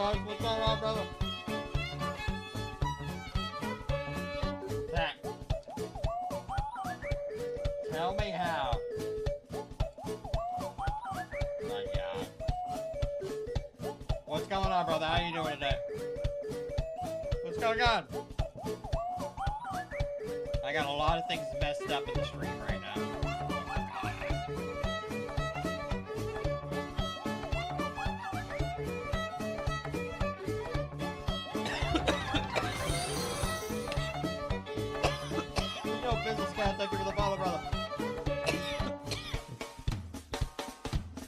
guys. What's going on, brother? Zach. Tell me how. My God. What's going on, brother? How you doing today? What's going on? I got a lot of things messed up in the stream right now. Yo, business cat, thank you for the follow, brother.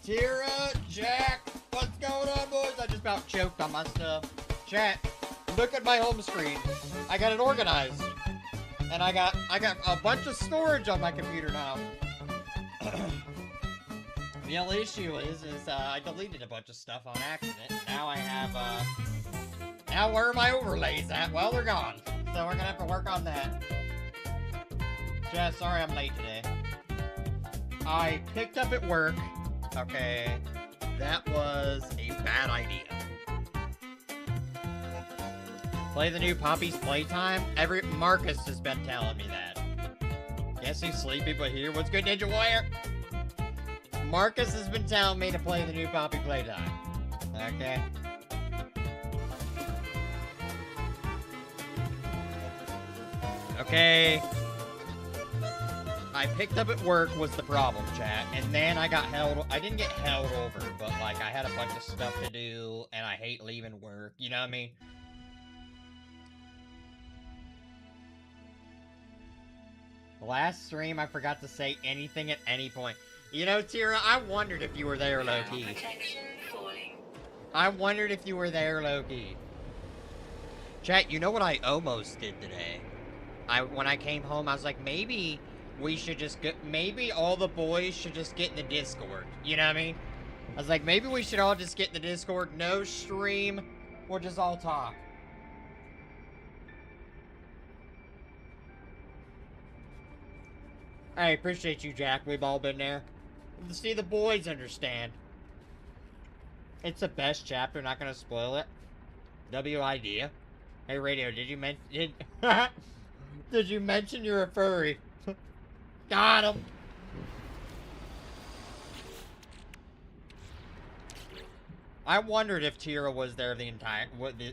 Tira, Jack, what's going on, boys? I just about choked on my stuff. Chat, look at my home screen. I got it organized. And I got a bunch of storage on my computer now. The only issue is I deleted a bunch of stuff on accident. Now I have, now where are my overlays at? Well, they're gone. So we're gonna have to work on that. Jess, sorry I'm late today. I picked up at work. Okay. That was a bad idea. Play the new Poppy's Playtime? Marcus has been telling me that. Guess he's sleepy, but here. What's good, Ninja Warrior? Marcus has been telling me to play the new Poppy Playtime. Okay. Okay. I picked up at work was the problem, chat. And then I got held... I didn't get held over, but, like, I had a bunch of stuff to do, and I hate leaving work. You know what I mean? Last stream, I forgot to say anything at any point. You know, Tira, I wondered if you were there low-key. I wondered if you were there low-key. Chat, you know what I almost did today? When I came home, I was like, maybe we should just get... Maybe all the boys should just get in the Discord. You know what I mean? I was like, maybe we should all just get in the Discord. No stream. We'll just all talk. I appreciate you, Jack. We've all been there. See, the boys understand. It's the best chapter. Not gonna spoil it. W idea. Hey, Radio, did you mention... Did you mention you're a furry? Got him. I wondered if Tira was there the entire...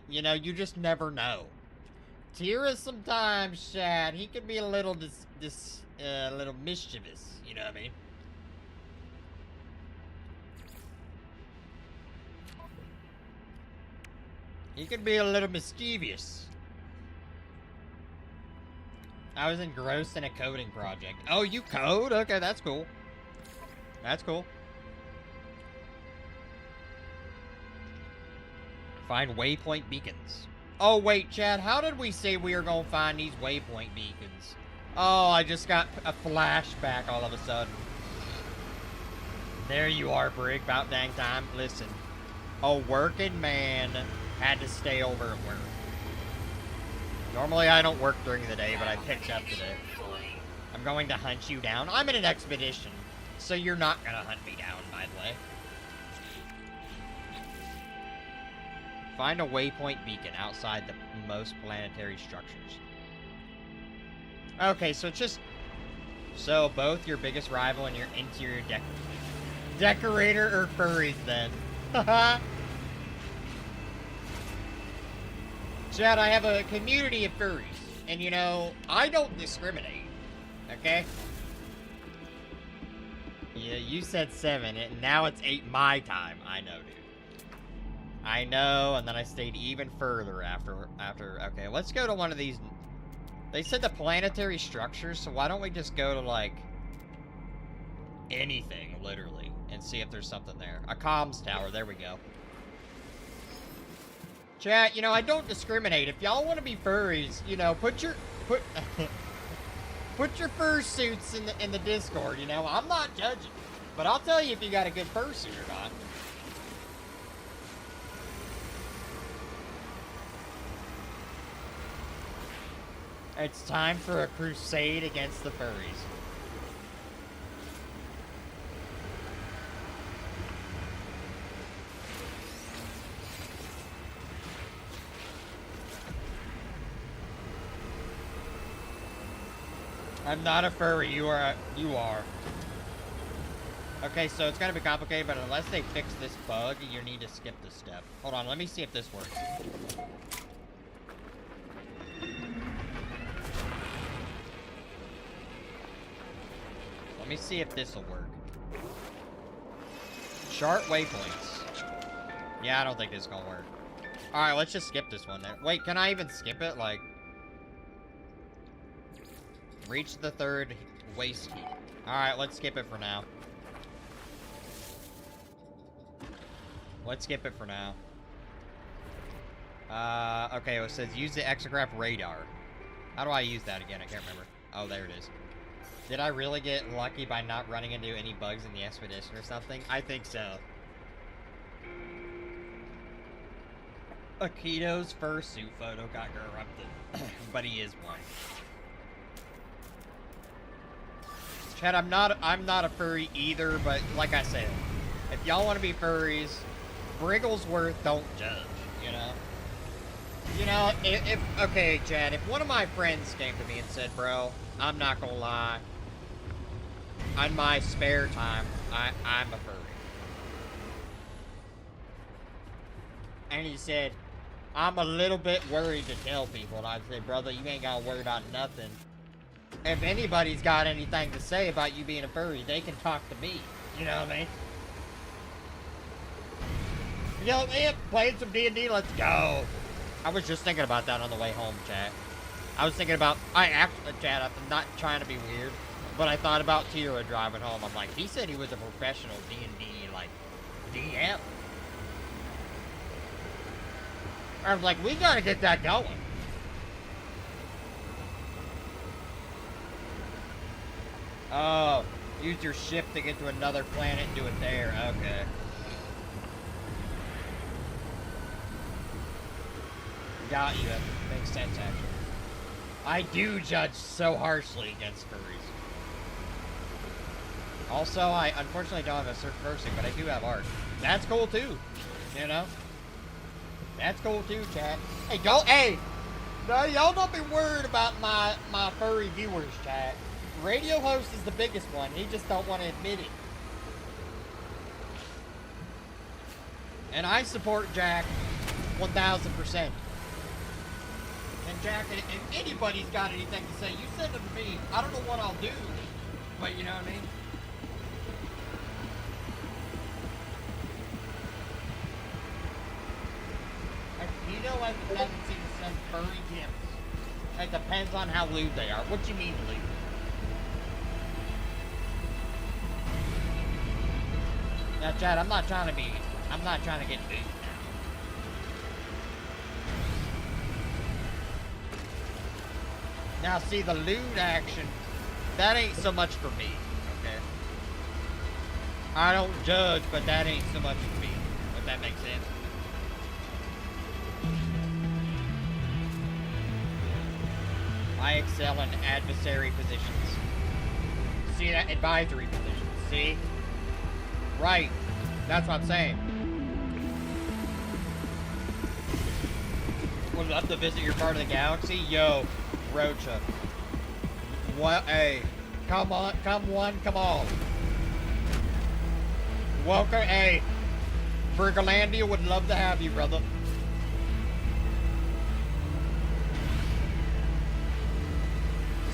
You know, you just never know. Tira sometimes, Chad, he could be a little little mischievous, you know what I mean? He could be a little mischievous. I was engrossed in a coding project. Oh, you code? Okay, that's cool. That's cool. Find waypoint beacons. Oh, wait, Chad, how did we say we were gonna find these waypoint beacons? Oh, I just got a flashback all of a sudden. There you are, Brig. About dang time. Listen. A working man had to stay over at work. Normally I don't work during the day, but I picked up today. I'm going to hunt you down. I'm in an expedition, so you're not gonna hunt me down, by the way. Find a waypoint beacon outside the most planetary structures. Okay, so it's just... So, both your biggest rival and your interior decorator or furries, then. Haha. Chad, I have a community of furries. And, you know, I don't discriminate. Okay? Yeah, you said 7, and now it's 8 my time. I know, dude. I know, and then I stayed even further after... Okay, let's go to one of these... They said the planetary structures, so why don't we just go to, like, anything, literally, and see if there's something there. A comms tower, there we go. Chat, you know, I don't discriminate. If y'all want to be furries, you know, put your fursuits in the Discord, you know. I'm not judging, but I'll tell you if you got a good fursuit or not. It's time for a crusade against the furries. I'm not a furry. You are. You are. Okay, so it's gonna be complicated, but unless they fix this bug, you need to skip this step. Hold on, let me see if this works. Let me see if this will work. Chart waypoints. Yeah, I don't think this is gonna work. Alright, let's just skip this one then. Wait, can I even skip it? Like... Reach the third waste heap. Alright, let's skip it for now. Let's skip it for now. Okay, it says use the exocraft radar. How do I use that again? I can't remember. Oh, there it is. Did I really get lucky by not running into any bugs in the expedition or something? I think so. Akito's fursuit photo got corrupted, but he is one. Chad, I'm not a furry either, but like I said, if y'all want to be furries, Brigglesworth don't judge, you know? You know, okay, Chad, if one of my friends came to me and said, bro, I'm not gonna lie, on my spare time, I'm a furry. And he said, I'm a little bit worried to tell people. And I said, brother, you ain't gotta worry about nothing. If anybody's got anything to say about you being a furry, they can talk to me. You know what I mean? You know what I mean? Playing some D&D, let's go. I was just thinking about that on the way home, chat. I was thinking about, chat, I'm not trying to be weird, but I thought about Tira driving home. I'm like, he said he was a professional D&D, like, DM. I was like, we gotta get that going. Oh, use your ship to get to another planet and do it there. Okay. Got you. Makes sense, actually. I do judge so harshly against furries. Also, I unfortunately don't have a certain person, but I do have art. That's cool, too. You know? That's cool too, chat. Hey, hey! No, y'all don't be worried about my furry viewers, chat. Radio host is the biggest one. He just don't want to admit it. And I support Jack 1,000%. And Jack, if anybody's got anything to say, you send them to me. I don't know what I'll do, but you know what I mean? Akito has a tendency to send furry gifts. It depends on how lewd they are. What do you mean lewd? Now, Chad, I'm not trying to get lewd now. Now, see, the lewd action, that ain't so much for me, okay? I don't judge, but that ain't so much for me, if that makes sense. I excel in adversary positions. See that? Advisory positions. See? Right. That's what I'm saying. Would love to visit your part of the galaxy. Yo, Rocha. What? Hey. Come on. Come one. Come all. Welcome. Hey. Burgerlandia would love to have you, brother.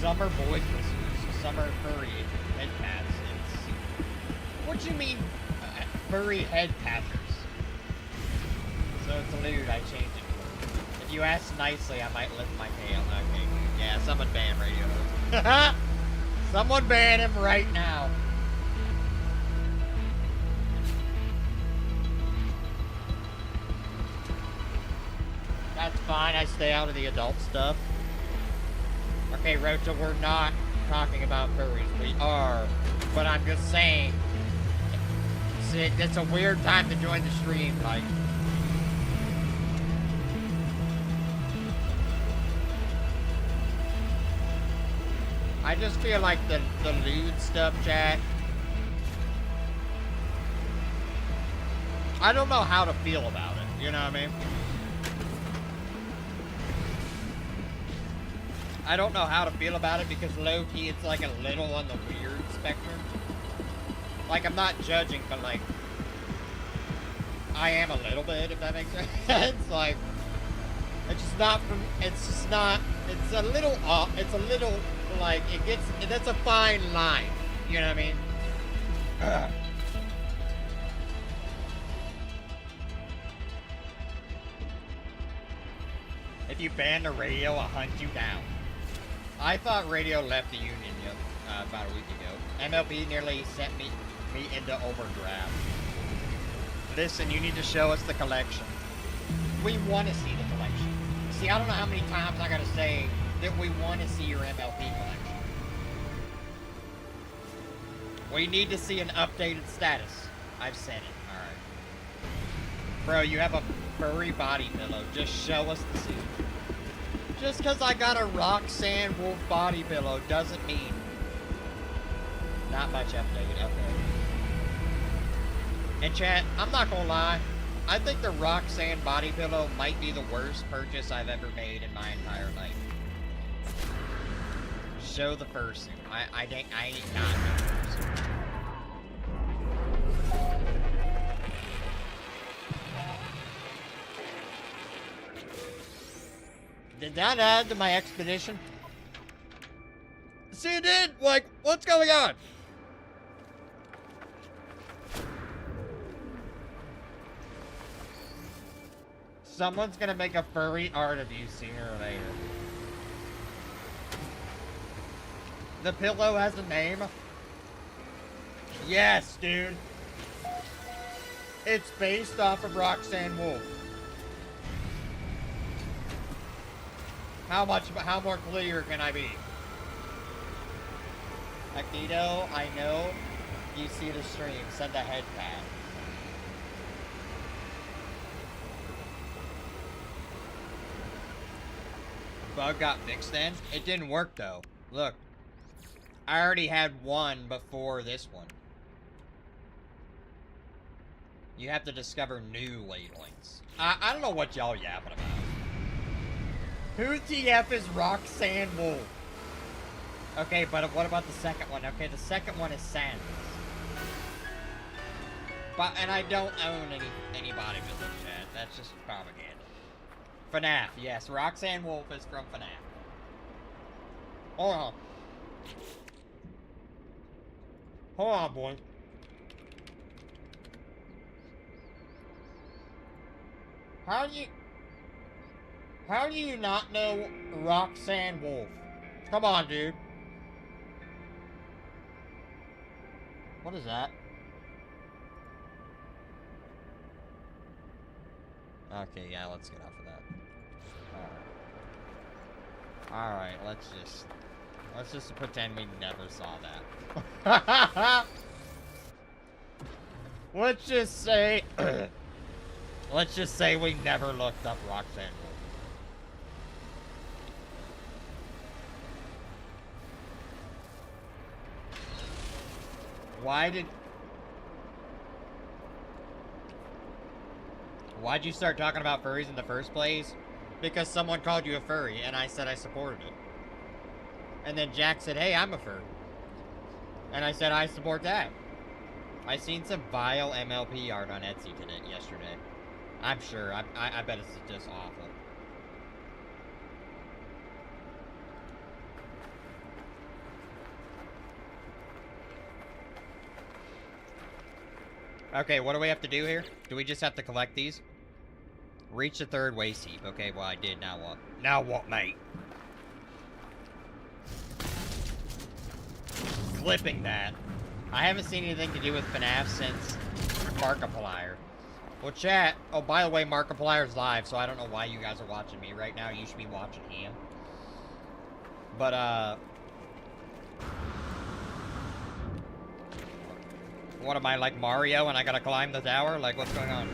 Summer boy whiskers, summer furry head pats. What do you mean, furry head patters? So it's lewd, I changed it. If you ask nicely, I might lift my tail. Okay, yeah, someone ban radio. Someone ban him right now. That's fine, I stay out of the adult stuff. Okay, Rocha, we're not talking about furries. We are. But I'm just saying, see, it's a weird time to join the stream, like. I just feel like the lewd stuff, chat. I don't know how to feel about it, you know what I mean? I don't know how to feel about it because low-key it's like a little on the weird spectrum. Like, I'm not judging, but like, I am a little bit, if that makes sense. Like, it's just not from, it's just not, it's a little off, it's a little, like, it gets, that's a fine line, you know what I mean? If you ban the radio, I'll hunt you down. I thought radio left the union about a week ago. MLB nearly sent me into overdraft. Listen, you need to show us the collection. We want to see the collection. See, I don't know how many times I gotta say that we want to see your MLB collection. We need to see an updated status. I've said it. Alright. Bro, you have a furry body pillow. Just show us the suit. Just because I got a Roxanne Wolf body pillow doesn't mean... Not much updated. Okay. And chat, I'm not gonna lie. I think the Roxanne body pillow might be the worst purchase I've ever made in my entire life. Show the fursuit. I ain't not the fursuit. Did that add to my expedition? See, it did! Like, what's going on? Someone's gonna make a furry art of you sooner or later. The pillow has a name? Yes, dude. It's based off of Roxanne Wolf. How more clear can I be? Magneto, I know you see the stream. Send a head pat. Bug got fixed then? It didn't work though. Look. I already had one before this one. You have to discover new wavelengths. I don't know what y'all yapping about. Who TF is Roxanne Wolf? Okay, but what about the second one? Okay, the second one is Sans. But, and I don't own any bodybuilding chat. That's just propaganda. FNAF, yes. Roxanne Wolf is from FNAF. Hold on. Hold on, boy. How do you not know Roxanne Wolf? Come on, dude. What is that? Okay, yeah, let's get off of that. Alright, let's just pretend we never saw that. Let's just say we never looked up Roxanne Wolf. Why'd you start talking about furries in the first place? Because someone called you a furry, and I said I supported it. And then Jack said, hey, I'm a furry. And I said, I support that. I seen some vile MLP art on Etsy yesterday. I'm sure. I bet it's just awful. Okay, what do we have to do here? Do we just have to collect these? Reach the third waste heap. Okay, well I did. Now what? Now what, mate? Clipping that. I haven't seen anything to do with FNAF since Markiplier. Well, chat. Oh, by the way, Markiplier's live, so I don't know why you guys are watching me right now. You should be watching him. But, what am I, like Mario and I gotta climb the tower? Like, what's going on?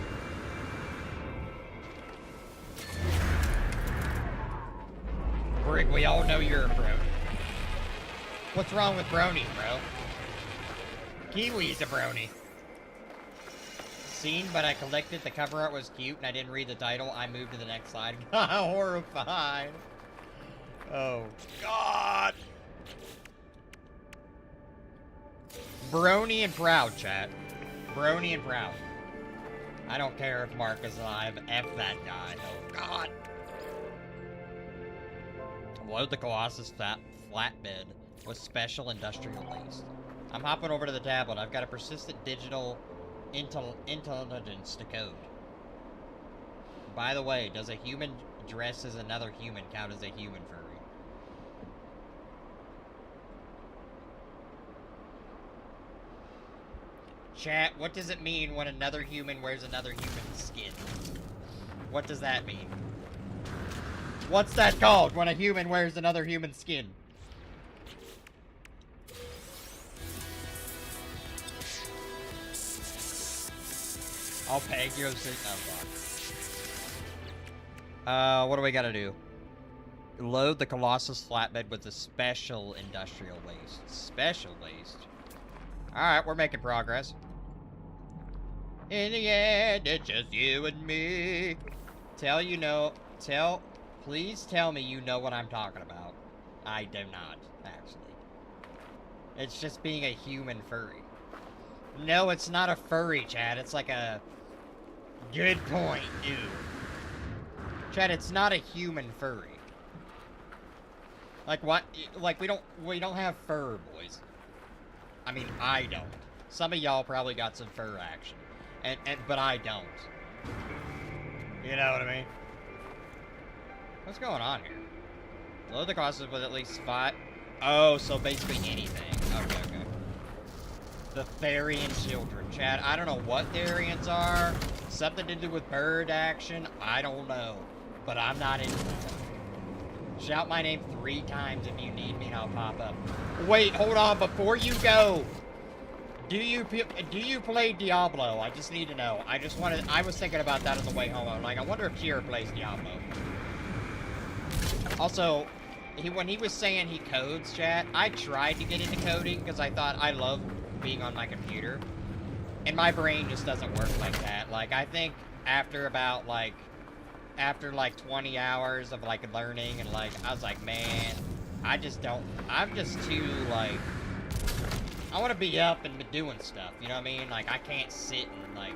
Brig, we all know you're a brony. What's wrong with bronies, bro? Kiwi's a brony. Seen, but I collected. The cover art was cute and I didn't read the title. I moved to the next slide. Horrified. Oh, God. Brony and proud, chat. Brony and proud. I don't care if Mark is alive. F that guy. Oh, God. Load the Colossus flatbed with special industrial waste. I'm hopping over to the tablet. I've got a persistent digital intelligence to code. By the way, does a human dressed as another human count as a human furry? Chat, what does it mean when another human wears another human's skin? What does that mean? What's that called when a human wears another human's skin? I'll peg you. Oh, what do we gotta do? Load the Colossus flatbed with the special industrial waste. Special waste? Alright, we're making progress. In the end, it's just you and me. Please tell me you know what I'm talking about. I do not, actually. It's just being a human furry. No, it's not a furry, Chad. It's like a... Good point, dude. Chad, it's not a human furry. Like, what? Like, we don't have fur, boys. I mean, I don't. Some of y'all probably got some fur action. But I don't. You know what I mean? What's going on here? Load the cost with at least 5... Oh, so basically anything. Okay, okay. The Therian children. Chad, I don't know what Therians are. Something to do with bird action. I don't know. But I'm not into that. Shout my name 3 times if you need me and I'll pop up. Wait, hold on. Before you go... Do you play Diablo? I just need to know. I was thinking about that on the way home. I'm like, I wonder if Kira plays Diablo. Also, when he was saying he codes, chat, I tried to get into coding because I thought I love being on my computer. And my brain just doesn't work like that. Like, I think after 20 hours of, like, learning and, like, I was like, man, I'm just too, like... I want to be up and doing stuff, you know what I mean? Like, I can't sit and, like...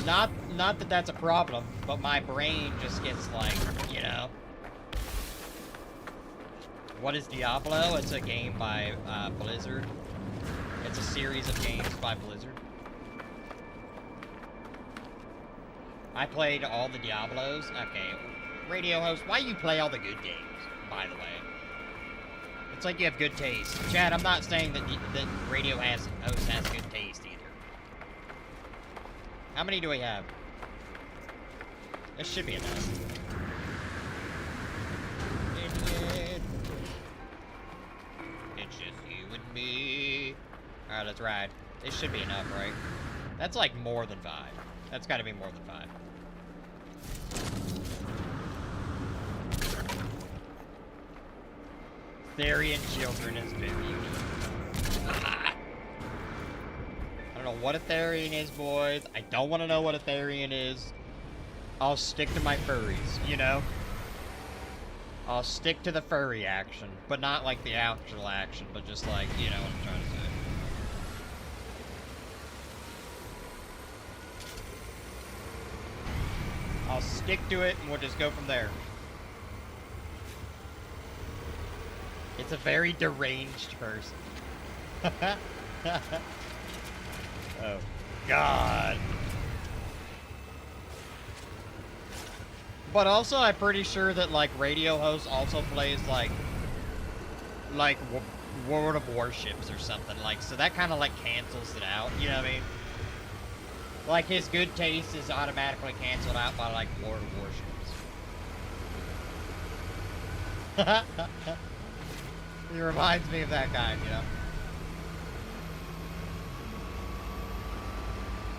Not that that's a problem, but my brain just gets, like, you know... What is Diablo? It's a game by Blizzard. It's a series of games by Blizzard. I played all the Diablos. Okay. Radio host, why you play all the good games, by the way? It's like you have good taste. Chad, I'm not saying that radio host has good taste either. How many do we have? This should be enough. It's just you and me. Alright, let's ride. This should be enough, right? That's like more than 5. That's gotta be more than 5. Therian children is very unique. I don't know what a Therian is, boys. I don't want to know what a Therian is. I'll stick to my furries, you know? I'll stick to the furry action, but not like the actual action, but just like, you know what I'm trying to say. I'll stick to it, and we'll just go from there. It's a very deranged person. Oh, God. But also, I'm pretty sure that, like, radio host also plays, like World of Warships or something. Like, so that kind of, like, cancels it out. You know what I mean? Like, his good taste is automatically canceled out by, like, World of Warships. He reminds me of that guy, you know?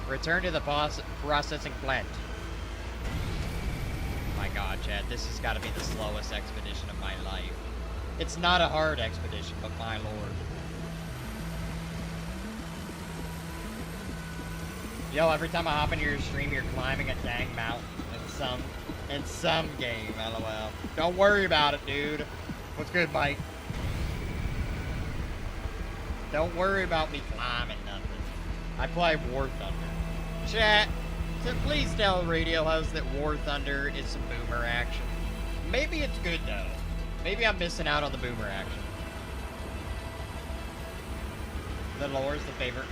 Return to the processing plant. My God, Chad, this has got to be the slowest expedition of my life. It's not a hard expedition, but my lord. Yo, every time I hop into your stream, you're climbing a dang mountain in some game, lol. Don't worry about it, dude. What's good, Mike? Don't worry about me climbing nothing. I play War Thunder. Chat, so please tell the radio host that War Thunder is some boomer action. Maybe it's good, though. Maybe I'm missing out on the boomer action. The lore is the favorite.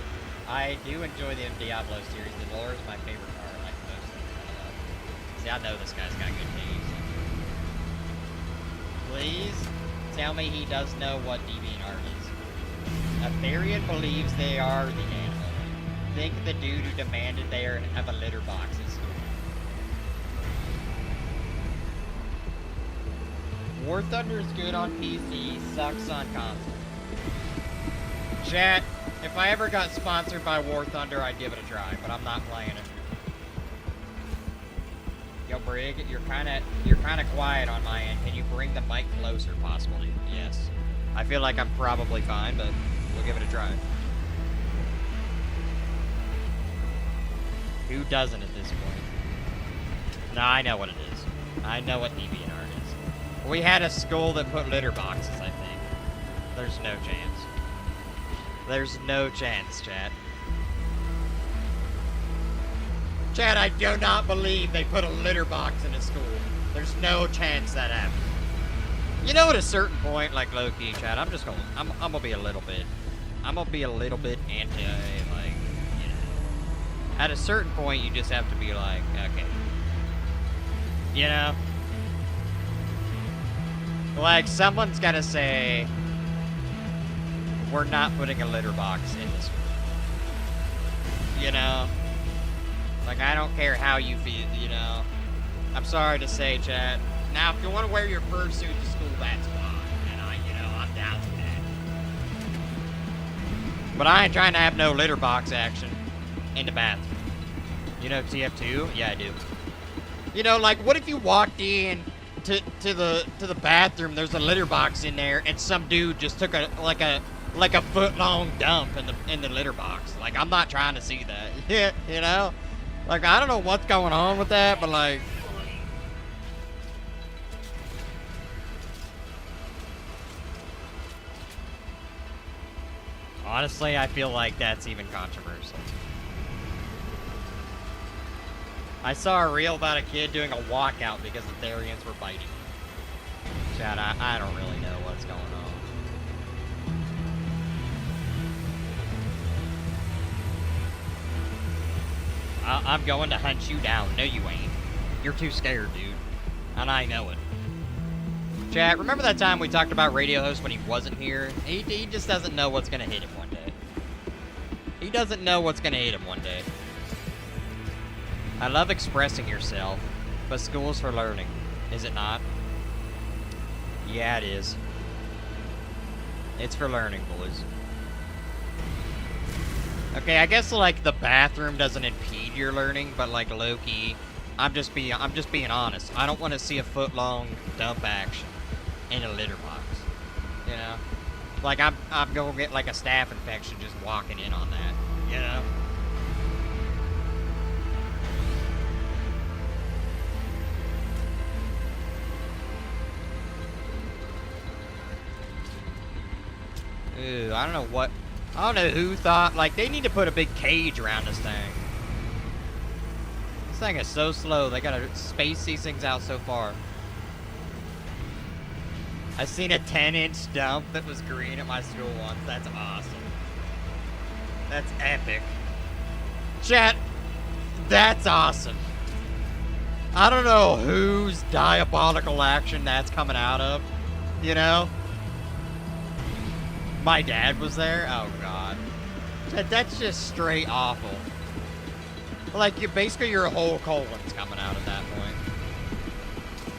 I do enjoy the Diablo series. The lore is my favorite part. I like most things I love. See, I know this guy's got good taste. Please tell me he does know what DeviantArt is. A Therian believes they are the animal. Think the dude who demanded they have a litter box at school. War Thunder is good on PC, sucks on console. Chat, if I ever got sponsored by War Thunder, I'd give it a try, but I'm not playing it. Yo, Brig, you're kinda quiet on my end. Can you bring the mic closer, possibly? Yes. I feel like I'm probably fine, but we'll give it a try. Who doesn't at this point? No, I know what it is. I know what DeviantArt is. We had a school that put litter boxes, I think. There's no chance. There's no chance, chat. Chat, I do not believe they put a litter box in a school. There's no chance that happened. You know, at a certain point, like low-key, chat, I'm gonna be a little bit anti, like, you know. At a certain point, you just have to be like, okay. You know? Like, someone's gotta say, we're not putting a litter box in the school. You know? Like, I don't care how you feel, you know? I'm sorry to say, chat. Now, if you want to wear your fursuit to school, that's fine. And I'm down with that. But I ain't trying to have no litter box action in the bathroom. You know TF2? Yeah, I do. You know, like, what if you walked in to the bathroom, there's a litter box in there, and some dude just took a foot-long dump in the litter box? Like, I'm not trying to see that. Yeah, you know? Like, I don't know what's going on with that, but, like... Honestly, I feel like that's even controversial. I saw a reel about a kid doing a walkout because the Therians were biting. Chad, I don't really know what's going on. I'm going to hunt you down. No, you ain't. You're too scared, dude. And I know it. Chat, remember that time we talked about Radio Host when he wasn't here? He just doesn't know what's gonna hit him one day. He doesn't know what's gonna hit him one day. I love expressing yourself, but school's for learning. Is it not? Yeah, it is. It's for learning, boys. Okay, I guess, like, the bathroom doesn't impede your learning, but, like, low-key, I'm just being honest. I don't want to see a foot-long dump action in a litter box. You know? Like, I'm gonna get, like, a staph infection just walking in on that. You know? Ooh, I don't know what... I don't know who thought, like, they need to put a big cage around this thing. This thing is so slow, they gotta space these things out so far. I seen a 10-inch dump that was green at my school once. That's awesome. That's epic. Chat, that's awesome. I don't know whose diabolical action that's coming out of, you know? My dad was there? Oh, God. That's just straight awful. Like, basically your whole colon's coming out at that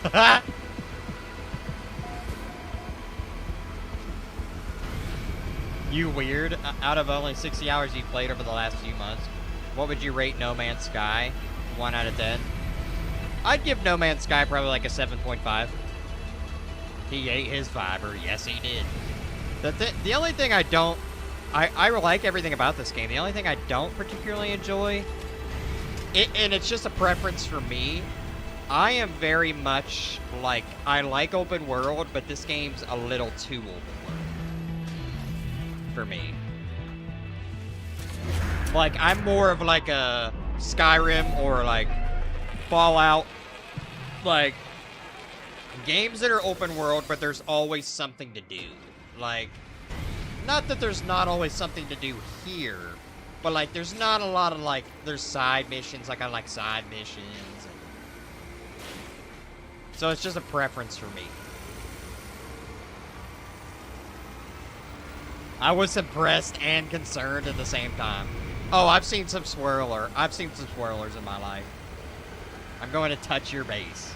point. You weird. Out of only 60 hours you've played over the last few months, what would you rate No Man's Sky? 1 out of 10? I'd give No Man's Sky probably like a 7.5. He ate his fiber. Yes, he did. The only thing I don't... I like everything about this game. The only thing I don't particularly enjoy, and it's just a preference for me, I am very much like, I like open world, but this game's a little too open world for me. Like, I'm more of like a Skyrim or like Fallout, like games that are open world, but there's always something to do. Like, not that there's not always something to do here, but like there's not a lot of like, there's side missions, like I like side missions. So it's just a preference for me. I was impressed and concerned at the same time. Oh, I've seen some swirlers in my life. I'm going to touch your base.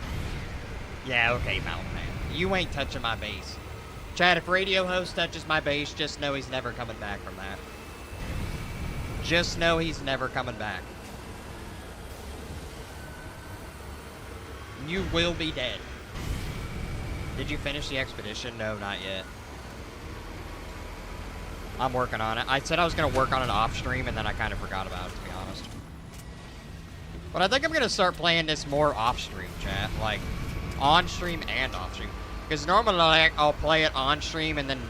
Yeah, okay, Mountain Man. You ain't touching my base. Chad, if Radio Host touches my base, just know he's never coming back from that. Just know he's never coming back. You will be dead. Did you finish the expedition? No, not yet. I'm working on it. I said I was going to work on it off stream, and then I kind of forgot about it, to be honest. But I think I'm going to start playing this more off stream, chat. Like, on stream and off stream. Because normally, like, I'll play it on stream, and then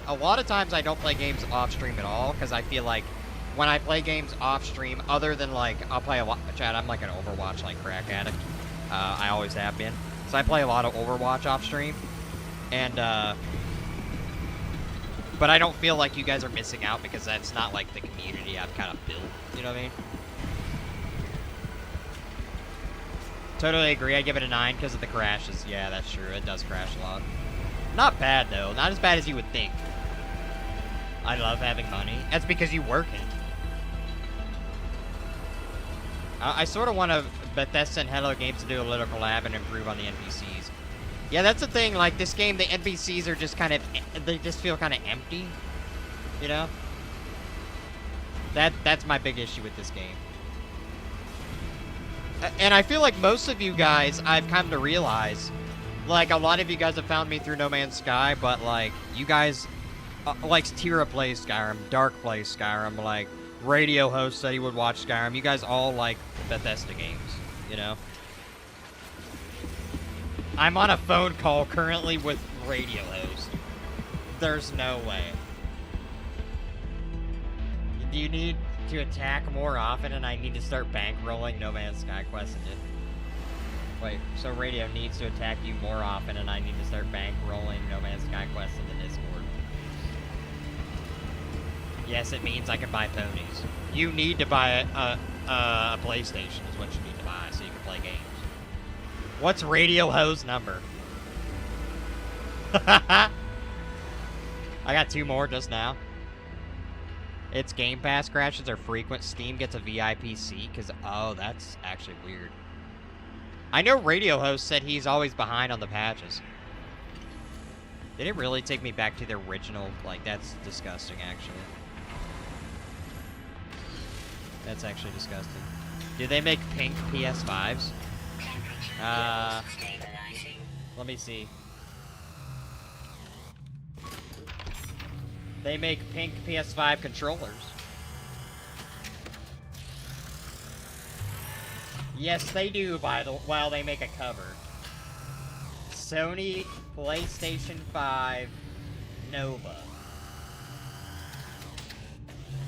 a lot of times I don't play games off stream at all, because I feel like when I play games off stream, other than, like, I'll play a lot, chat, I'm like an Overwatch, like, crack addict. I always have been. So I play a lot of Overwatch off stream. And, but I don't feel like you guys are missing out because that's not, like, the community I've kind of built. You know what I mean? Totally agree. I give it a 9 because of the crashes. Yeah, that's true. It does crash a lot. Not bad, though. Not as bad as you would think. I love having money. That's because you work it. I sort of want Bethesda and Hello Games to do a little collab and improve on the NPCs. Yeah, that's the thing. Like, this game, the NPCs are just kind of... They just feel kind of empty. You know? That's my big issue with this game. And I feel like most of you guys, I've come to realize... Like, a lot of you guys have found me through No Man's Sky, but, like, you guys... like, Tira plays Skyrim, Dark plays Skyrim, like... Radio Host said he would watch Skyrim. You guys all like Bethesda games, you know? I'm on a phone call currently with Radio Host. There's no way. Do you need to attack more often and I need to start bankrolling No Man's Sky Quest? Wait, so Radio needs to attack you more often and I need to start bankrolling No Man's Sky Quest in the Discord. Yes, it means I can buy ponies. You need to buy a PlayStation is what you need to buy so you can play games. What's Radio Ho's number? I got 2 more just now. Its Game Pass crashes are frequent. Steam gets a VIP seat because... Oh, that's actually weird. I know Radio Host said he's always behind on the patches. Did it really take me back to the original? Like, that's disgusting, actually. That's actually disgusting. Do they make pink PS5s? Let me see. They make pink PS5 controllers. Yes, they do, while they make a cover. Sony PlayStation 5 Nova.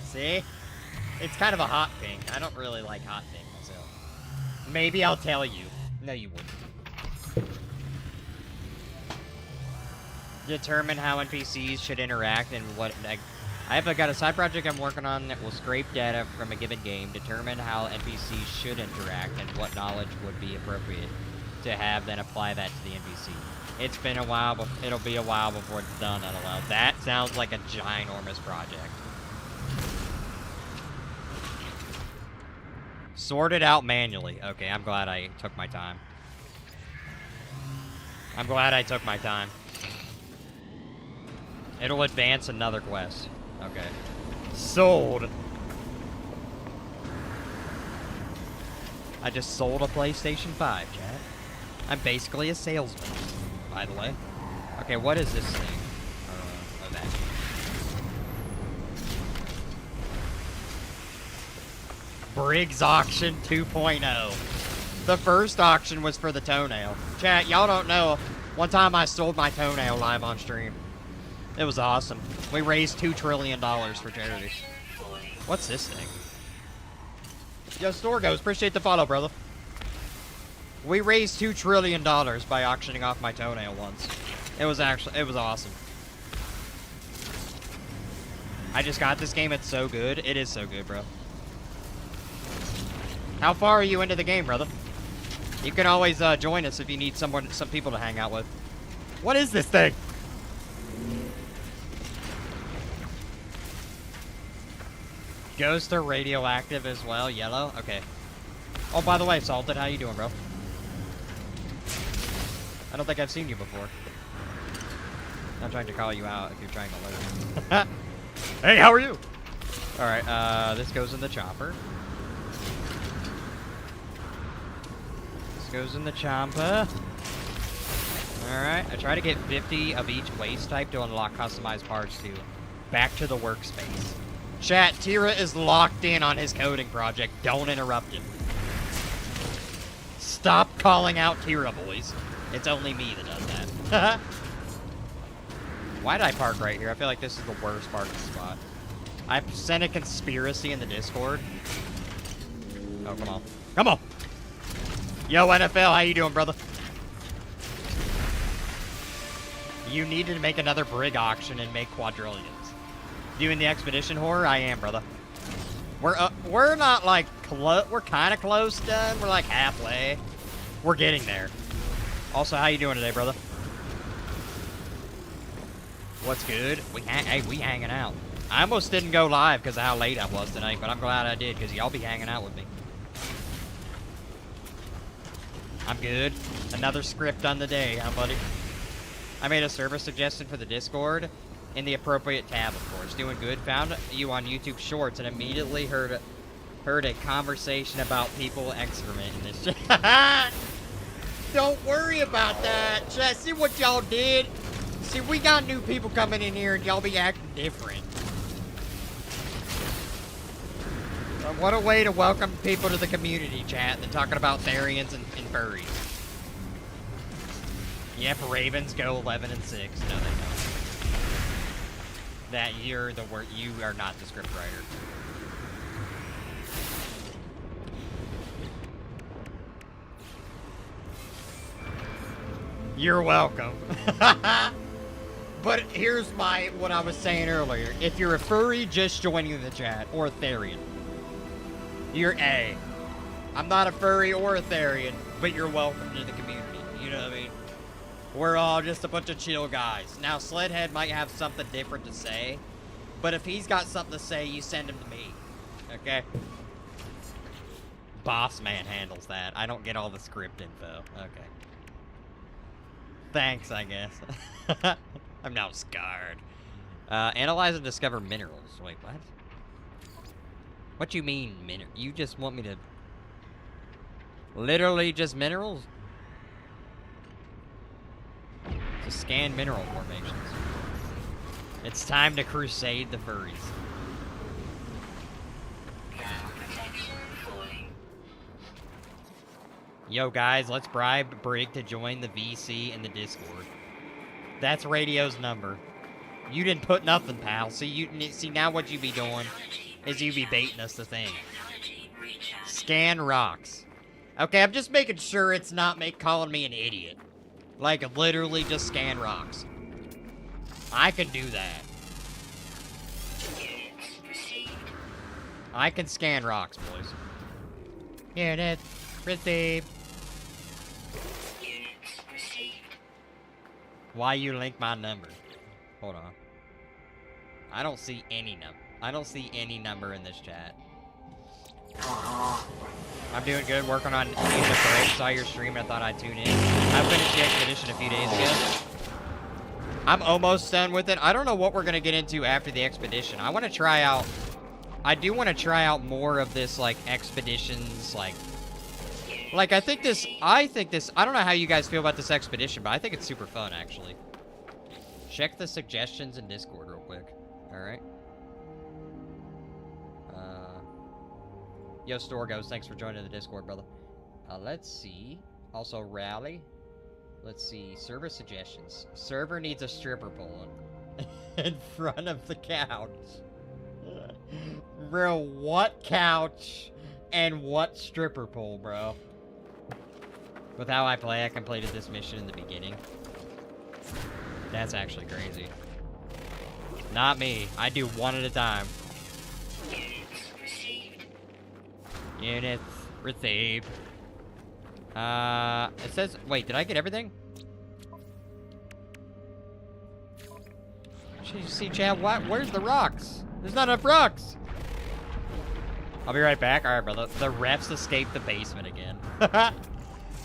See? It's kind of a hot pink. I don't really like hot pink myself. Maybe I'll tell you. No, you wouldn't. Determine how NPCs should interact and what... I've got a side project I'm working on that will scrape data from a given game, determine how NPCs should interact and what knowledge would be appropriate to have, then apply that to the NPC. It's been a while, but it'll be a while before it's done, LOL. That sounds like a ginormous project. Sort it out manually. Okay, I'm glad I took my time. I'm glad I took my time. It'll advance another quest. Okay. Sold. I just sold a PlayStation 5, chat. I'm basically a salesman, by the way. Okay, what is this thing? Oh, that. Briggs Auction 2.0. The first auction was for the toenail. Chat, y'all don't know. One time I sold my toenail live on stream. It was awesome. We raised $2 trillion for charity. What's this thing? Yo, Store Goes, appreciate the follow, brother. We raised $2 trillion by auctioning off my toenail once. It was awesome. I just got this game, it's so good. It is so good, bro. How far are you into the game, brother? You can always join us if you need some people to hang out with. What is this thing? Ghosts are radioactive as well. Yellow? Okay. Oh, by the way, Salted, how you doing, bro? I don't think I've seen you before. I'm trying to call you out if you're trying to learn. Hey, how are you? Alright, this goes in the chopper. This goes in the chomper. Alright, I try to get 50 of each waste type to unlock customized parts too. Back to the workspace. Chat, Tira is locked in on his coding project. Don't interrupt him. Stop calling out Tira, boys. It's only me that does that. Why did I park right here? I feel like this is the worst parking spot. I sent a conspiracy in the Discord. Oh, come on. Come on! Yo, NFL, how you doing, brother? You needed to make another brig auction and make quadrillions. Doing the expedition horror? I am, brother. We're not like we're kind of close done. We're like halfway. We're getting there. Also, how you doing today, brother? What's good? We hanging out. I almost didn't go live because of how late I was tonight, but I'm glad I did because y'all be hanging out with me. I'm good. Another script on the day, huh, buddy? I made a server suggestion for the Discord in the appropriate tab, of course. Doing good. Found you on YouTube Shorts and immediately heard a conversation about people excrement in this. Don't worry about that. Chat, see what y'all did? See, we got new people coming in here and y'all be acting different. What a way to welcome people to the community, chat, than talking about Therians and furries. Yep, Ravens go 11-6. No, they don't. That you are not the script writer. You're welcome. But here's what I was saying earlier. If you're a furry just joining the chat, or a Therian, you're A. I'm not a furry or a Therian, but you're welcome to the community. You know what I mean? We're all just a bunch of chill guys. Now, Sledhead might have something different to say, but if he's got something to say, you send him to me. Okay? Boss man handles that. I don't get all the script info. Okay. Thanks, I guess. I'm now scarred. Analyze and discover minerals. Wait, what? What you mean, you just want me to... Literally just minerals? To scan mineral formations. It's time to crusade the furries. Yo, guys, let's bribe Brig to join the VC in the Discord. That's Radio's number. You didn't put nothing, pal. See, now what you be doing is you be baiting us the thing. Scan rocks. Okay, I'm just making sure it's not calling me an idiot. Like, literally just scan rocks. I can do that. I can scan rocks, boys. Unit received. Why you link my number? Hold on. I don't see any number. I don't see any number in this chat. I'm doing good, working on needing a break. Saw your stream and I thought I'd tune in. I finished the expedition a few days ago. I'm almost done with it. I don't know what we're gonna get into after the expedition. I want to try out... I do want to try out more of this, like, expeditions, like, I think this, I don't know how you guys feel about this expedition, but I think it's super fun, actually. Check the suggestions in Discord real quick. Alright. Yo, Store Goes, thanks for joining the Discord, brother. Let's see. Also, rally. Let's see. Server suggestions. Server needs a stripper pole in front of the couch. Bro, what couch and what stripper pole, bro? With how I play, I completed this mission in the beginning. That's actually crazy. Not me. I do one at a time. Units received. It says... Wait, did I get everything? See, Chad, what? Where's the rocks? There's not enough rocks! I'll be right back. Alright, brother. The refs escaped the basement again.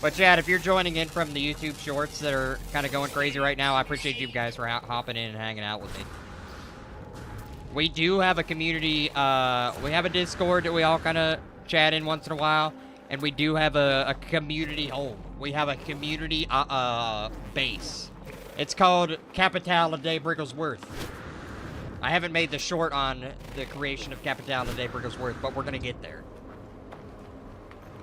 But, Chad, if you're joining in from the YouTube shorts that are kind of going crazy right now, I appreciate you guys for hopping in and hanging out with me. We do have a community, we have a Discord that we all kind of chat in once in a while, and we do have a community home. We have a community, base. It's called Capital de Brigglesworth. I haven't made the short on the creation of Capital de Brigglesworth, but we're gonna get there.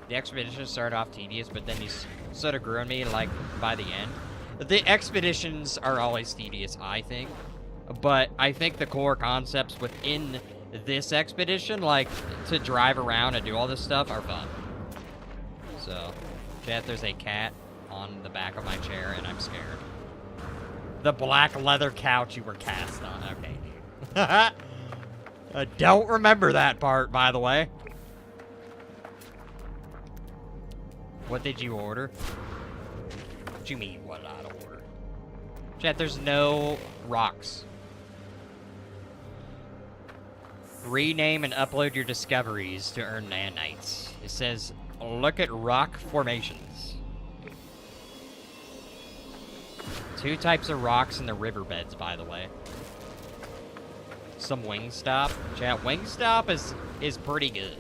The expedition started off tedious, but then he sort of grew on me, like, by the end. The expeditions are always tedious, I think. But I think the core concepts within this expedition, like, to drive around and do all this stuff, are fun. So, chat, there's a cat on the back of my chair, and I'm scared. The black leather couch you were cast on. Okay, dude. I don't remember that part, by the way. What did you order? What do you mean, what did I order? Chat, there's no rocks. Rename and upload your discoveries to earn nanites. It says, look at rock formations. 2 types of rocks in the riverbeds, by the way. Some Wingstop. Chat, Wingstop is pretty good.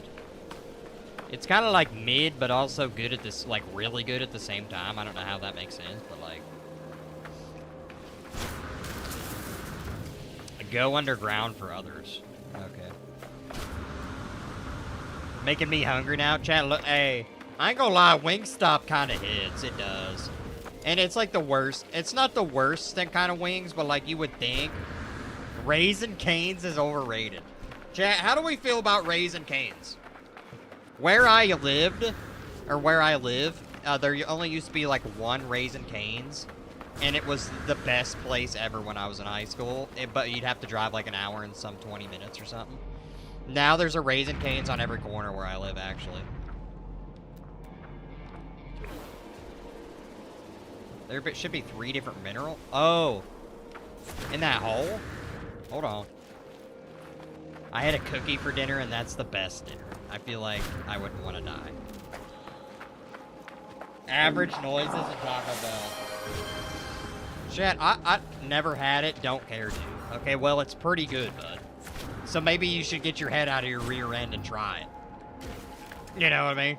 It's kind of like mid, but also good at this, like, really good at the same time. I don't know how that makes sense, but, like... Go underground for others. Okay. Making me hungry now? Chat, look, hey, I ain't gonna lie, Wingstop kind of hits. It does. And it's, like, the worst. It's not the worst than kind of wings, but, like, you would think. Raising Cane's is overrated. Chat, how do we feel about Raising Cane's? Where I lived, or where I live, there only used to be like one Raising Cane's, and it was the best place ever when I was in high school, but you'd have to drive like an hour and some 20 minutes or something. Now there's a Raising Cane's on every corner where I live, actually. There should be 3 different mineral. Oh, in that hole? Hold on. I had a cookie for dinner, and that's the best dinner. I feel like I wouldn't want to die. Average noises at Taco Bell. Chat, I never had it, don't care to. Okay, well, it's pretty good, bud. So maybe you should get your head out of your rear end and try it. You know what I mean?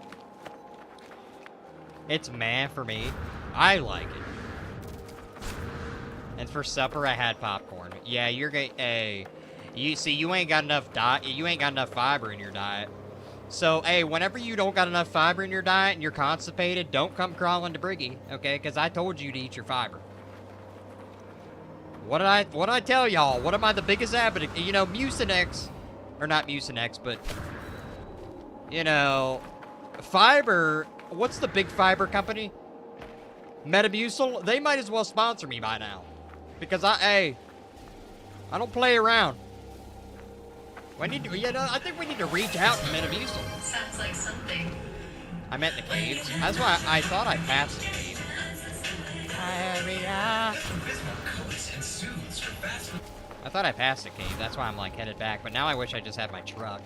It's meh for me. I like it. And for supper, I had popcorn. Yeah, you're gonna... Hey, you see, you ain't got enough fiber in your diet. So, hey, whenever you don't got enough fiber in your diet and you're constipated, don't come crawling to Briggy, okay? Because I told you to eat your fiber. What did I tell y'all? What am I the biggest advocate? You know, Mucinex, or not Mucinex, but, you know, fiber, what's the big fiber company? Metamucil? They might as well sponsor me by now. Because I don't play around. I think we need to reach out to Metamucil. Sounds like something. I meant the caves. That's why I thought I passed the cave. I thought I passed the cave. That's why I'm like headed back. But now I wish I just had my truck.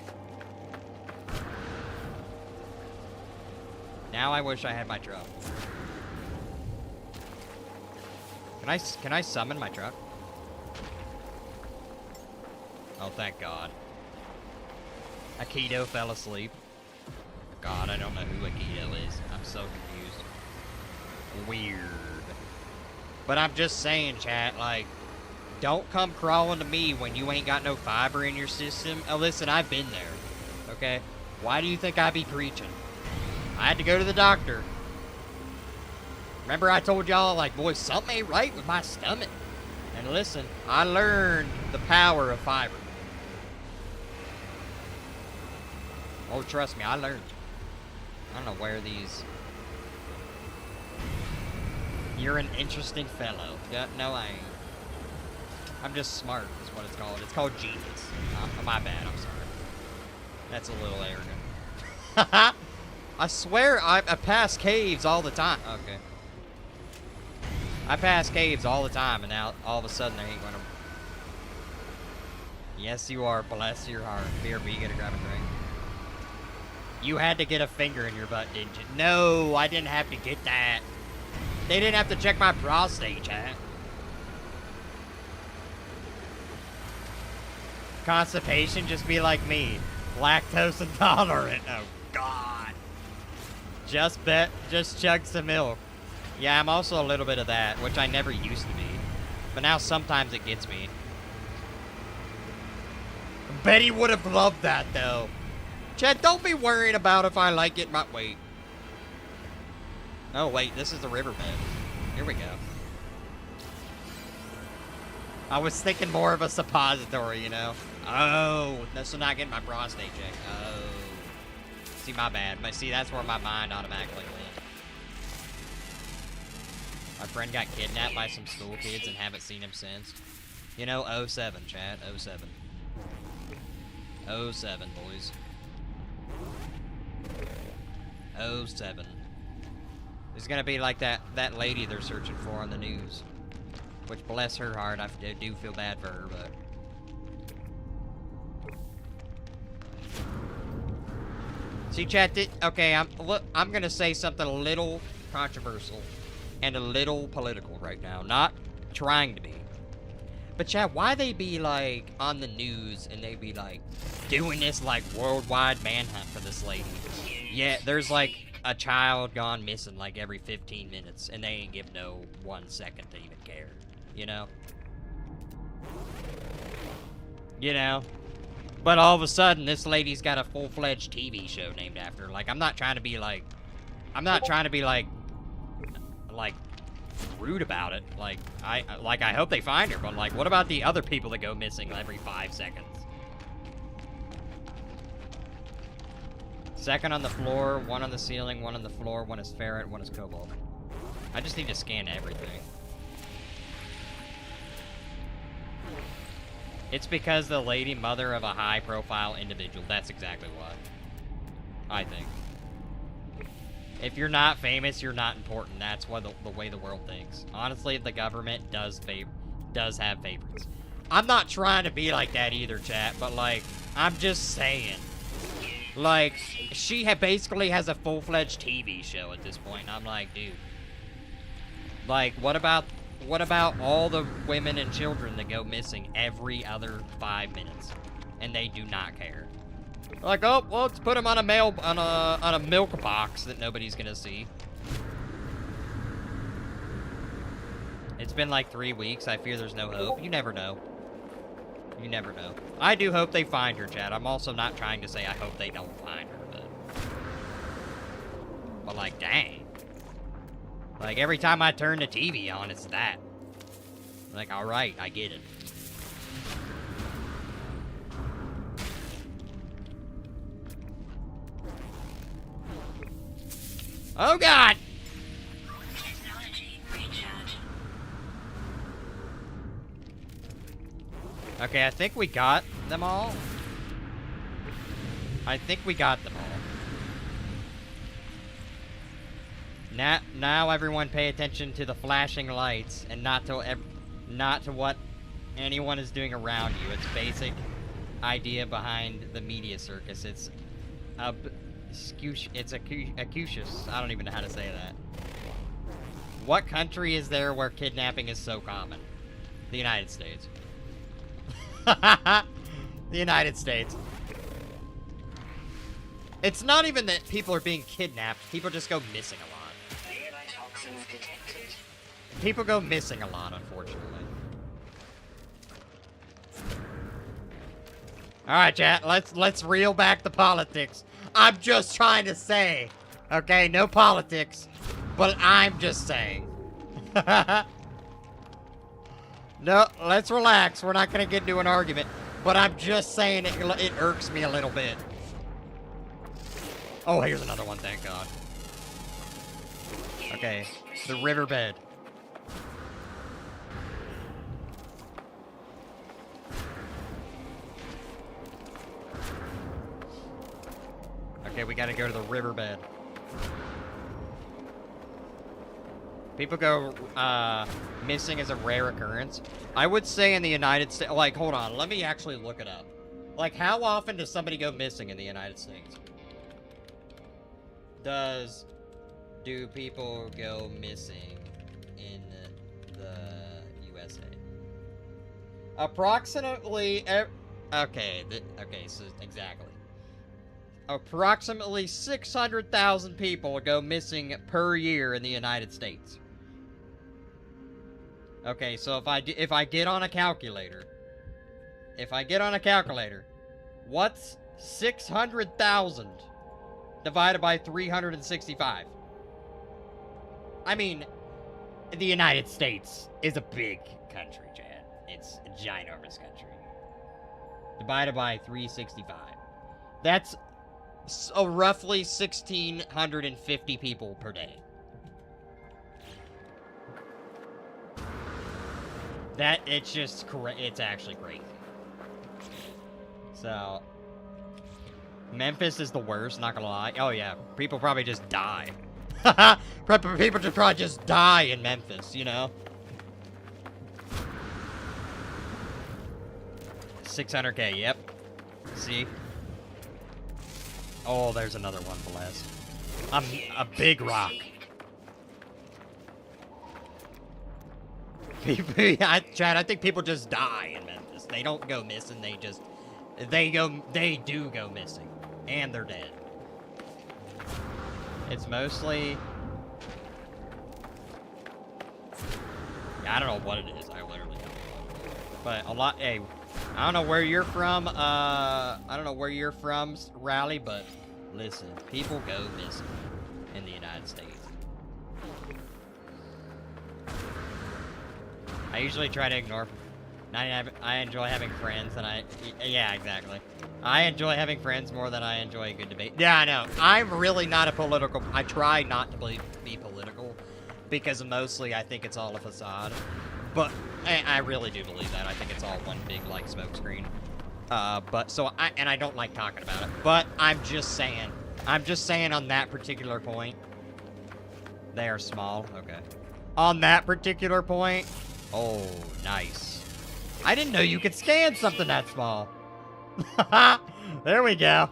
Now I wish I had my truck. Can I summon my truck? Oh, thank God. Aikido fell asleep. God, I don't know who Aikido is. I'm so confused. Weird. But I'm just saying, chat, like, don't come crawling to me when you ain't got no fiber in your system. Oh, listen, I've been there. Okay? Why do you think I be preaching? I had to go to the doctor. Remember I told y'all, like, boy, something ain't right with my stomach. And listen, I learned the power of fiber. Oh, trust me, I learned. I don't know where these... You're an interesting fellow. No, I ain't. I'm just smart, is what it's called. It's called genius. My bad, I'm sorry. That's a little arrogant. I swear I pass caves all the time. Okay. I pass caves all the time, and now all of a sudden they ain't gonna... Yes, you are. Bless your heart. BRB, get a grab and drink. You had to get a finger in your butt, didn't you? No, I didn't have to get that. They didn't have to check my prostate, chat. Constipation, just be like me. Lactose intolerant. Oh, God. Just chug some milk. Yeah, I'm also a little bit of that, which I never used to be. But now sometimes it gets me. Betty would have loved that, though. Chad, don't be worried about if I like it. Wait. Oh, wait, this is the riverbed. Here we go. I was thinking more of a suppository, you know? Oh, so not getting my prostate checked. Oh. See, my bad. But see, that's where my mind automatically went. My friend got kidnapped by some school kids and haven't seen him since. You know, 07, chat. 07. 07, boys. 07. There's gonna be like that lady they're searching for on the news. Which, bless her heart, I do feel bad for her, but... See, chat, okay, I'm gonna say something a little controversial and a little political right now. Not trying to be. But, chat, why they be, like, on the news and they be, like, doing this, like, worldwide manhunt for this lady? Yeah, there's, like, a child gone missing, like, every 15 minutes, and they ain't give no 1 second to even care. You know? You know? But all of a sudden, this lady's got a full-fledged TV show named after her. Like, I'm not trying to be, like, rude about it. Like, I hope they find her, but, like, what about the other people that go missing every 5 seconds? Second on the floor, one on the ceiling, one on the floor, one is ferret, one is cobalt. I just need to scan everything. It's because the lady mother of a high-profile individual. That's exactly what. I think. If you're not famous, you're not important. That's what the way the world thinks. Honestly, the government does have favorites. I'm not trying to be like that either, chat, but, like, I'm just saying. Like, she basically has a full-fledged TV show at this point, and I'm like, dude. Like, what about all the women and children that go missing every other 5 minutes, and they do not care? Like, oh, well, let's put them on a milk box that nobody's gonna see. It's been like 3 weeks. I fear there's no hope. You never know. You never know. I do hope they find her, Chad. I'm also not trying to say I hope they don't find her, but like, dang. Like, every time I turn the TV on, it's that. Like, alright, I get it. Oh, God! Okay, I think we got them all. I think we got them all. Now everyone pay attention to the flashing lights and not to what anyone is doing around you. It's basic idea behind the media circus. It's acucious. I don't even know how to say that. What country is there where kidnapping is so common? The United States. The United States. It's not even that people are being kidnapped. People just go missing a lot. People go missing a lot, unfortunately. Alright, chat. Let's reel back the politics. I'm just trying to say. Okay, no politics. But I'm just saying. No, let's relax. We're not going to get into an argument. But I'm just saying it irks me a little bit. Oh, here's another one, thank God. Okay, the riverbed. Okay, we gotta go to the riverbed. People go, missing as a rare occurrence. I would say in the United States, like, hold on, let me actually look it up. Like, how often does somebody go missing in the United States? Do people go missing in the USA? Approximately, okay, so exactly. Approximately 600,000 people go missing per year in the United States. Okay, so if I get on a calculator, what's 600,000 divided by 365? I mean, the United States is a big country, Chad. It's a ginormous country. Divided by 365. That's roughly 1,650 people per day. It's actually crazy. So, Memphis is the worst, not gonna lie. Oh yeah, people probably just die. People probably just die in Memphis, you know? 600K, yep. See? Oh, there's another one, bless. A big rock. Chad, I think people just die in Memphis. They don't go missing, they do go missing. And they're dead. It's mostly... I don't know what it is. I literally don't know. But a lot... Hey, I don't know where you're from. I don't know where you're from, Rally, but listen. People go missing in the United States. I usually try to ignore... I enjoy having friends, and yeah, exactly. I enjoy having friends more than I enjoy a good debate. Yeah, I know. I'm really not a political... I try not to be political, because mostly I think it's all a facade. But I really do believe that. I think it's all one big, like, smokescreen. And I don't like talking about it. But I'm just saying on that particular point, they are small. Okay. On that particular point, oh, nice. I didn't know you could scan something that small. There we go.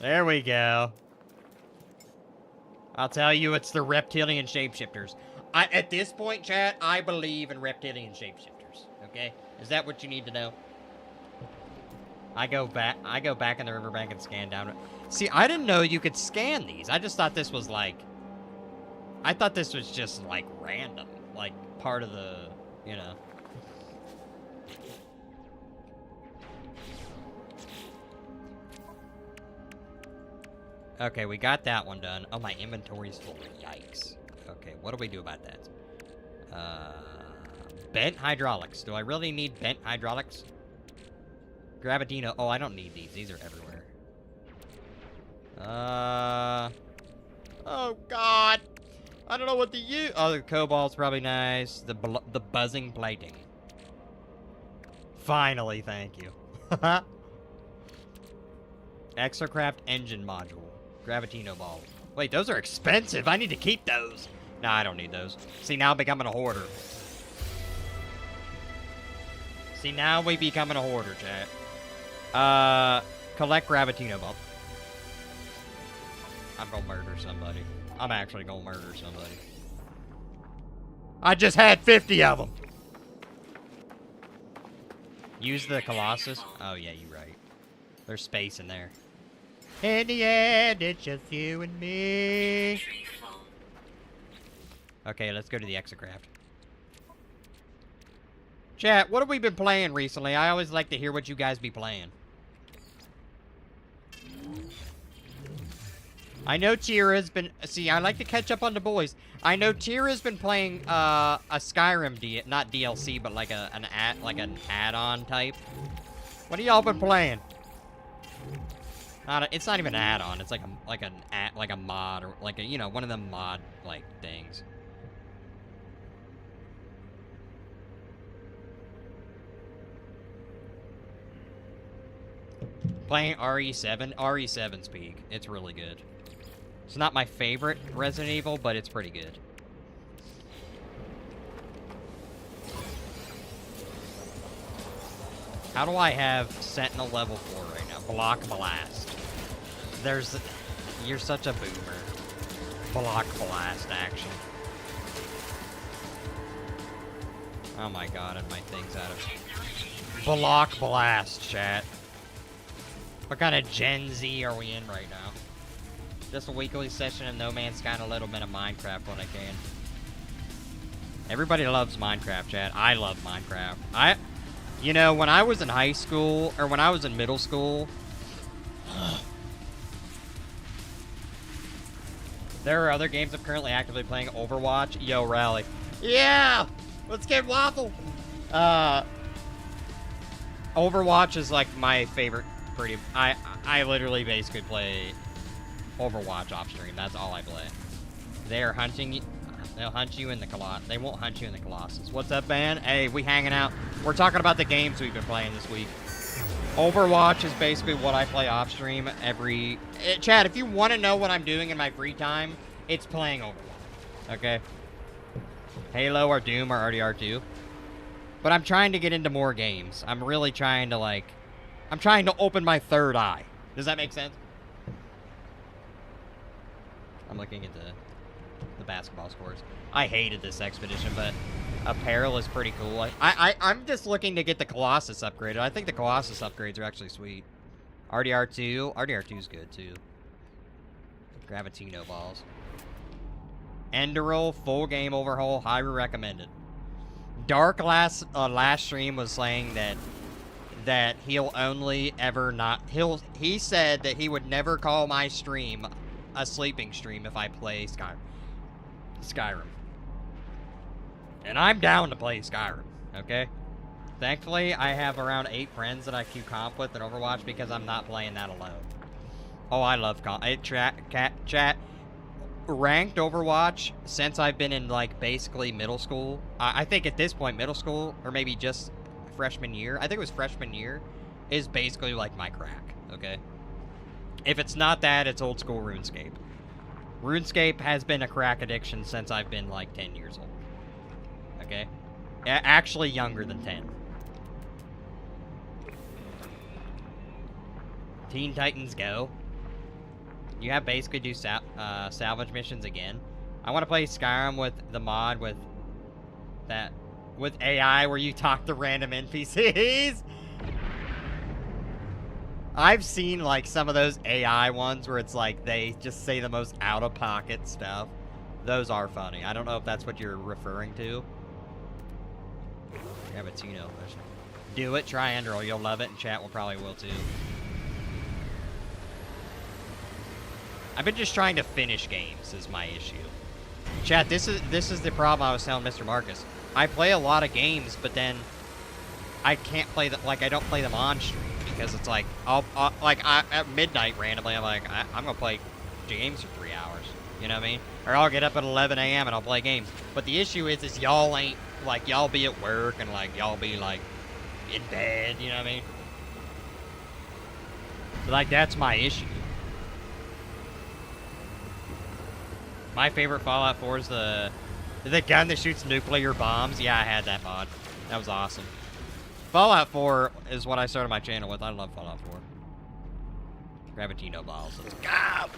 There we go. I'll tell you, it's the reptilian shapeshifters. At this point, chat, I believe in reptilian shapeshifters. Okay? Is that what you need to know? I go back in the riverbank and scan down. See, I didn't know you could scan these. I just thought this was like... I thought this was just, like, random. Like, part of the, you know... Okay, we got that one done. Oh, my inventory's full. Yikes. Okay, what do we do about that? Bent hydraulics. Do I really need bent hydraulics? Gravitino. Oh, I don't need these. These are everywhere. Oh, God. I don't know what to use. Oh, the cobalt's probably nice. The buzzing plating. Finally, thank you. Exocraft engine module. Gravitino ball. Wait, those are expensive. I need to keep those. No, I don't need those. See, now I'm becoming a hoarder. See, now we becoming a hoarder, chat. Collect Gravitino ball. I'm gonna murder somebody. I'm actually gonna murder somebody. I just had 50 of them. Use the Colossus. Oh, yeah, you're right. There's space in there. In the end, it's just you and me. Okay, let's go to the Exocraft. Chat, what have we been playing recently? I always like to hear what you guys be playing. I know Tira's been... See, I like to catch up on the boys. I know Tira's been playing a Skyrim, not DLC, but like an add-on type. What have y'all been playing? It's not even an add-on. It's like a mod, or like a, you know, one of them mod like things. Playing RE7. RE7's peak. It's really good. It's not my favorite Resident Evil, but it's pretty good. How do I have Sentinel level 4 right now? Block Blast. You're such a boomer. Block Blast action. Oh my god, and my thing's out of... Block Blast, chat. What kind of Gen Z are we in right now? Just a weekly session of No Man's Sky and a little bit of Minecraft when I can. Everybody loves Minecraft, chat. I love Minecraft. You know, when I was in high school, or when I was in middle school, there are other games I'm currently actively playing. Overwatch. Yo, Rally. Yeah! Let's get Waffle! Overwatch is like my favorite. I literally basically play Overwatch off stream. That's all I play. They're hunting you. They'll hunt you in the Colossus. They won't hunt you in the Colossus. What's up, man? Hey, we hanging out. We're talking about the games we've been playing this week. Overwatch is basically what I play off stream every... Chad, if you want to know what I'm doing in my free time, it's playing Overwatch. Okay? Halo or Doom or RDR2. But I'm trying to get into more games. I'm really trying to, like... I'm trying to open my third eye. Does that make sense? I'm looking at the basketball scores. I hated this expedition, but apparel is pretty cool. I'm just looking to get the Colossus upgraded. I think the Colossus upgrades are actually sweet. RDR2. RDR2 is good, too. Gravitino balls. Enderal, full game overhaul, highly recommended. Dark last stream was saying that he'll only ever not... He said that he would never call my stream a sleeping stream if I play Skyrim. And I'm down to play Skyrim, okay? Thankfully, I have around 8 friends that I queue comp with in Overwatch because I'm not playing that alone. Oh, I love chat. Ranked Overwatch, since I've been in, like, basically middle school. I think at this point, middle school, or maybe just freshman year. I think it was freshman year, is basically like my crack, okay? If it's not that, it's old school RuneScape. RuneScape has been a crack addiction since I've been like 10 years old. Okay? Actually younger than 10. Teen Titans Go. You have basically do salvage missions again. I want to play Skyrim with the mod with AI where you talk to random NPCs. I've seen, like, some of those AI ones where it's like they just say the most out-of-pocket stuff. Those are funny. I don't know if that's what you're referring to. Gravitino. Do it. Try Enderal. You'll love it, and chat will probably will, too. I've been just trying to finish games is my issue. Chat, this is the problem I was telling Mr. Marcus. I play a lot of games, but then I can't play them, like, I don't play them on stream. Because it's like, at midnight randomly, I'm like, I'm going to play games for 3 hours. You know what I mean? Or I'll get up at 11 a.m. and I'll play games. But the issue is y'all ain't, like, y'all be at work and, like, y'all be, like, in bed. You know what I mean? But, like, that's my issue. My favorite Fallout 4 is the gun that shoots nuclear bombs. Yeah, I had that mod. That was awesome. Fallout 4 is what I started my channel with. I love Fallout 4. Gravitino balls. Let's go!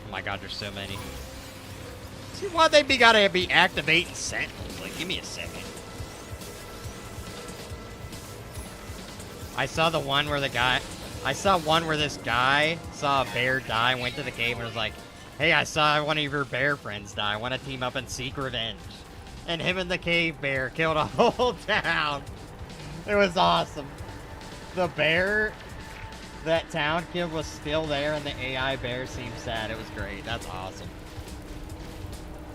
Oh my god, there's so many. See, why they gotta be activating sentinels? Like, give me a second. I saw one where this guy saw a bear die, went to the cave and was like, hey, I saw one of your bear friends die. I want to team up and seek revenge. And him and the cave bear killed a whole town. It was awesome. The bear that Town killed was still there, and the AI bear seemed sad. It was great. That's awesome.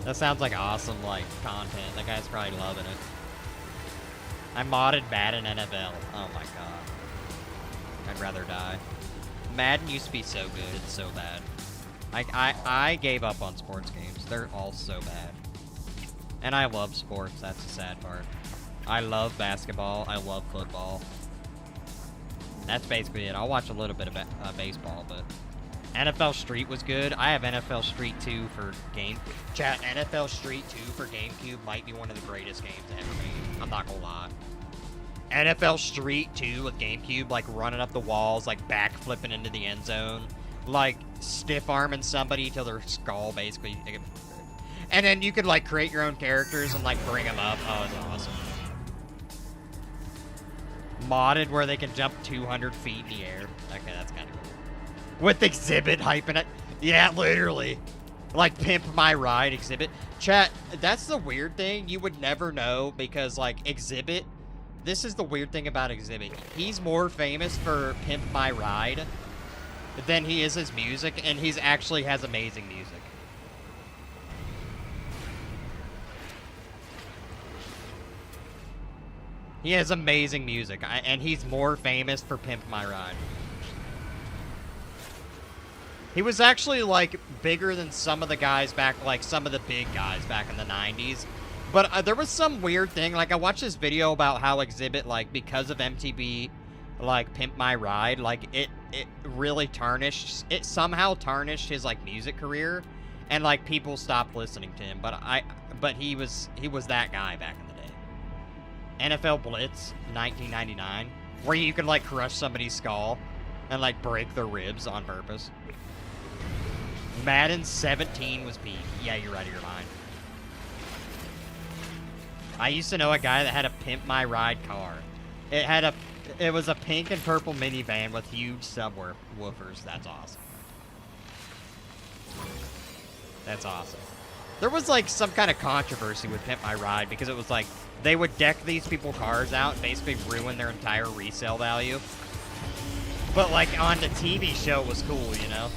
That sounds like awesome, like, content. That guy's probably loving it. I modded Madden NFL. Oh my god. I'd rather die. Madden used to be so good. It's so bad. I gave up on sports games. They're all so bad. And I love sports. That's the sad part. I love basketball. I love football. That's basically it. I'll watch a little bit of baseball, but NFL Street was good. I have NFL Street 2 for game. Chat, NFL Street 2 for GameCube might be one of the greatest games ever made. I'm not gonna lie. NFL Street 2 with GameCube, like running up the walls, like backflipping into the end zone, like stiff arming somebody till their skull basically. And then you could like create your own characters and like bring them up. Oh, it's awesome. Modded where they can jump 200 feet in the air. Okay, that's kind of cool. With Exhibit hyping it. Yeah, literally. Like Pimp My Ride Exhibit. Chat, that's the weird thing. You would never know because like Exhibit. This is the weird thing about Exhibit. He's more famous for Pimp My Ride than he is his music, and he's actually has amazing music. He has amazing music, and he's more famous for Pimp My Ride. He was actually, like, bigger than some of the guys back, like, some of the big guys back in the 90s. But there was some weird thing, like, I watched this video about how Exhibit, like, because of MTV, like, Pimp My Ride, like, it really tarnished, it somehow tarnished his, like, music career, and, like, people stopped listening to him, but he was that guy back in the day. NFL Blitz, 1999, where you could, like, crush somebody's skull and, like, break their ribs on purpose. Madden 17 was peak. Yeah, you're right of your mind. I used to know a guy that had a Pimp My Ride car. It was a pink and purple minivan with huge subwoofers. That's awesome. That's awesome. There was, like, some kind of controversy with Pimp My Ride because it was, like, they would deck these people's cars out and basically ruin their entire resale value. But, like, on the TV show, it was cool, you know?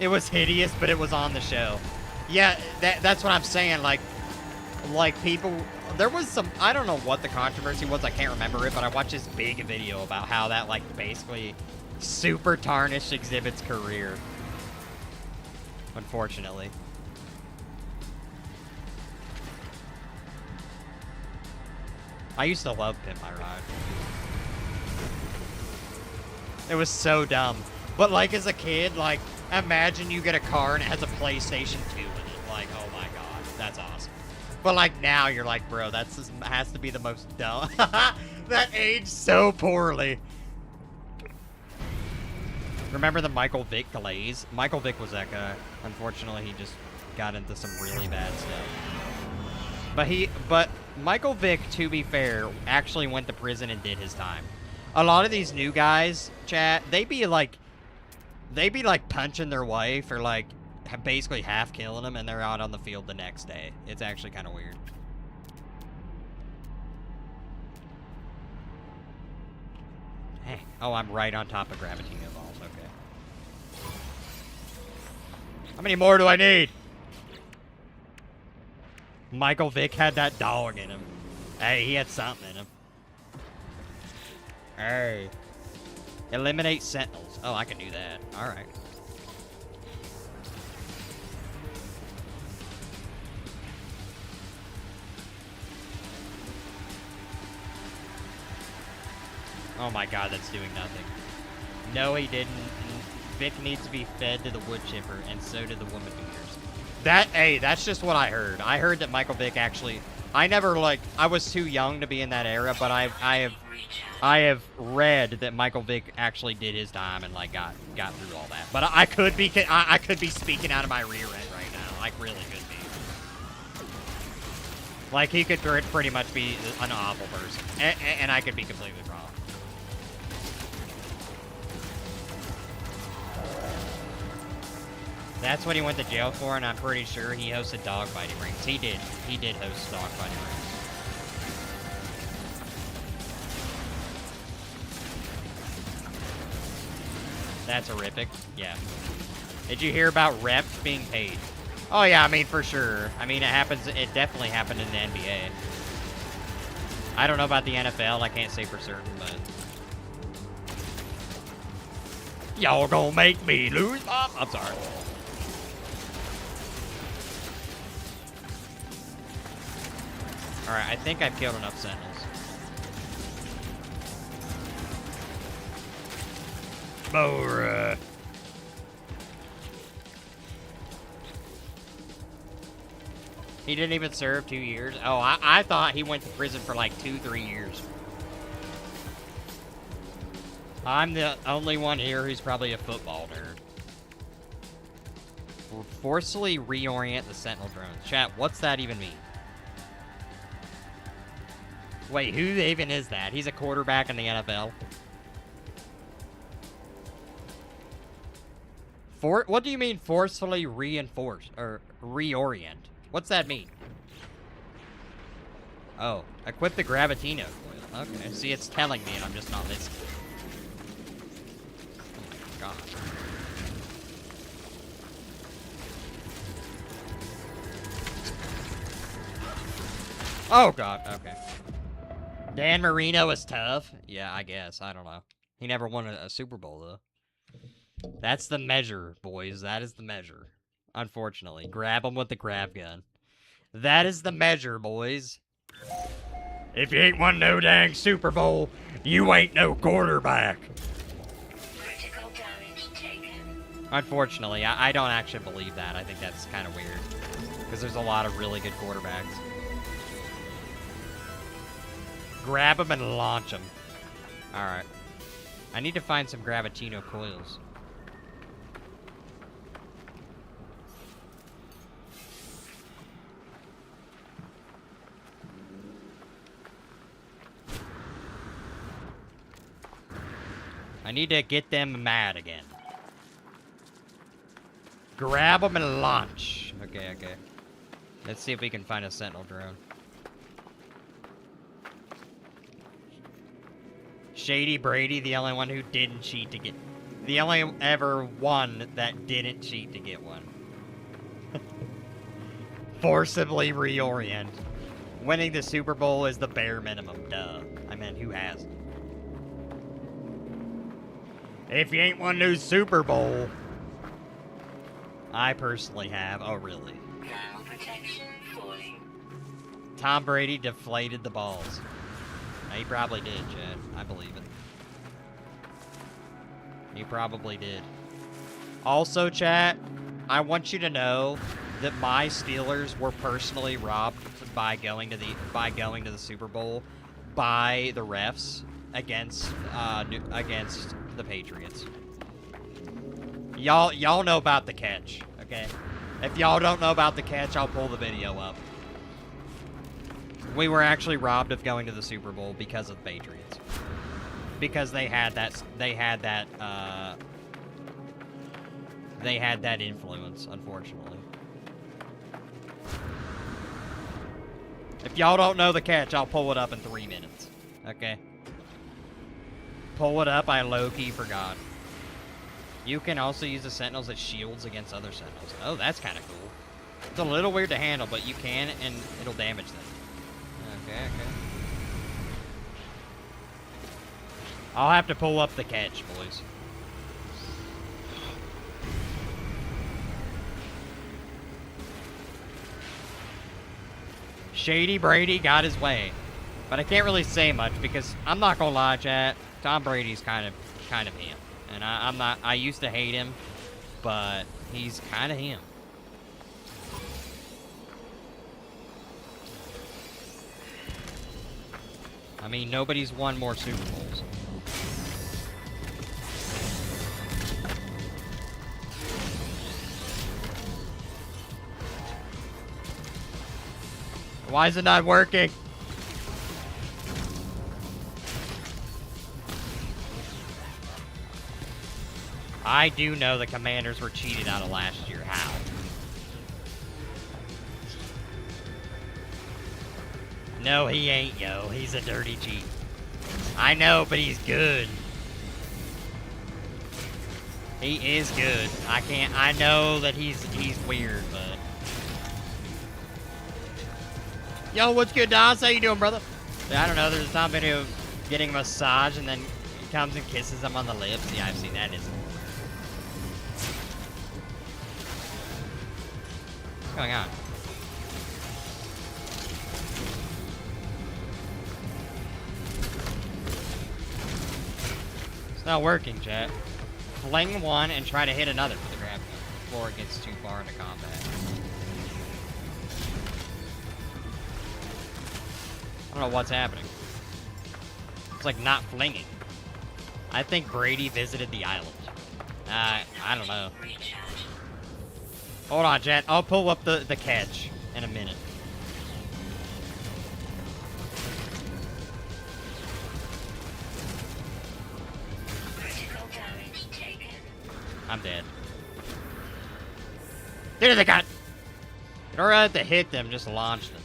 It was hideous, but it was on the show. Yeah, that's what I'm saying, like, people... There was some... I don't know what the controversy was, I can't remember it, but I watched this big video about how that, like, basically super tarnished Exhibit's career. Unfortunately. I used to love Pimp My Ride. It was so dumb. But, like, as a kid, like, imagine you get a car and it has a PlayStation 2 in it. Like, oh my god, that's awesome. But, like, now you're like, bro, that has to be the most dumb. That aged so poorly. Remember the Michael Vick glaze? Michael Vick was that guy. Unfortunately, he just got into some really bad stuff. But Michael Vick, to be fair, actually went to prison and did his time. A lot of these new guys, chat, they be like punching their wife or like basically half killing them, and they're out on the field the next day. It's actually kind of weird. Hey, oh, I'm right on top of Gravitino balls. Okay. How many more do I need? Michael Vick had that dog in him. Hey, he had something in him. Hey. Eliminate sentinels. Oh, I can do that. Alright. Oh my god, that's doing nothing. No, he didn't. Vic needs to be fed to the wood chipper, and so did the woman beaters. Hey, that's just what I heard. I heard that Michael Vick actually... I never, like... I was too young to be in that era, but I have read that Michael Vick actually did his time and, like, got through all that. But I could be speaking out of my rear end right now. Like, really could be. Like, he could pretty much be an awful person. And I could be completely wrong. That's what he went to jail for, and I'm pretty sure he hosted dog fighting rings. He did. He did host dog fighting rings. That's horrific. Yeah. Did you hear about reps being paid? Oh, yeah, I mean, for sure. I mean, it definitely happened in the NBA. I don't know about the NFL. I can't say for certain, but... Y'all gonna make me lose, Mom? I'm sorry. Alright, I think I've killed enough Sentinels. More, He didn't even serve 2 years? Oh, I thought he went to prison for like 2-3 years. I'm the only one here who's probably a football nerd. We'll forcefully reorient the Sentinel drones. Chat, what's that even mean? Wait, who even is that? He's a quarterback in the NFL? What do you mean forcefully reinforce or reorient? What's that mean? Oh, equip the Gravitino coil. Okay, see, it's telling me and I'm just not listening. Oh my god. Oh god, okay. Dan Marino is tough? Yeah, I guess. I don't know. He never won a Super Bowl, though. That's the measure, boys. That is the measure. Unfortunately. Grab him with the grab gun. That is the measure, boys. If you ain't won no dang Super Bowl, you ain't no quarterback. Critical damage taken. Unfortunately, I don't actually believe that. I think that's kind of weird. Because there's a lot of really good quarterbacks. Grab him and launch him. Alright. I need to find some Gravitino coils. I need to get them mad again. Grab them and launch. Okay, okay. Let's see if we can find a Sentinel drone. Shady Brady, the only one who didn't cheat to get... The only ever one that didn't cheat to get one. Forcibly reorient. Winning the Super Bowl is the bare minimum, duh. I mean, who hasn't? If you ain't won no Super Bowl. I personally have. Oh, really? Protection falling. Tom Brady deflated the balls. He probably did, Chad. I believe it. He probably did. Also, chat, I want you to know that my Steelers were personally robbed by going to the Super Bowl by the refs against the Patriots. Y'all know about the catch, okay? If y'all don't know about the catch, I'll pull the video up. We were actually robbed of going to the Super Bowl because of the Patriots. Because they had that influence, unfortunately. If y'all don't know the catch, I'll pull it up in 3 minutes. Okay? Pull it up, I low-key forgot. You can also use the Sentinels as shields against other Sentinels. Oh, that's kind of cool. It's a little weird to handle, but you can, and it'll damage them. Okay, okay. I'll have to pull up the catch, boys. Shady Brady got his way. But I can't really say much because I'm not gonna lie, chat. Tom Brady's kind of him. And I used to hate him, but he's kind of him. I mean, nobody's won more Super Bowls. Why is it not working? I do know the Commanders were cheated out of last year. How? No, he ain't, yo. He's a dirty cheat. I know, but he's good. He is good. I know that he's weird, but. Yo, what's good, Don? How you doing, brother? I don't know, there's a time video of getting a massage and then he comes and kisses him on the lips. Yeah, I've seen that. What's going on? It's not working, chat. Fling one and try to hit another for the grab before it gets too far into combat. I don't know what's happening. It's like not flinging. I think Brady visited the island. I don't know. Hold on, chat. I'll pull up the catch in a minute. I'm dead. There they got. You don't have to hit them, just launch them.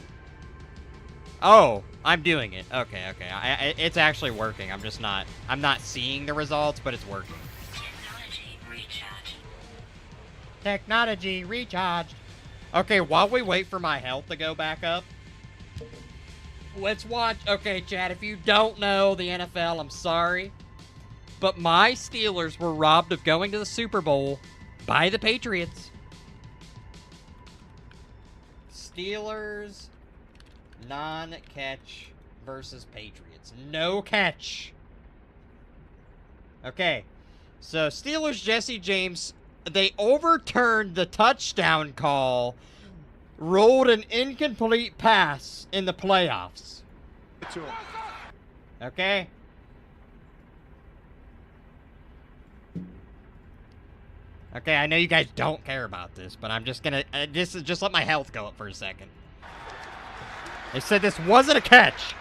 Oh, I'm doing it. Okay. It's actually working. I'm not seeing the results, but it's working. Technology recharged. Okay, while we wait for my health to go back up, let's watch. Okay, chat, if you don't know the NFL, I'm sorry, but my Steelers were robbed of going to the Super Bowl by the Patriots. Steelers non-catch versus Patriots. No catch. Okay. So, Steelers, Jesse James, they overturned the touchdown call, rolled an incomplete pass in the playoffs. Okay. Okay, I know you guys don't care about this, but I'm just gonna just let my health go up for a second. They said this wasn't a catch.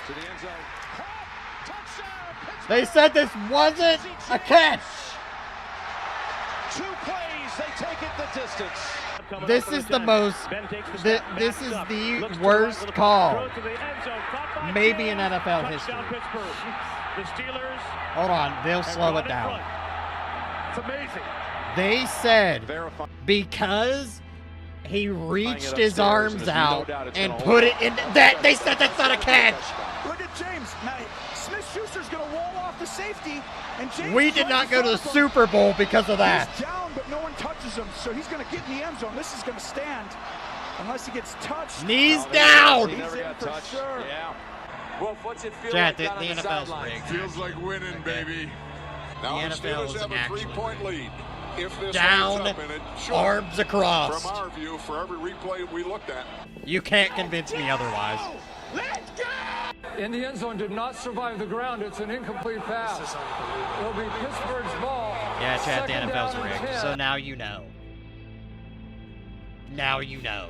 To the end zone. They said this wasn't a catch. 2 plays, they take it the distance. This is the most. This is the worst call, maybe in NFL history. Hold on, they'll slow it down. It's amazing. They said because he reached his arms out and put it in that. They said that's not a catch. Look at James. Now, Smith-Schuster's going to wall off the safety. And James we did not go to the Super Bowl because of that. He's down, but no one touches him, so he's going to get in the end zone. This is going to stand unless he gets touched. Knees down. He never got touched. Sure. Yeah. Wolf, what's it feel Chat, like the NFL's rigged. Feels like winning, baby. Now the NFL is have a actually 3-point lead. If this down, up in it, sure. arms across. From our view, for every replay we looked at. You can't convince me otherwise. Let's go! In the end zone, did not survive the ground. It's an incomplete pass. It'll be Pittsburgh's ball. Yeah, chat, the Second NFL's down and rigged. 10. So now you know. Now you know.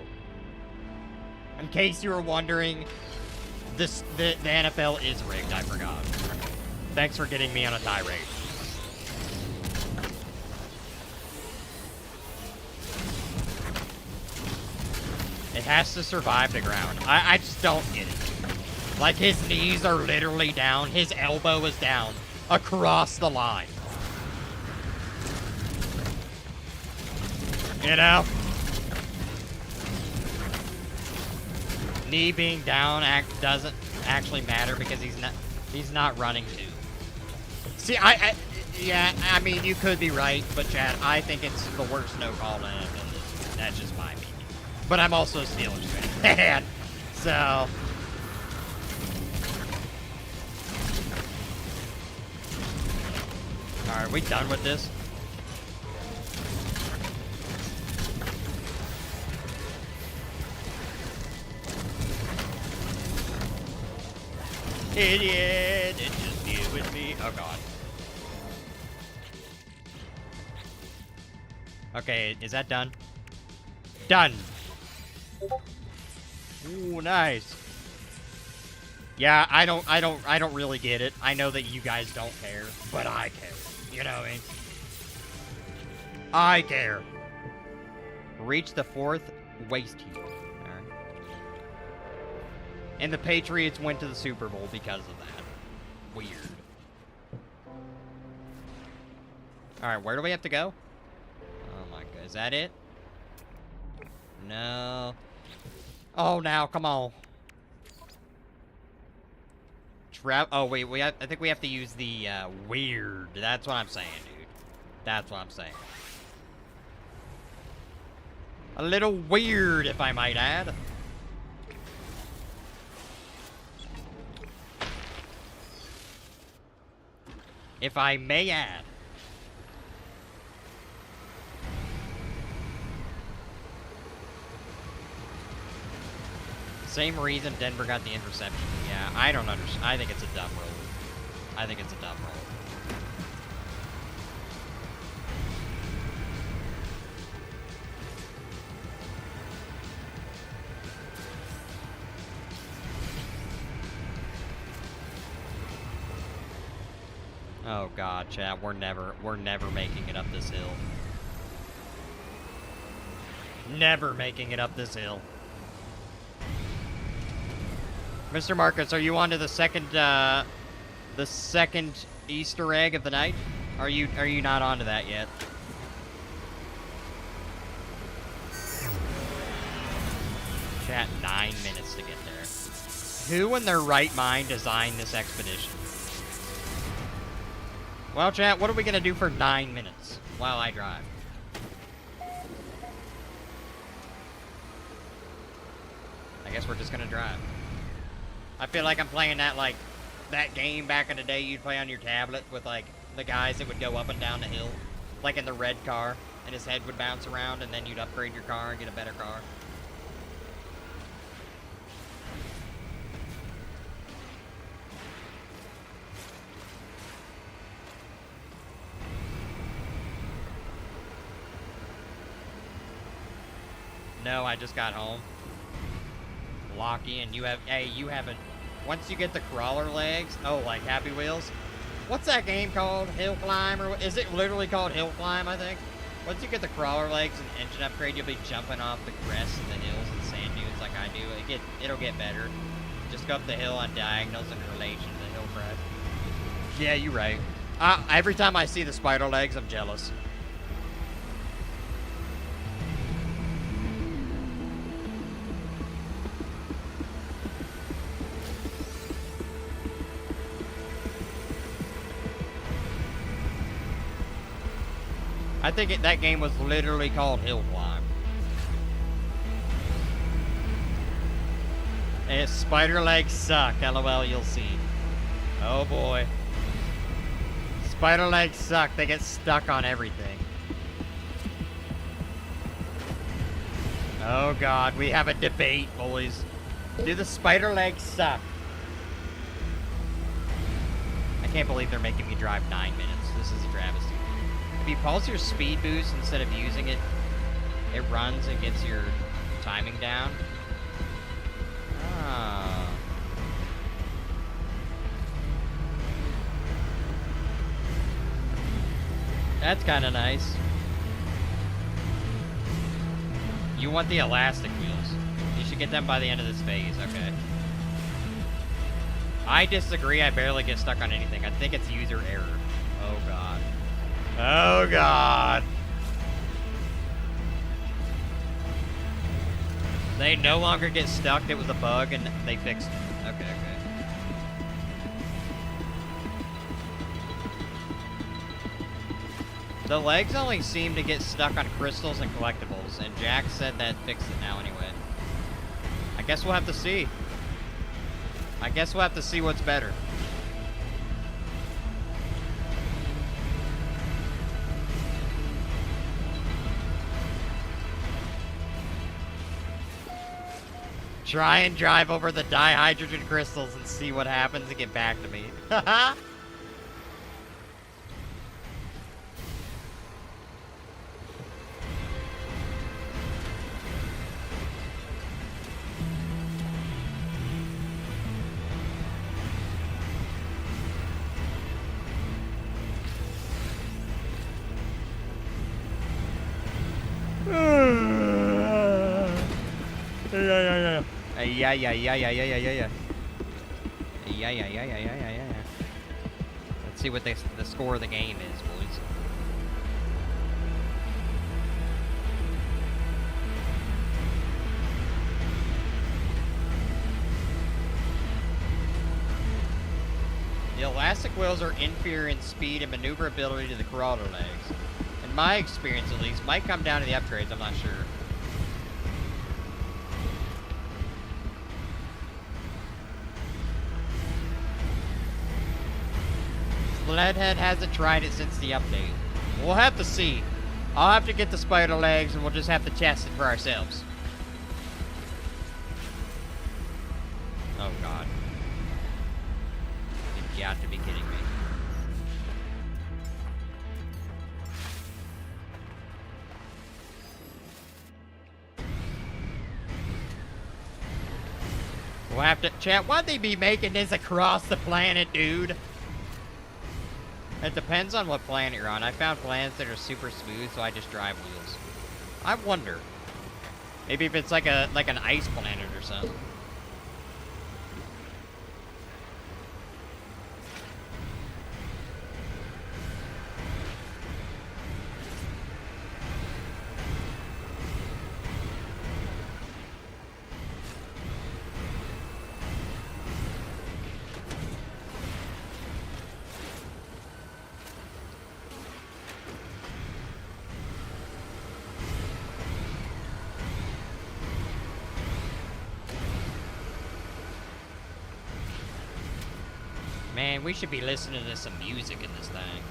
In case you were wondering, the NFL is rigged. I forgot. Thanks for getting me on a tirade. It has to survive the ground. I just don't get it. Like, his knees are literally down. His elbow is down across the line. You know? Knee being down doesn't actually matter because he's not running too. See, yeah, I mean, you could be right, but Chad, I think it's the worst no call in NFL. That's just my opinion. But I'm also a Steelers fan. So. Alright, we done with this? Idiot, it's just you with me. Oh god. Okay, is that done? Done. Ooh, nice. Yeah, I don't really get it. I know that you guys don't care, but I care. You know what I mean? I care. Reach the 4th waist heat. Alright. And the Patriots went to the Super Bowl because of that. Weird. Alright, where do we have to go? Oh my god, is that it? No. Oh, now, come on. Oh, wait, I think we have to use the, weird. That's what I'm saying, dude. That's what I'm saying. A little weird, if I might add. If I may add. Same reason Denver got the interception. Yeah, I don't understand. I think it's a dumb rule. I think it's a dumb rule. Oh god, chat, we're never making it up this hill. Never making it up this hill. Mr. Marcus, are you on to the second Easter egg of the night? Are you not onto that yet? Chat, 9 minutes to get there. Who in their right mind designed this expedition? Well, chat, what are we gonna do for 9 minutes while I drive? I guess we're just gonna drive. I feel like I'm playing that game back in the day you'd play on your tablet with, like, the guys that would go up and down the hill. Like in the red car, and his head would bounce around, and then you'd upgrade your car and get a better car. No, I just got home. Locky, and you haven't. Once you get the crawler legs, oh, like Happy Wheels. What's that game called? Hill Climb, or is it literally called Hill Climb? I think. Once you get the crawler legs and engine upgrade, you'll be jumping off the crests and the hills and sand dunes like I do. It'll get better. Just go up the hill on diagonals in relation to the hill crest. Yeah, you're right. Every time I see the spider legs, I'm jealous. I think that game was literally called Hill Climb. And spider legs suck. LOL, you'll see. Oh boy. Spider legs suck. They get stuck on everything. Oh god, we have a debate, boys. Do the spider legs suck? I can't believe they're making me drive 9 minutes. This is a travesty. If you pulse your speed boost instead of using it, it runs and gets your timing down. Ah. That's kind of nice. You want the elastic wheels. You should get them by the end of this phase, okay. I disagree, I barely get stuck on anything. I think it's user error. Oh god. Oh god. They no longer get stuck. It was a bug and they fixed it. Okay, okay. The legs only seem to get stuck on crystals and collectibles, and Jack said that fixed it now anyway. I guess we'll have to see. I guess we'll have to see what's better. Try and drive over the dihydrogen crystals and see what happens and get back to me. Yeah. Let's see what the score of the game is, boys. plastic wheels are inferior in speed and maneuverability to the crawler legs. In my experience, at least, might come down to the upgrades, I'm not sure. Leadhead hasn't tried it since the update. We'll have to see. I'll have to get the spider legs and we'll just have to test it for ourselves. Oh god. You've got to be kidding me. We'll have to chat. Why'd they be making this across the planet, dude? It depends on what planet you're on. I found planets that are super smooth, so I just drive wheels. I wonder. Maybe if it's like an ice planet or something. Man, we should be listening to some music in this thing.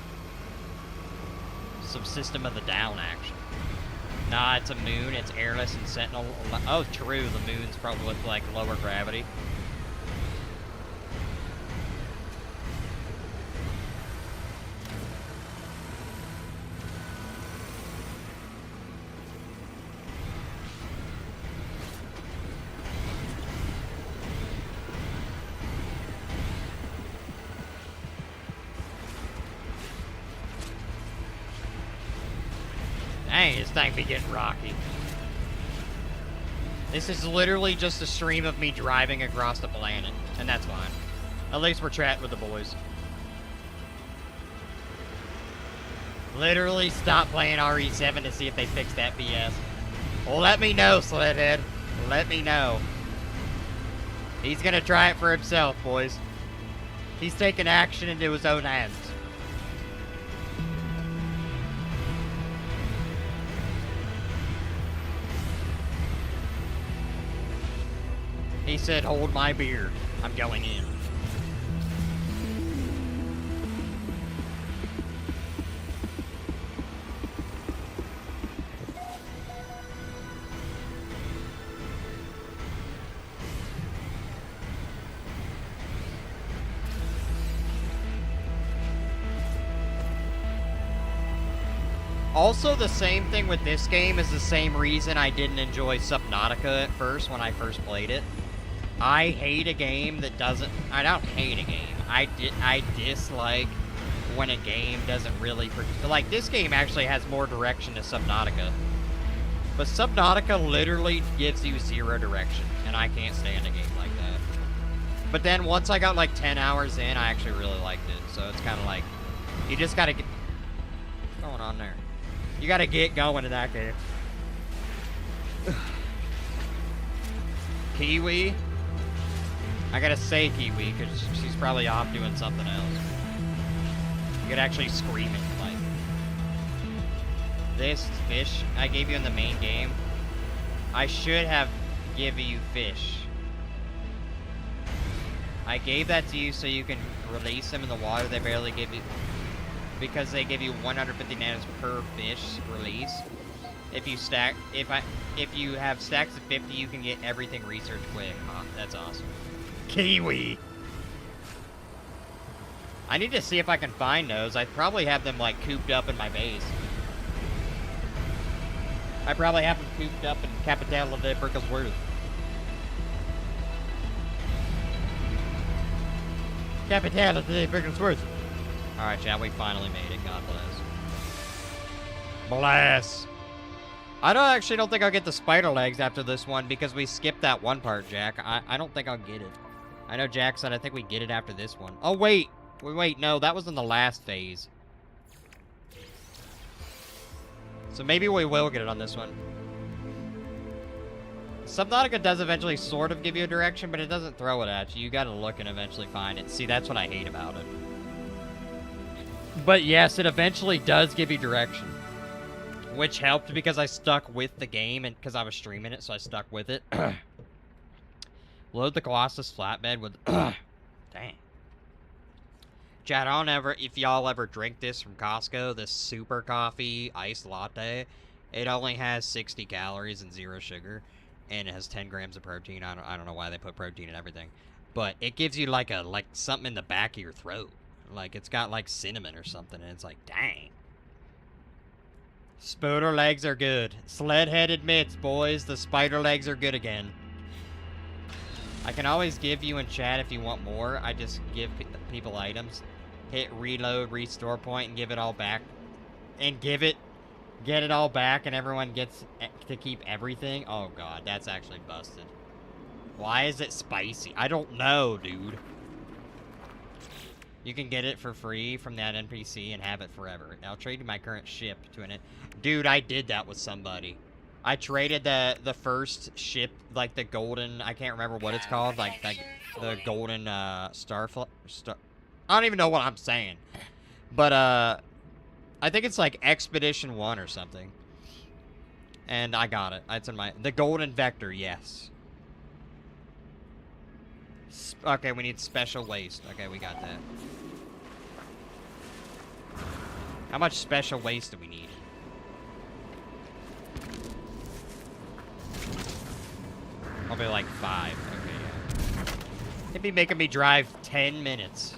Some System of the Down action. Nah, it's a moon, it's airless and sentinel. Oh, true, the moon's probably with, like, lower gravity. Dang, this thing be getting rocky. This is literally just a stream of me driving across the planet, and that's fine. At least we're chatting with the boys. Literally stop playing RE7 to see if they fix that BS. Well, let me know, Sledhead. Let me know. He's gonna try it for himself, boys. He's taking action into his own hands. He said, hold my beer. I'm going in. Also, the same thing with this game is the same reason I didn't enjoy Subnautica at first when I first played it. I hate a game that doesn't... I don't hate a game. I dislike when a game doesn't really... Like, this game actually has more direction to Subnautica. But Subnautica literally gives you zero direction. And I can't stand a game like that. But then once I got like 10 hours in, I actually really liked it. So it's kind of like... You just gotta get... What's going on there? You gotta get going in that game. Kiwi? I gotta say Kiwi, because she's probably off doing something else. You could actually scream it, like. This fish I gave you in the main game, I should have given you fish. I gave that to you so you can release them in the water. They barely give you, because they give you 150 nanos per fish release. If you stack, if you have stacks of 50, you can get everything researched quick. Huh? That's awesome. Kiwi. I need to see if I can find those. I probably have them like cooped up in my base. I probably have them cooped up in Capital de Burkelsworth. Capital de Burkelsworth. Alright, chat, we finally made it. God bless. Bless. I don't think I'll get the spider legs after this one because we skipped that one part, Jack. I don't think I'll get it. I know Jack said I think we get it after this one. Oh, wait. Wait, no, that was in the last phase. So maybe we will get it on this one. Subnautica does eventually sort of give you a direction, but it doesn't throw it at you. You gotta look and eventually find it. See, that's what I hate about it. But yes, it eventually does give you direction. Which helped because I stuck with the game and because I was streaming it, so I stuck with it. Load the Colossus flatbed with... Dang. Chat, I don't ever... If y'all ever drink this from Costco, this super coffee iced latte, it only has 60 calories and 0 sugar. And it has 10 grams of protein. I don't know why they put protein in everything. But it gives you like something in the back of your throat. Like it's got like cinnamon or something. And it's like, dang. Spider legs are good. Sledhead admits, boys, the spider legs are good again. I can always give you in chat if you want more. I just give people items. Hit reload, restore point, and give it all back. And get it all back, and everyone gets to keep everything. Oh god, that's actually busted. Why is it spicy? I don't know, dude. You can get it for free from that NPC and have it forever. I'll trade you my current ship to an... Dude, I did that with somebody. I traded the first ship, like the golden... I can't remember what it's called. Like the golden star... I don't even know what I'm saying. But, I think it's like Expedition 1 or something. And I got it. It's in my... The Golden Vector, yes. Okay, we need special waste. Okay, we got that. How much special waste do we need? Probably like 5. Okay, yeah. It'd be making me drive 10 minutes.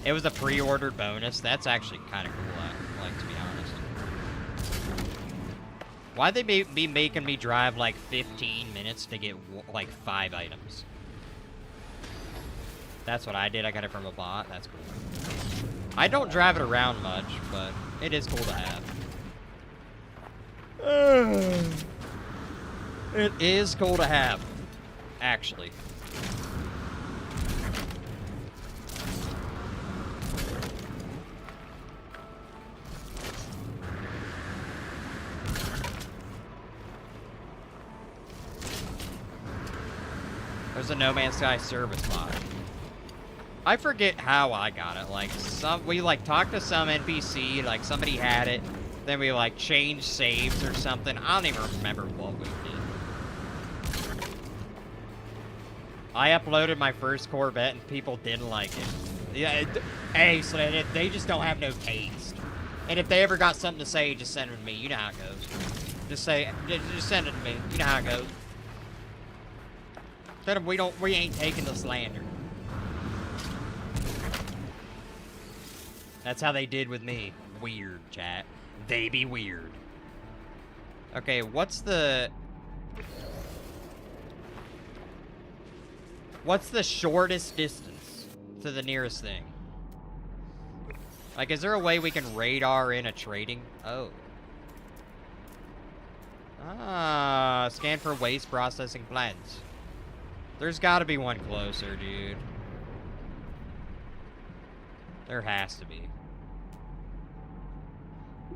It was a pre-ordered bonus. That's actually kind of cool, like, to be honest. Why'd they be making me drive like 15 minutes to get like 5 items? That's what I did. I got it from a bot. That's cool. I don't drive it around much, but it is cool to have. It is cool to have, actually. There's a No Man's Sky service bot. I forget how I got it. Like, we like talked to some NPC, like somebody had it, then we like changed saves or something. I don't even remember what we did. I uploaded my first Corvette and people didn't like it. Yeah, hey, so they just don't have no taste. And if they ever got something to say, just send it to me. You know how it goes. Just send it to me. You know how it goes. We ain't taking the slander. That's how they did with me. Weird, chat. They be weird. Okay, what's the shortest distance to the nearest thing? Like, is there a way we can radar in a trading? Oh. Ah, scan for waste processing plants. There's gotta be one closer, dude. There has to be.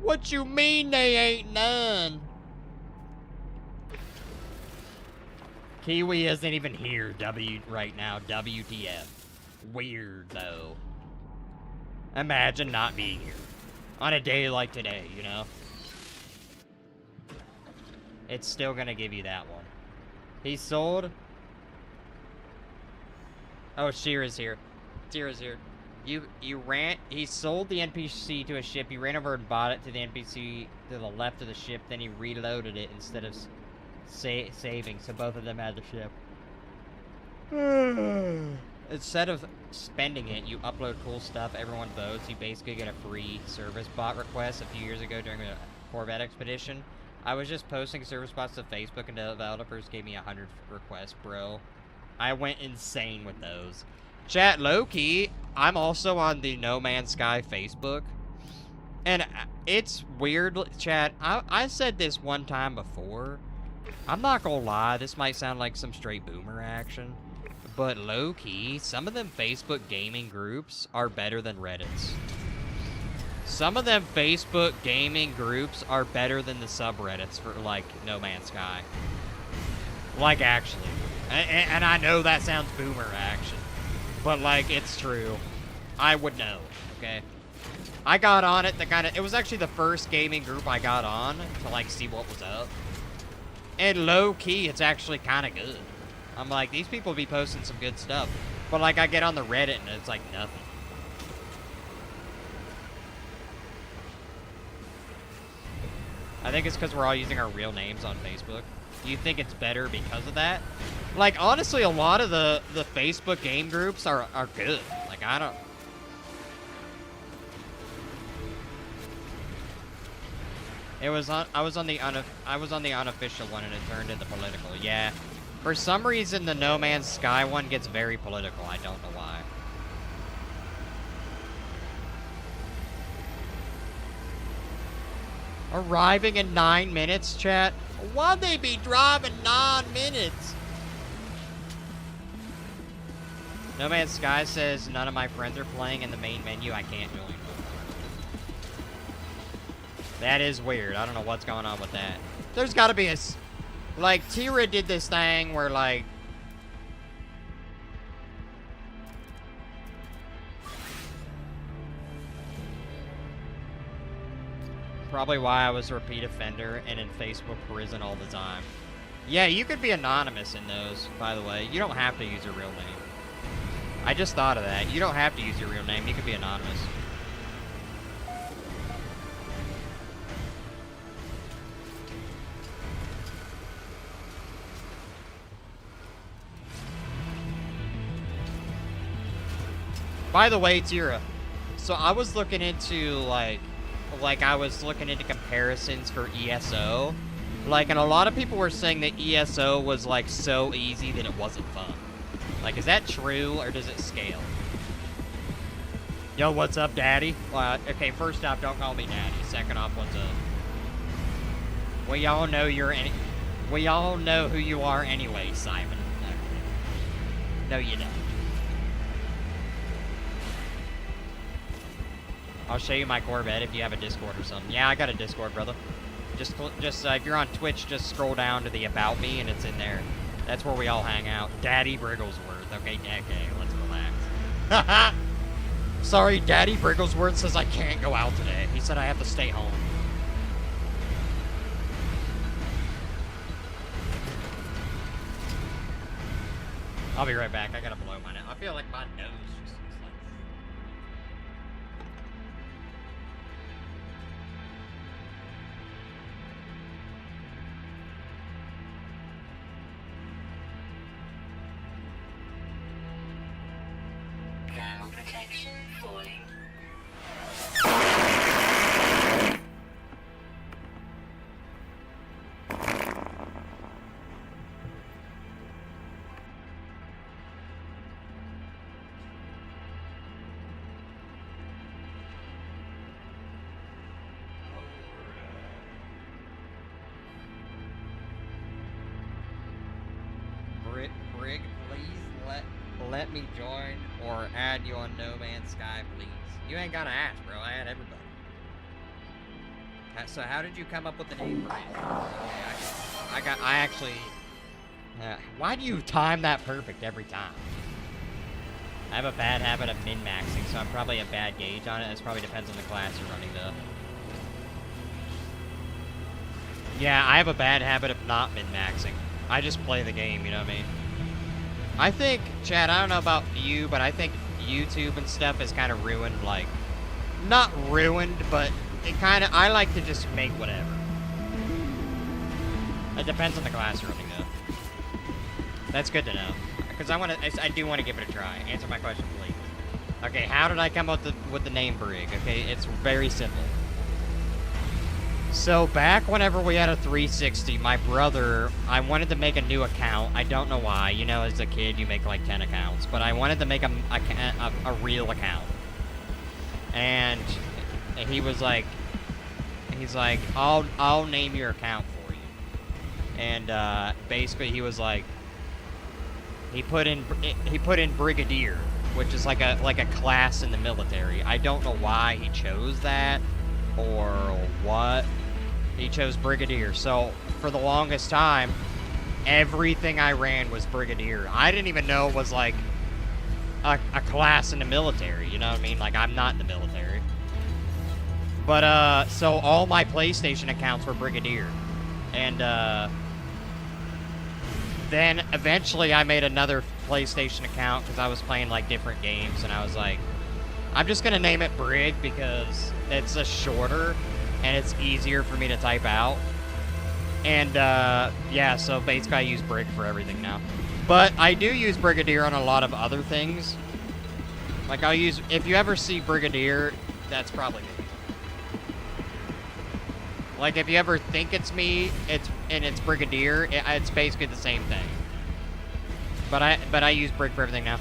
What you mean they ain't none? Kiwi isn't even here, right now. WTF. Weird, though. Imagine not being here. On a day like today, you know? It's still gonna give you that one. He sold... Oh, Shira's here. Shira's here. He sold the NPC to a ship, he ran over and bought it to the NPC to the left of the ship, then he reloaded it instead of saving, so both of them had the ship. Instead of spending it, you upload cool stuff, everyone votes, you basically get a free service bot request. A few years ago during the Corvette expedition, I was just posting service bots to Facebook and developers gave me 100 requests, bro. I went insane with those. Chat, low-key, I'm also on the No Man's Sky Facebook. And it's weird, chat. I said this one time before. I'm not gonna lie, this might sound like some straight boomer action. But low-key, some of them Facebook gaming groups are better than Reddit's. Some of them Facebook gaming groups are better than the subreddits for, like, No Man's Sky. Like, actually. And I know that sounds boomer action. But, like, it's true. I would know, okay? I got on it to kind of, it was actually the first gaming group I got on to like see what was up. And low key, it's actually kind of good. I'm like, these people be posting some good stuff. But like I get on the Reddit and it's like nothing. I think it's because we're all using our real names on Facebook. Do you think it's better because of that? Like, honestly, a lot of the Facebook game groups are good. Like, I don't... It was on... I was on the unofficial one and it turned into political. Yeah. For some reason, the No Man's Sky one gets very political. I don't know why. Arriving in 9 minutes, chat? Why'd they be driving 9 minutes? No Man's Sky says none of my friends are playing in the main menu. I can't join. That is weird. I don't know what's going on with that. There's got to be a... Like, Tira did this thing where, like... Probably why I was a repeat offender and in Facebook prison all the time. Yeah, you could be anonymous in those, by the way. You don't have to use your real name. I just thought of that. You don't have to use your real name. You could be anonymous. By the way, Tira, so I was looking into, like I was looking into comparisons for ESO. Like, and a lot of people were saying that ESO was, like, so easy that it wasn't fun. Like, is that true, or does it scale? Yo, what's up, Daddy? Okay, first off, don't call me Daddy. Second off, what's up? We all know we all know who you are anyway, Simon. No, you don't. I'll show you my Corvette if you have a Discord or something. Yeah, I got a Discord, brother. Just if you're on Twitch, just scroll down to the About Me, and it's in there. That's where we all hang out. Daddy Brigglesworth. Okay, let's relax. Sorry, Daddy Brigglesworth says I can't go out today. He said I have to stay home. I'll be right back. I gotta blow my nose. I feel like my nose just is like... Thermal protection falling. Brig, please let me join or add you on No Man's Sky, please. You ain't gotta ask, bro. I add everybody. So how did you come up with the name for me? Okay, I actually... why do you time that perfect every time? I have a bad habit of min-maxing, so I'm probably a bad gauge on it. This probably depends on the class you're running, though. Yeah, I have a bad habit of not min-maxing. I just play the game, you know what I mean? I think, Chad, I don't know about you, but I think YouTube and stuff is kind of ruined, like... Not ruined, but it kind of... I like to just make whatever. It depends on the class you're running, though. That's good to know. Because I do want to give it a try. Answer my question, please. Okay, how did I come up with the name Brig? Okay, it's very simple. So back whenever we had a 360, my brother, I wanted to make a new account. I don't know why. You know, as a kid, you make like 10 accounts. But I wanted to make a real account. And he was like, he's like, I'll name your account for you. And basically he was like, he put in Brigadier, which is like a class in the military. I don't know why he chose that or what. He chose Brigadier. So for the longest time, everything I ran was Brigadier. I didn't even know it was like a class in the military. You know what I mean? Like, I'm not in the military. But, so all my PlayStation accounts were Brigadier. And, then eventually I made another PlayStation account because I was playing, like, different games. And I was like, I'm just going to name it Brig because it's a shorter and it's easier for me to type out. And, yeah, so basically I use Brig for everything now. But I do use Brigadier on a lot of other things. Like, I'll use... If you ever see Brigadier, that's probably me. Like, if you ever think it's me, it's Brigadier, it's basically the same thing. But I use Brig for everything now.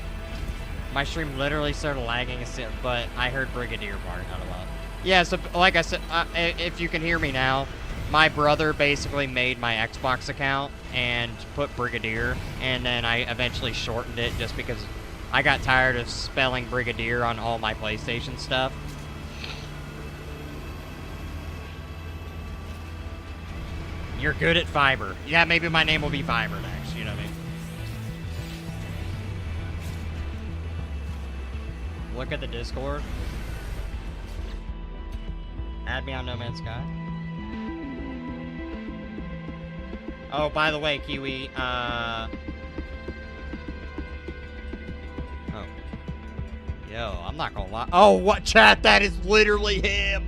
My stream literally started lagging, but I heard Brigadier part out a lot. Yeah, so, like I said, if you can hear me now, my brother basically made my Xbox account and put Brigadier, and then I eventually shortened it just because I got tired of spelling Brigadier on all my PlayStation stuff. You're good at Fiber. Yeah, maybe my name will be Fiber next, you know what I mean? Look at the Discord. Add me on No Man's Sky. Oh, by the way, Kiwi, oh. Yo, I'm not gonna lie. Oh, what, chat? That is literally him.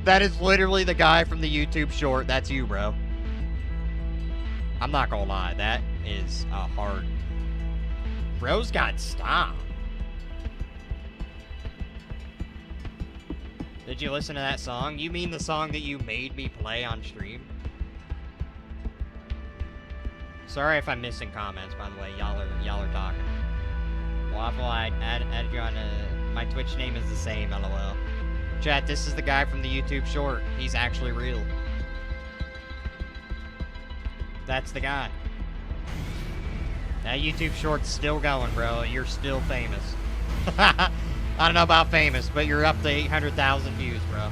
That is literally the guy from the YouTube short. That's you, bro. I'm not gonna lie. That is a hard... Bro's got stomped. Did you listen to that song? You mean the song that you made me play on stream? Sorry if I'm missing comments, by the way. Y'all are talking. Waffle, I added you on my Twitch name is the same, lol. Chat, this is the guy from the YouTube short. He's actually real. That's the guy. That YouTube short's still going, bro. You're still famous. I don't know about famous, but you're up to 800,000 views, bro.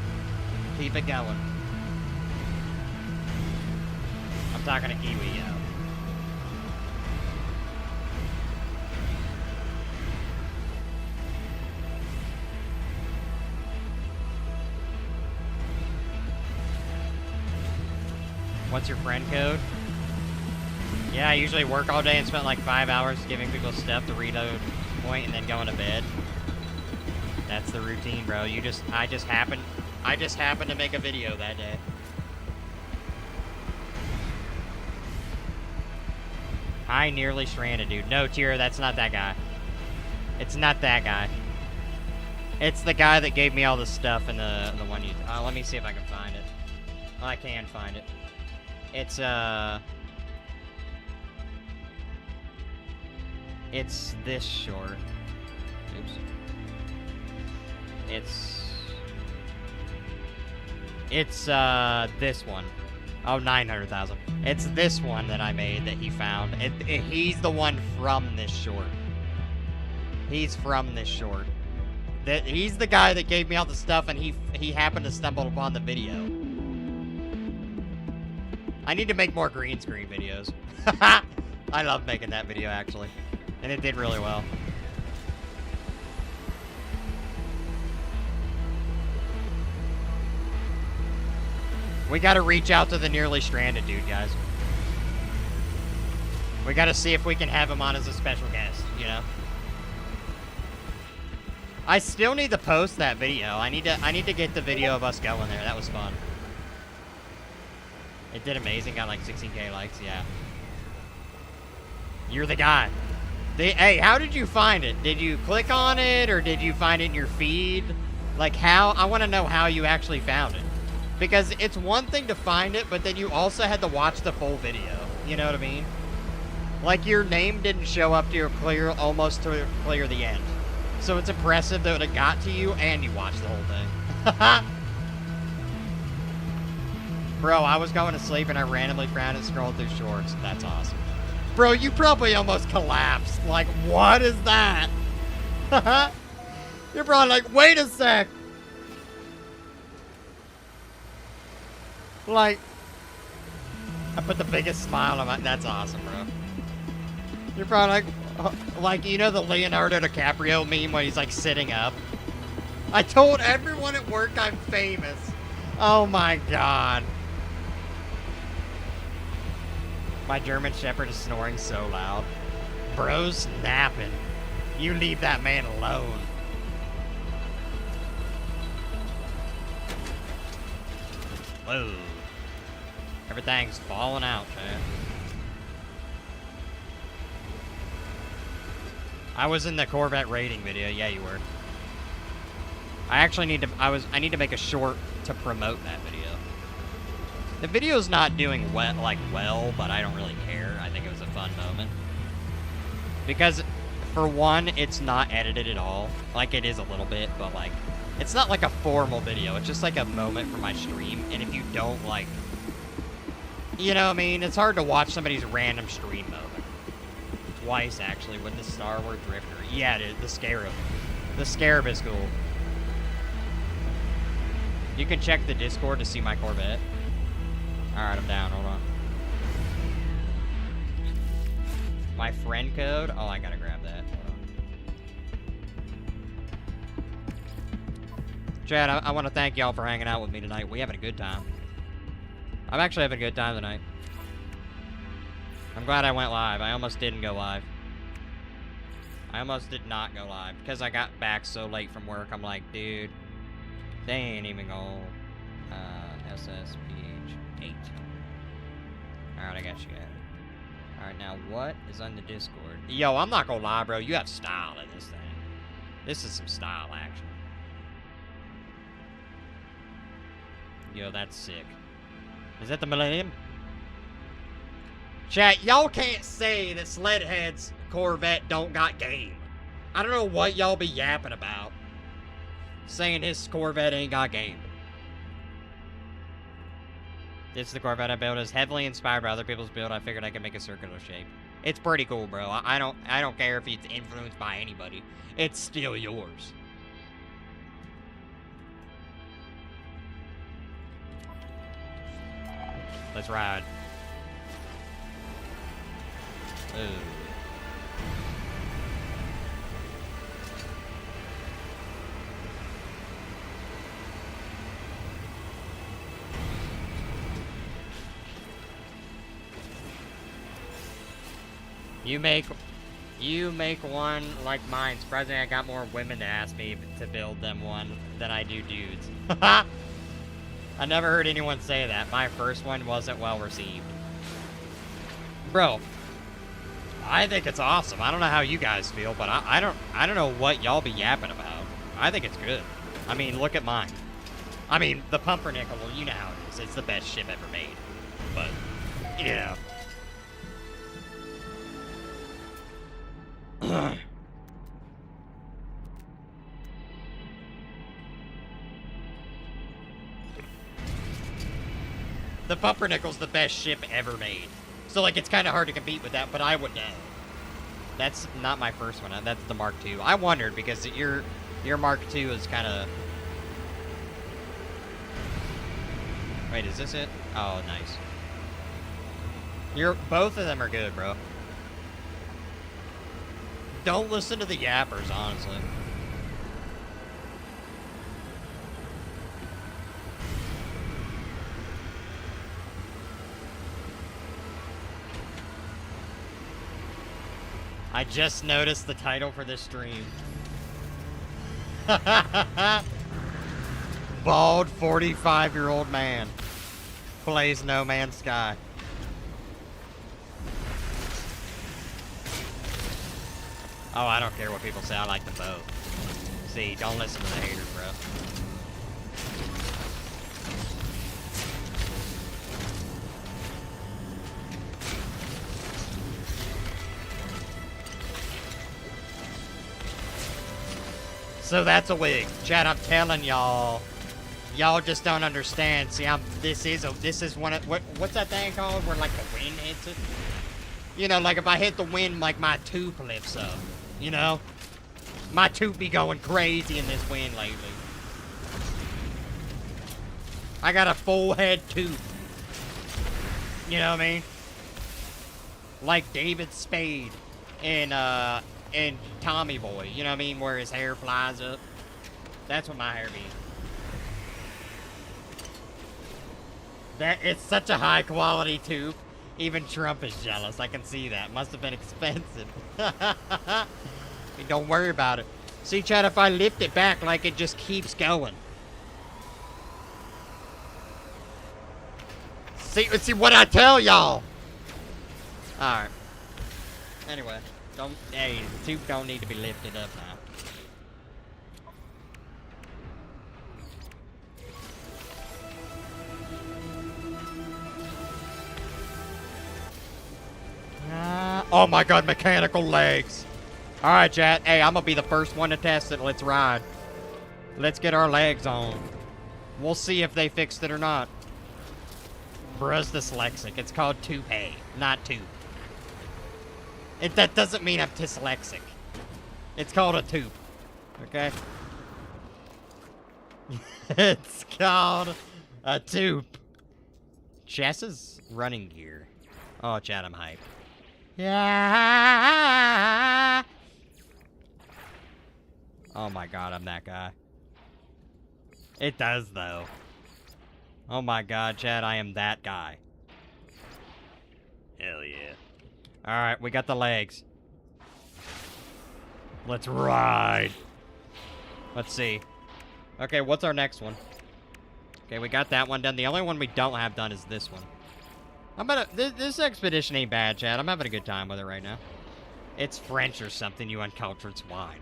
Keep it going. I'm talking to Kiwi, yo. What's your friend code? Yeah, I usually work all day and spend like 5 hours giving people stuff to reload point and then going to bed. That's the routine, bro. I just happened to make a video that day. Hi, nearly stranded, dude. No, Tira, that's not that guy. It's not that guy. It's the guy that gave me all the stuff in the one you... let me see if I can find it. Well, I can find it. It's this short. Oops. It's this one. Oh, 900,000. It's this one that I made that he found. He's the one from this short. He's from this short. He's the guy that gave me all the stuff, and he happened to stumble upon the video. I need to make more green screen videos. I love making that video, actually. And it did really well. We gotta reach out to the nearly stranded dude, guys. We gotta see if we can have him on as a special guest, you know? I still need to post that video. I need to get the video of us going there. That was fun. It did amazing. Got like 16K likes. Yeah. You're the guy. Hey, how did you find it? Did you click on it, or did you find it in your feed? Like, how? I want to know how you actually found it. Because it's one thing to find it, but then you also had to watch the full video. You know what I mean? Like, your name didn't show up to your almost to clear the end. So it's impressive that it got to you and you watched the whole thing. Bro, I was going to sleep and I randomly found it, scrolled through shorts. That's awesome. Bro, you probably almost collapsed. Like, what is that? You're probably like, wait a sec. Like, I put the biggest smile on my... That's awesome, bro. You're probably like, you know the Leonardo DiCaprio meme where he's like sitting up? I told everyone at work I'm famous. Oh my god. My German Shepherd is snoring so loud. Bro's napping. You leave that man alone. Whoa. Everything's falling out, man. I was in the Corvette rating video. Yeah, you were. I actually need to. I need to make a short to promote that video. The video's not doing well, but I don't really care. I think it was a fun moment. Because, for one, it's not edited at all. Like, it is a little bit, but, like, it's not like a formal video. It's just like a moment for my stream. And if you don't, like, you know what I mean? It's hard to watch somebody's random stream moment. Twice, actually, with the Star Wars Drifter. Yeah, dude, the Scarab. The Scarab is cool. You can check the Discord to see my Corvette. Alright, I'm down. Hold on. My friend code? Oh, I gotta grab that. Hold on. Chad, I want to thank y'all for hanging out with me tonight. We're having a good time. I'm actually having a good time tonight. I'm glad I went live. I almost didn't go live. I almost did not go live. Because I got back so late from work. I'm like, dude, they ain't even going SSPH 8. Alright, I got you guys. Alright, now what is on the Discord? Yo, I'm not gonna lie, bro. You have style in this thing. This is some style action. Yo, that's sick. Is that the Millennium? Chat, y'all can't say that Sledhead's Corvette don't got game. I don't know what y'all be yapping about. Saying his Corvette ain't got game. This is the Corvette I built. It's heavily inspired by other people's build. I figured I could make a circular shape. It's pretty cool, bro. I don't care if it's influenced by anybody. It's still yours. Let's ride. Ooh. You make one like mine. Surprisingly, I got more women to ask me to build them one than I do dudes. I never heard anyone say that. My first one wasn't well received. Bro, I think it's awesome. I don't know how you guys feel, but I don't know what y'all be yapping about. I think it's good. I mean, look at mine. I mean, the pumpernickel, well, you know how it is. It's the best ship ever made. But, yeah. The pumpernickel's the best ship ever made. So, like, it's kind of hard to compete with that, but I would know. That's not my first one. That's the Mark II. I wondered, because your Mark II is kind of... Wait, is this it? Oh, nice. Both of them are good, bro. Don't listen to the yappers, honestly. I just noticed the title for this stream. Bald 45-year-old man plays No Man's Sky. Oh, I don't care what people say. I like them both. See, don't listen to the haters, bro. So that's a wig. Chad, I'm telling y'all. Y'all just don't understand. See, this is one of, what's that thing called where, like, the wind hits it? You know, like, if I hit the wind, like, my tooth lifts up. You know? My tooth be going crazy in this wind lately. I got a full head tooth. You know what I mean? Like David Spade in Tommy Boy. You know what I mean? Where his hair flies up. That's what my hair means. That it's such a high quality tube. Even Trump is jealous. I can see that. Must have been expensive. Don't worry about it. See, Chad, if I lift it back, like, it just keeps going. See what I tell y'all. Alright. Anyway, hey, the tube don't need to be lifted up now. Oh my god, mechanical legs. Alright, chat. Hey, I'm gonna be the first one to test it. Let's ride. Let's get our legs on. We'll see if they fixed it or not. Bruh's dyslexic. It's called toupee, not tube. That doesn't mean I'm dyslexic. It's called a tube. Okay? It's called a tube. Chess's running gear. Oh, chat, I'm hyped. Yeah. Oh my god, I'm that guy. It does, though. Oh my god, Chad, I am that guy. Hell yeah. Alright, we got the legs. Let's ride. Let's see. Okay, what's our next one? Okay, we got that one done. The only one we don't have done is this one. This expedition ain't bad, Chad. I'm having a good time with it right now. It's French or something, you uncultured swine.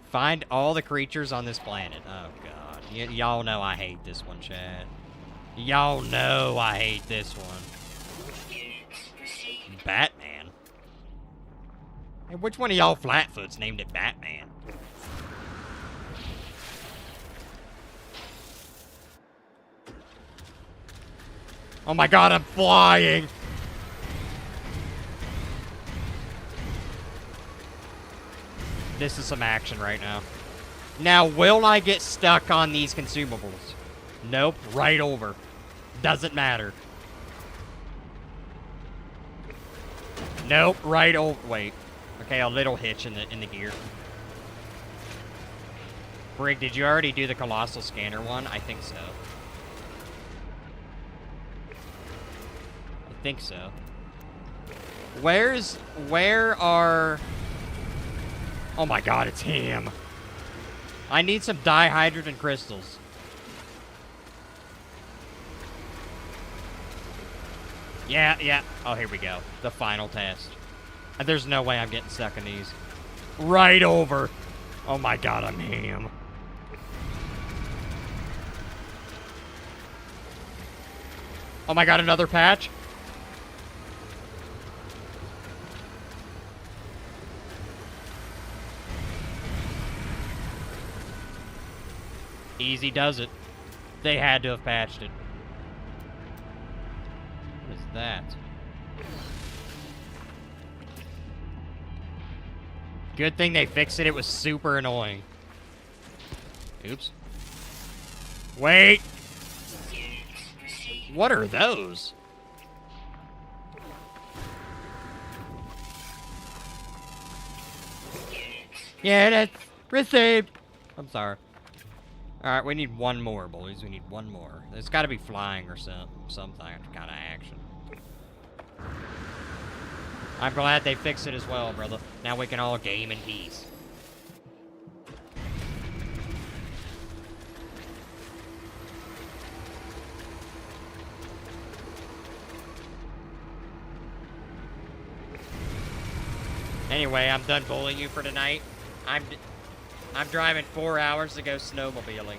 Find all the creatures on this planet. Oh, God. Y'all know I hate this one, Chad. Y'all know I hate this one. Batman? Hey, which one of y'all flatfoots named it Batman? Oh my god, I'm flying! This is some action right now. Now, will I get stuck on these consumables? Nope, right over. Doesn't matter. Nope, right over. Wait. Okay, a little hitch in the gear. Brig, did you already do the Colossal Scanner one? I think so. I think so. Where are... Oh my god, it's him. I need some dihydrogen crystals. Yeah. Oh, here we go. The final test. There's no way I'm getting stuck in these. Right over. Oh my god, I'm him. Oh my god, another patch? Easy does it. They had to have patched it. What is that? Good thing they fixed it. It was super annoying. Oops. Wait! What are those? Yeah, that's received. I'm sorry. Alright, we need one more, boys. We need one more. It's got to be flying or some kind of action. I'm glad they fixed it as well, brother. Now we can all game in peace. Anyway, I'm done bullying you for tonight. I'm driving 4 hours to go snowmobiling.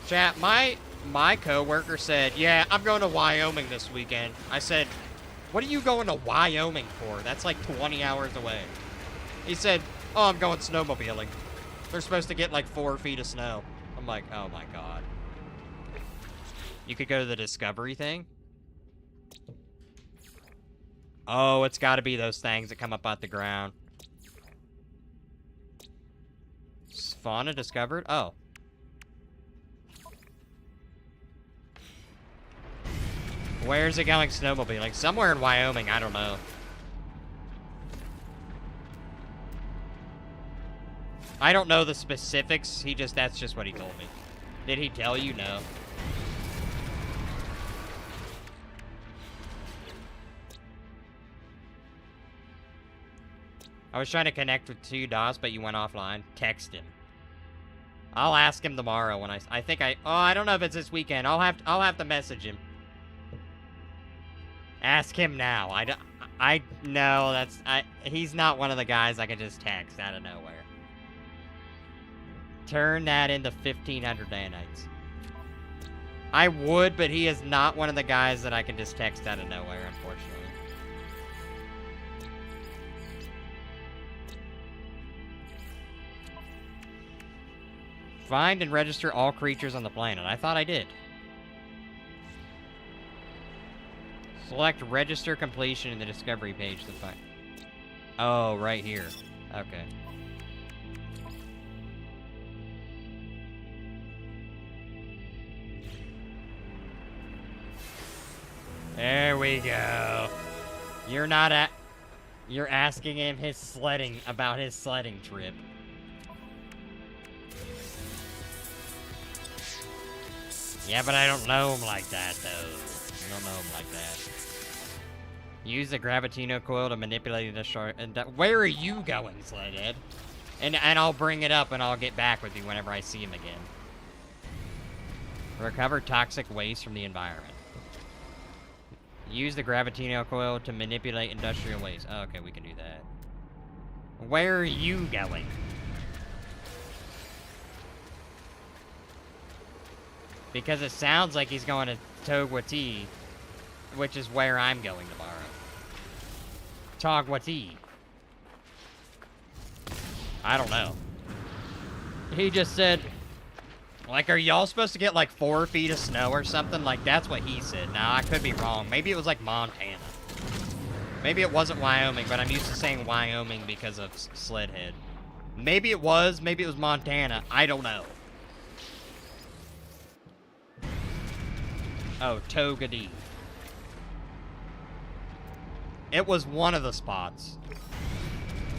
Chat, my coworker said, yeah, I'm going to Wyoming this weekend. I said, what are you going to Wyoming for? That's like 20 hours away. He said, oh, I'm going snowmobiling. They're supposed to get like 4 feet of snow. I'm like, oh my god. You could go to the Discovery thing? Oh, it's got to be those things that come up out the ground. Fauna discovered? Oh. Where's it going snowmobiling? Somewhere in Wyoming, I don't know. I don't know the specifics. That's just what he told me. Did he tell you? No. I was trying to connect with 2DOS, but you went offline. Text him. I'll ask him tomorrow when I don't know if it's this weekend. I'll have to message him. Ask him now. He's not one of the guys I can just text out of nowhere. Turn that into 1,500 nanites. I would, but he is not one of the guys that I can just text out of nowhere, unfortunately. Find and register all creatures on the planet. I thought I did. Select register completion in the discovery page to find. Oh, right here. Okay. There we go. You're asking him about his sledding trip. Yeah, but I don't know him like that, though. I don't know him like that. Use the gravitino coil to manipulate the shark. Where are you going, Sledhead? And I'll bring it up and I'll get back with you whenever I see him again. Recover toxic waste from the environment. Use the gravitino coil to manipulate industrial waste. Oh, okay, we can do that. Where are you going? Because it sounds like he's going to Togwati, which is where I'm going tomorrow. Togwati. I don't know. He just said, like, are y'all supposed to get like 4 feet of snow or something? Like, that's what he said. Now, I could be wrong. Maybe it was like Montana. Maybe it wasn't Wyoming, but I'm used to saying Wyoming because of Sledhead. Maybe it was Montana. I don't know. Oh, Togadi. It was one of the spots.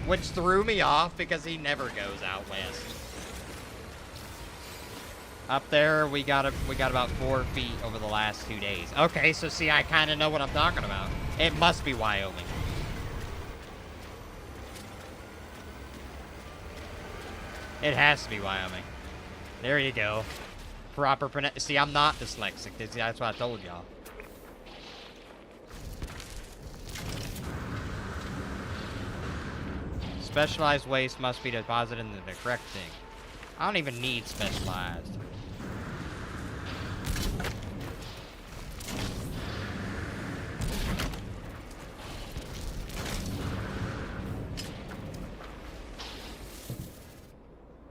Which threw me off because he never goes out west. Up there, we got about 4 feet over the last 2 days. Okay, so see, I kind of know what I'm talking about. It must be Wyoming. It has to be Wyoming. There you go. Proper pronunciation. See, I'm not dyslexic. That's what I told y'all. Specialized waste must be deposited in the correct thing. I don't even need specialized.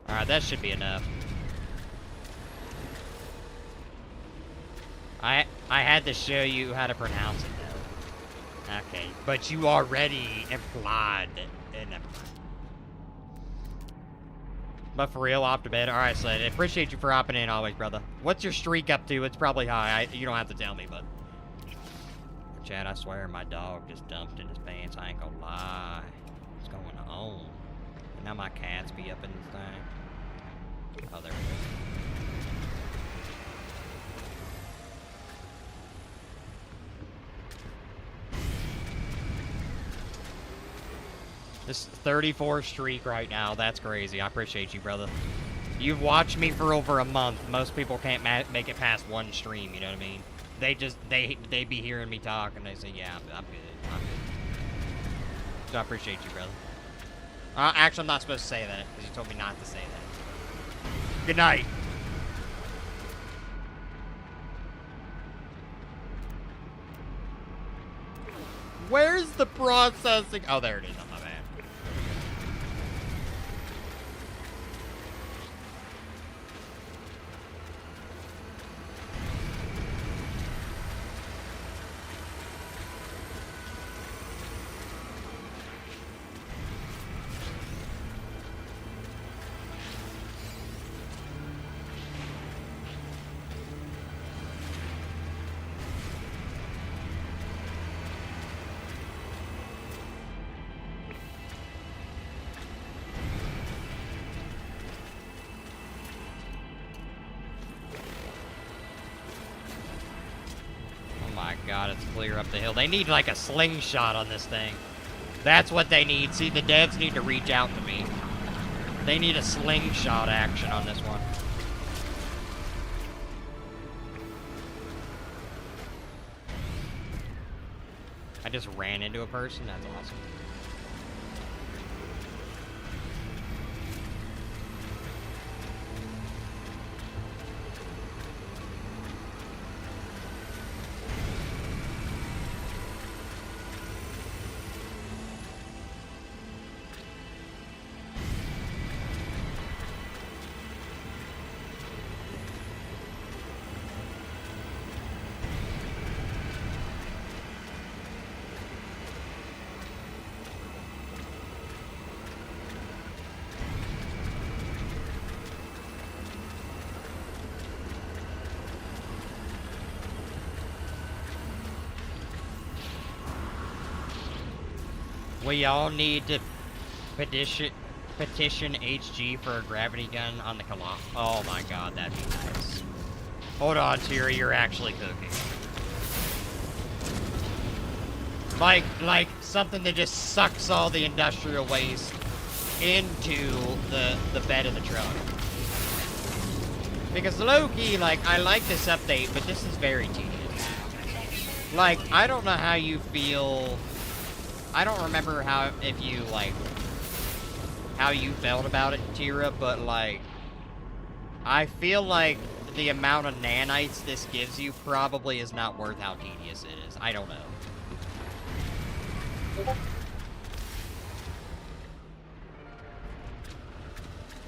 Alright, that should be enough. I had to show you how to pronounce it, though. Okay, but you already implied that. Never mind. But for real, off to bed. Alright, Sled. I appreciate you for hopping in always, brother. What's your streak up to? It's probably high. You don't have to tell me, but... Chad, I swear my dog just dumped in his pants. I ain't gonna lie. What's going on? And now my cats be up in this thing. Oh, there we go. This 34 streak right now. That's crazy. I appreciate you, brother. You've watched me for over a month. Most people can't make it past 1 stream, you know what I mean? They be hearing me talk and they say, yeah, I'm good. I'm good. So I appreciate you, brother. Actually, I'm not supposed to say that because you told me not to say that. Good night. Where's the processing? Oh, there it is. My bad. god, it's clear up the hill. They need like a slingshot on this thing. That's what they need. See, the devs need to reach out to me. They need a slingshot action on this one. I just ran into a person. That's awesome. We all need to petition HG for a gravity gun on the Colossus. Oh my god, that'd be nice. Hold on, Tira, you're actually cooking. Like something that just sucks all the industrial waste into the bed of the truck. Because low-key, like, I like this update, but this is very tedious. Like, I don't know how you feel... I don't remember how you felt about it, Tira, but like, I feel like the amount of nanites this gives you probably is not worth how tedious it is. I don't know.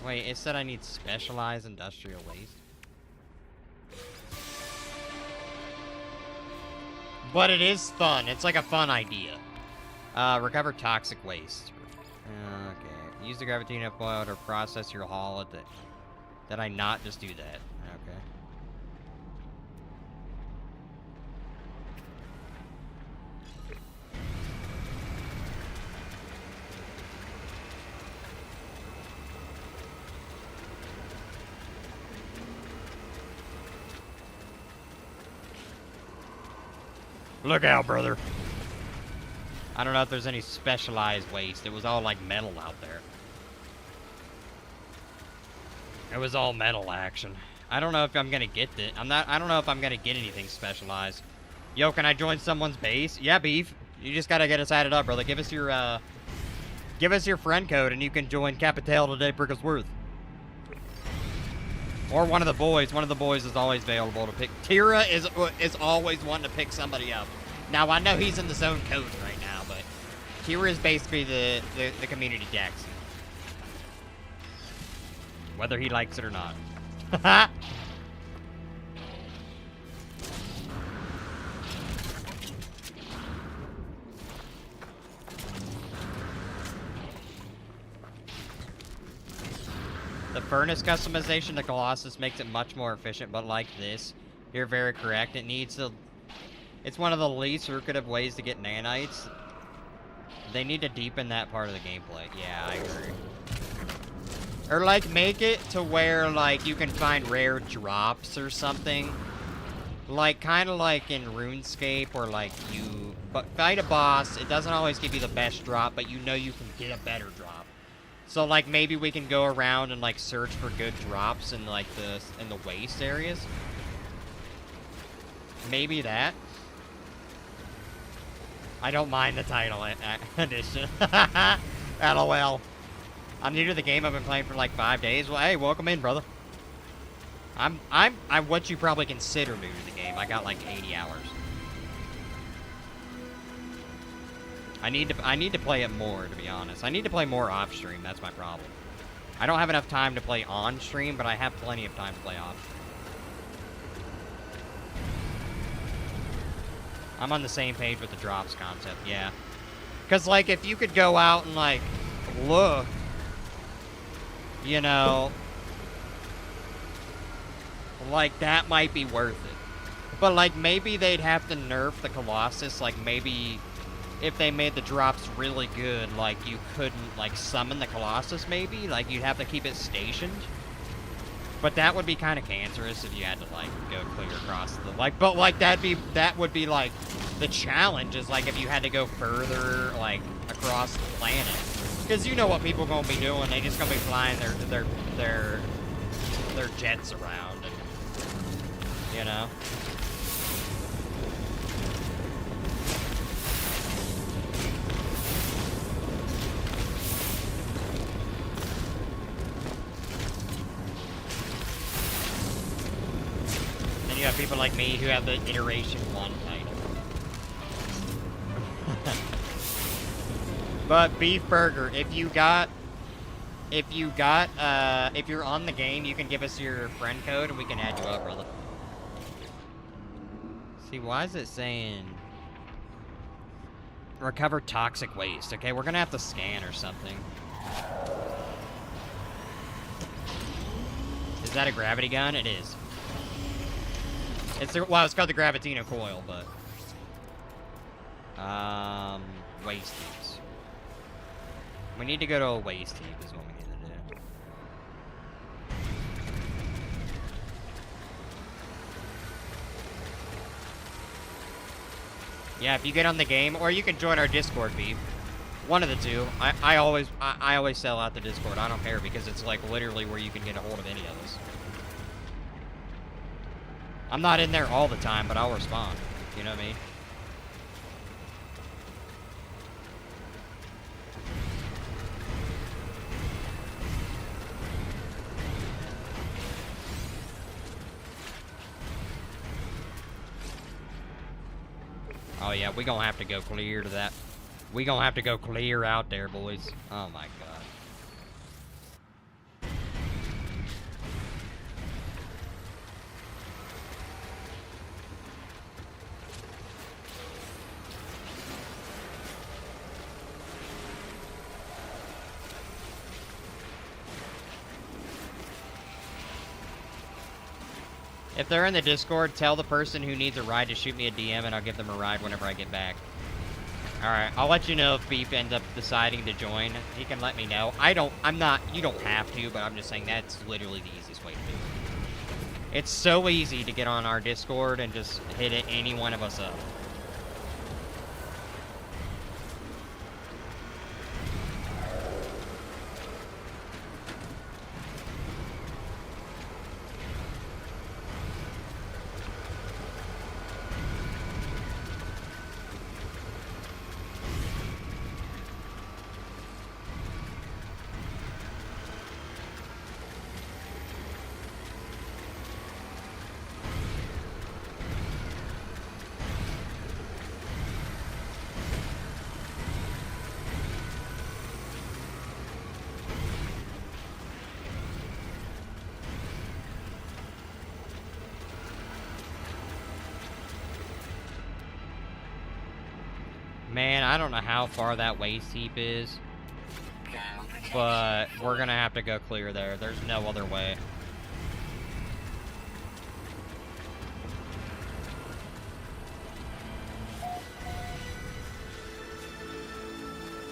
Wait, it said I need specialized industrial waste. But it is fun. It's like a fun idea. Recover toxic waste. Okay. Use the gravity foil to process your haul at the... Did I not just do that? Okay. Look out, brother. I don't know if there's any specialized waste. It was all like metal out there. It was all metal action. I don't know if I'm gonna get it. I don't know if I'm gonna get anything specialized. Yo, can I join someone's base? Yeah, Beef. You just gotta get us added up, brother. Give us your friend code and you can join Capital today, Bricklesworth. Or one of the boys. One of the boys is always available to pick. Tira is always wanting to pick somebody up. Now, I know he's in the zone code right now, but Tira is basically the community Dex. Whether he likes it or not. The furnace customization to Colossus makes it much more efficient, but like this, you're very correct. It needs to... It's one of the least lucrative ways to get nanites. They need to deepen that part of the gameplay. Yeah, I agree. Or, like, make it to where, like, you can find rare drops or something. Like, kind of like in RuneScape, or, like, you fight a boss. It doesn't always give you the best drop, but you know you can get a better drop. So, like, maybe we can go around and, like, search for good drops in, like, in the waste areas. Maybe that. I don't mind the title edition. LOL. I'm new to the game. I've been playing for like 5 days. Well, hey, welcome in, brother. I'm what you probably consider new to the game. I got like 80 hours. I need to play it more, to be honest. I need to play more off stream. That's my problem. I don't have enough time to play on stream, but I have plenty of time to play off stream. I'm on the same page with the drops concept, yeah. Because, like, if you could go out and, like, look, you know, like, that might be worth it. But, like, maybe they'd have to nerf the Colossus. Like, maybe if they made the drops really good, like, you couldn't, like, summon the Colossus, maybe? Like, you'd have to keep it stationed. But that would be kind of cancerous if you had to, like, go clear across the, like, but, like, that would be, like, the challenge is, like, if you had to go further, like, across the planet. Because you know what people gonna be doing. They just gonna be flying their jets around, and, you know? You have people like me who have the Iteration 1 title. But Beef Burger, if you're on the game, you can give us your friend code and we can add you up, brother. See, why is it saying recover toxic waste? Okay, we're gonna have to scan or something. Is that a gravity gun? It is. Well, it's called the Gravitino coil, but waste heaps. We need to go to a waste heap is what we need to do. Yeah, if you get on the game, or you can join our Discord, Beef. One of the two. I always sell out the Discord. I don't care because it's like literally where you can get a hold of any of us. I'm not in there all the time, but I'll respond. You know what I mean? Oh yeah, we gonna have to go clear to that. We gonna have to go clear out there, boys. Oh my god. If they're in the Discord, tell the person who needs a ride to shoot me a DM and I'll give them a ride whenever I get back. Alright, I'll let you know if Beef ends up deciding to join. He can let me know. you don't have to, but I'm just saying that's literally the easiest way to do it. It's so easy to get on our Discord and just hit any one of us up. Man, I don't know how far that waste heap is, but we're gonna have to go clear there. There's no other way.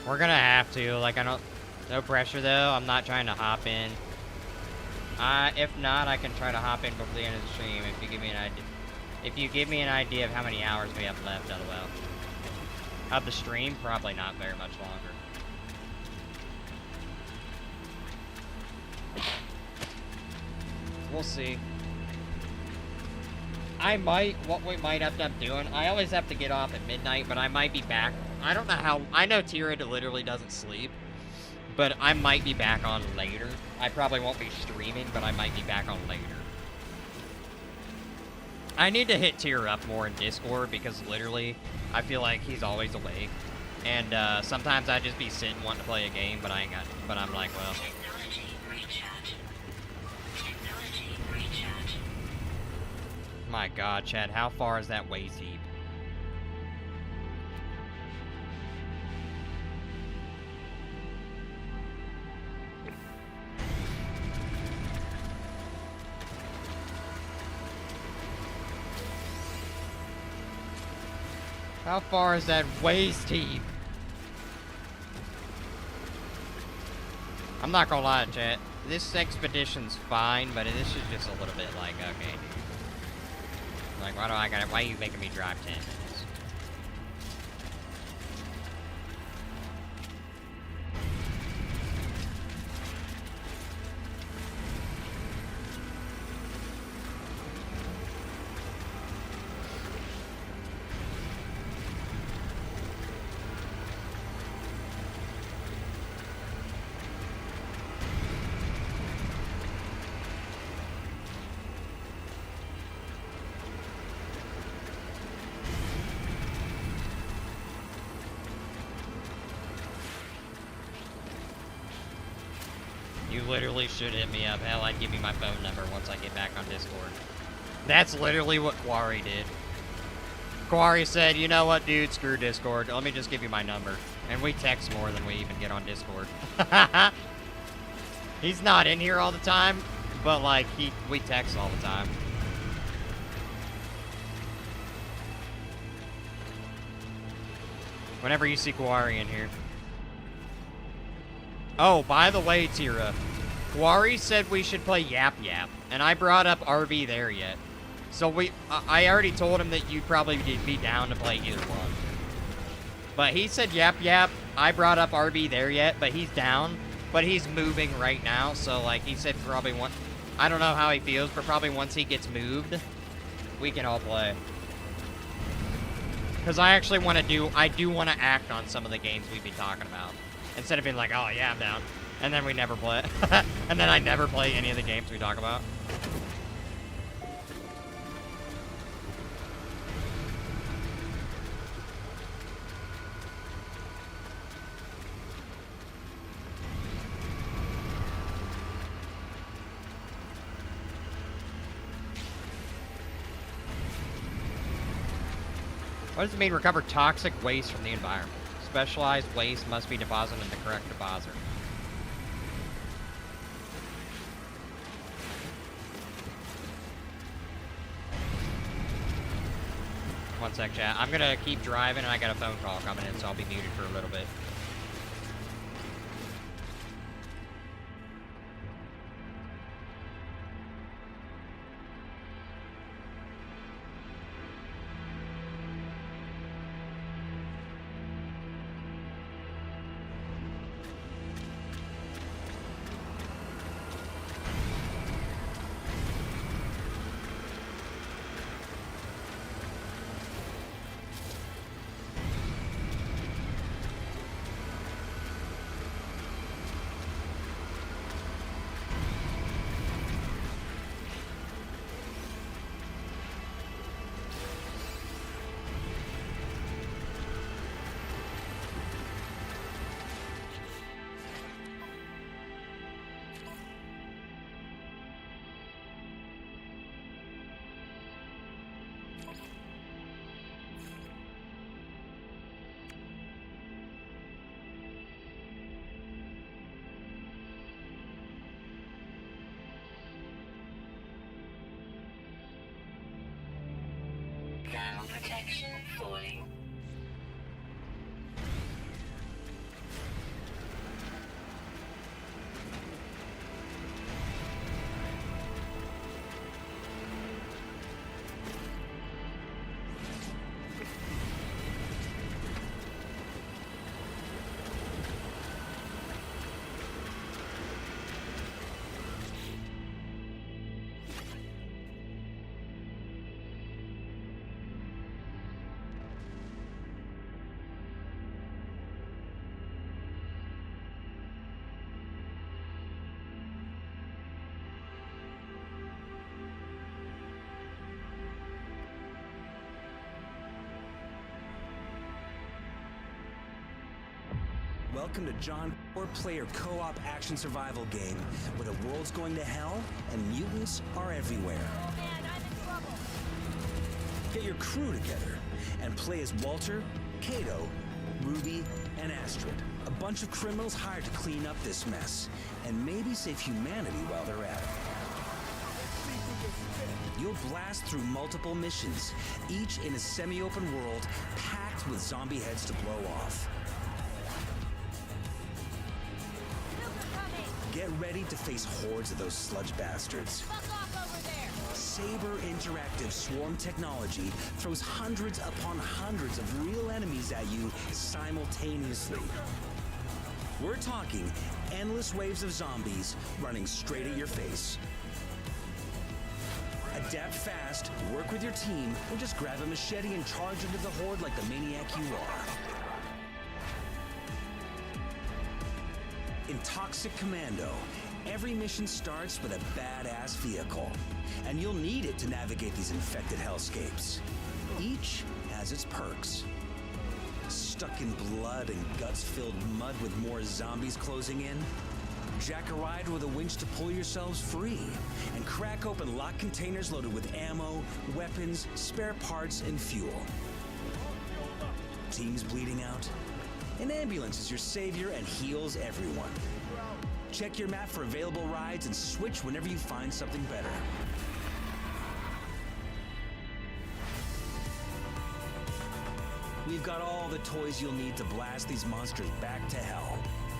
We're gonna have to, like, no pressure though. I'm not trying to hop in. If not, I can try to hop in before the end of the stream if you give me an idea. If you give me an idea of how many hours we have left, LOL. Of the stream, probably not very much longer. We'll see. What we might have to end up doing, I always have to get off at midnight, but I might be back. I don't know how, I know Tira literally doesn't sleep, but I might be back on later. I probably won't be streaming, but I might be back on later. I need to hit Tira up more in Discord because literally, I feel like he's always awake. And sometimes I just be sitting wanting to play a game, but I ain't got, but I'm like, well. Technology recharge. Technology recharge. My god, Chad, how far is that waste heap? How far is that waste heap? I'm not gonna lie, chat. this expedition's fine, but this is just a little bit like, okay, dude. Like, why are you making me drive 10 minutes? You literally should hit me up. Hell, I'd give you my phone number once I get back on Discord. That's literally what Quarry did. Quarry said, you know what, dude, screw Discord. Let me just give you my number. And we text more than we even get on Discord. He's not in here all the time, but, like, we text all the time. Whenever you see Quarry in here. Oh, by the way, Tira, Quarry said we should play Yap Yap, and I brought up RB there yet. So I already told him that you'd probably be down to play either one. But he said Yap Yap. I brought up RB there yet, but he's down. But he's moving right now, so like he said probably I don't know how he feels, but probably once he gets moved, we can all play. Because I actually want to I do want to act on some of the games we've been talking about. Instead of being like, oh yeah, I'm down. And then we never play. And then I never play any of the games we talk about. What does it mean, recover toxic waste from the environment? Specialized waste must be deposited in the correct deposit. One sec, chat. I'm gonna keep driving and I got a phone call coming in, so I'll be muted for a little bit. Thermal protection falling. Welcome to John, four-player co-op action survival game where the world's going to hell and mutants are everywhere. Oh man, I'm in trouble. Get your crew together and play as Walter, Kato, Ruby, and Astrid. A bunch of criminals hired to clean up this mess and maybe save humanity while they're at it. You'll blast through multiple missions, each in a semi-open world packed with zombie heads to blow off. Get ready to face hordes of those sludge bastards. Fuck off over there! Saber Interactive Swarm technology throws hundreds upon hundreds of real enemies at you simultaneously. We're talking endless waves of zombies running straight at your face. Adapt fast, work with your team, or just grab a machete and charge into the horde like the maniac you are. In Toxic Commando, every mission starts with a badass vehicle, and you'll need it to navigate these infected hellscapes. Each has its perks. Stuck in blood and guts-filled mud with more zombies closing in? Jack a ride with a winch to pull yourselves free, and crack open locked containers loaded with ammo, weapons, spare parts, and fuel. Teams bleeding out? An ambulance is your savior and heals everyone. Check your map for available rides and switch whenever you find something better. We've got all the toys you'll need to blast these monsters back to hell.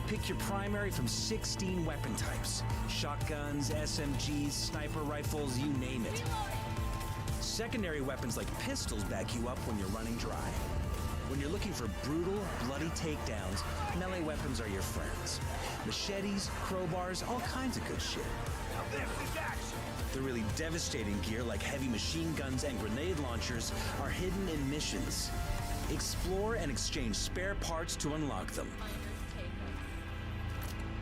Pick your primary from 16 weapon types. Shotguns, SMGs, sniper rifles, you name it. Secondary weapons like pistols back you up when you're running dry. When you're looking for brutal, bloody takedowns, melee weapons are your friends. Machetes, crowbars, all kinds of good shit. Now this is action. The really devastating gear like heavy machine guns and grenade launchers are hidden in missions. Explore and exchange spare parts to unlock them.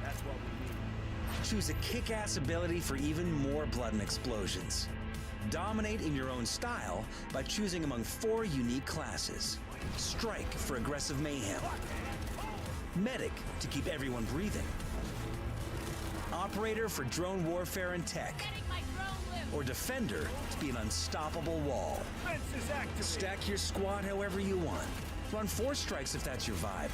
That's what we need. Choose a kick-ass ability for even more blood and explosions. Dominate in your own style by choosing among 4 unique classes. Strike for aggressive mayhem. Medic to keep everyone breathing. Operator for drone warfare and tech. Getting my drone loose! Or Defender to be an unstoppable wall. Fence is active. Stack your squad however you want. Run 4 strikes if that's your vibe.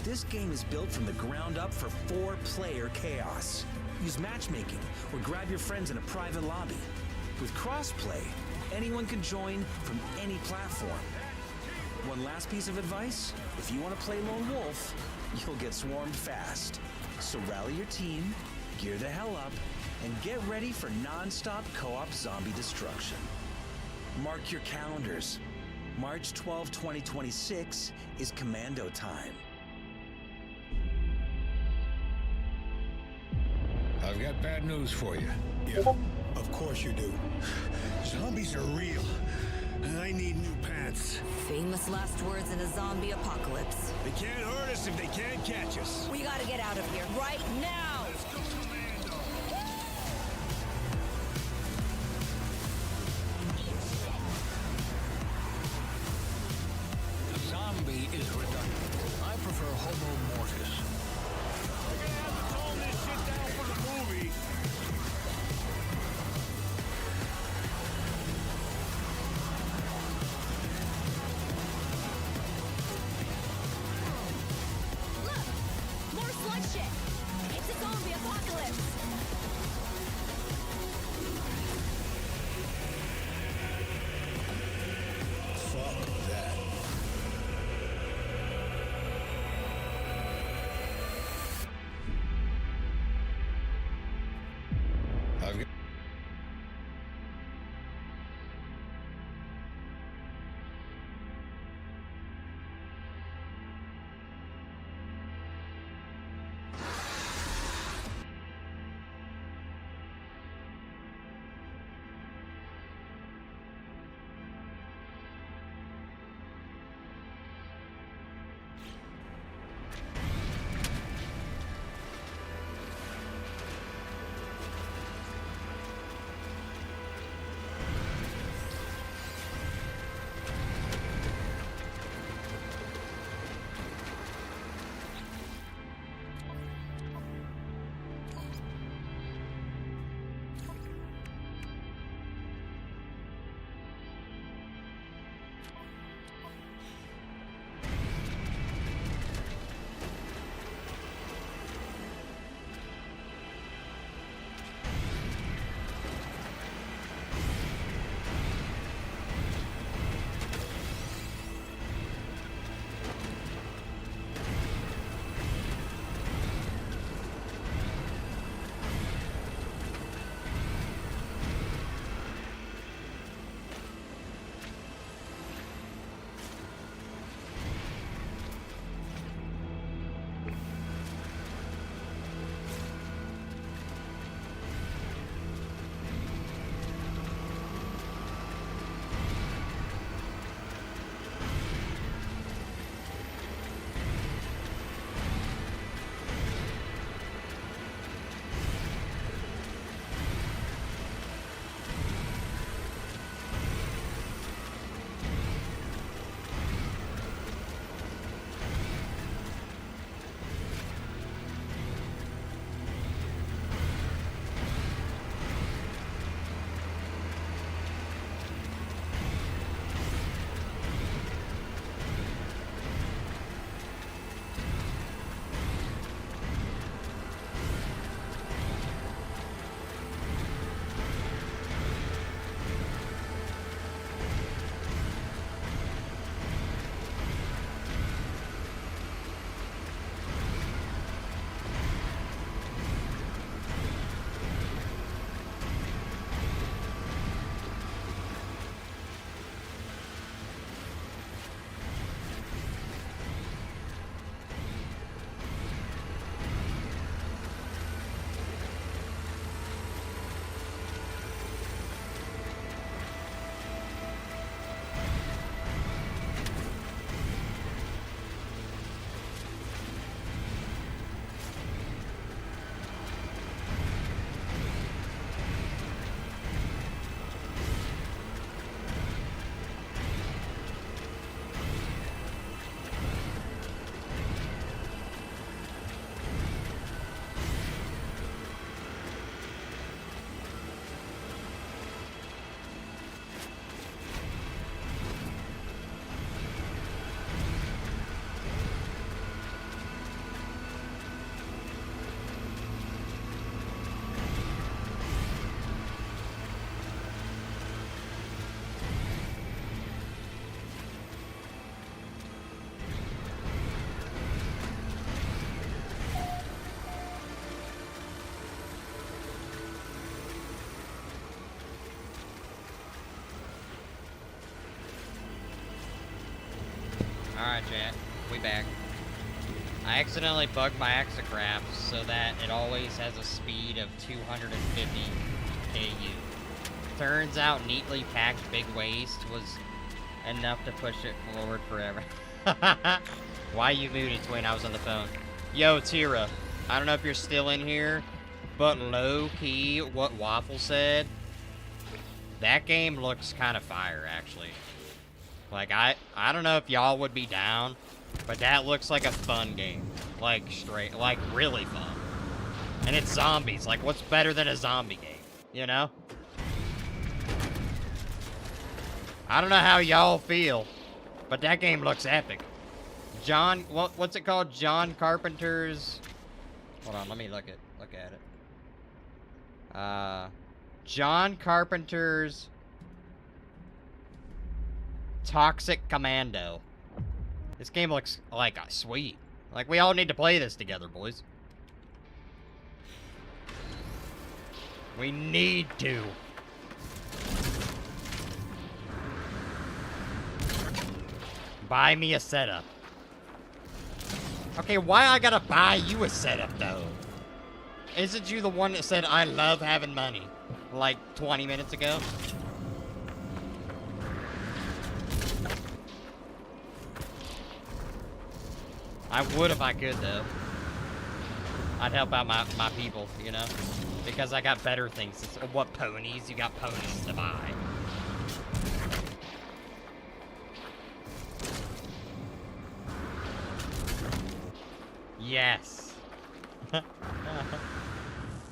This game is built from the ground up for 4-player chaos. Use matchmaking or grab your friends in a private lobby. With crossplay, anyone can join from any platform. One last piece of advice, if you want to play Lone Wolf, you'll get swarmed fast. So rally your team, gear the hell up, and get ready for non-stop co-op zombie destruction. Mark your calendars. March 12, 2026 is Commando time. I've got bad news for you. Yeah, of course you do. Zombies are real, and I need new pants. Famous last words in a zombie apocalypse. They can't hurt us if they can't catch us. We gotta get out of here right now! Let's go, Commando! Zombie is redundant. I prefer Homo mortis. We're gonna have to tone this shit down for the movie. Look! More sludge shit! It's a zombie apocalypse! Fuck that. Alright, chat. We back. I accidentally bugged my Exocraft so that it always has a speed of 250 KU. Turns out neatly packed big waste was enough to push it forward forever. Why you muted, Twin? I was on the phone. Yo, Tira. I don't know if you're still in here, but low-key, what Waffle said, that game looks kind of fire, actually. Like, I don't know if y'all would be down, but that looks like a fun game. Like, straight, like, really fun. And it's zombies. Like, what's better than a zombie game? You know? I don't know how y'all feel, but that game looks epic. John, what's it called? John Carpenter's... Hold on, let me look at it. John Carpenter's Toxic Commando. This game looks like sweet. Like, we all need to play this together, boys. We need to. Buy me a setup. Okay, why I gotta buy you a setup, though? Isn't you the one that said, I love having money? Like, 20 minutes ago? I would if I could, though. I'd help out my people, you know? Because I got better things. What ponies? You got ponies to buy. Yes.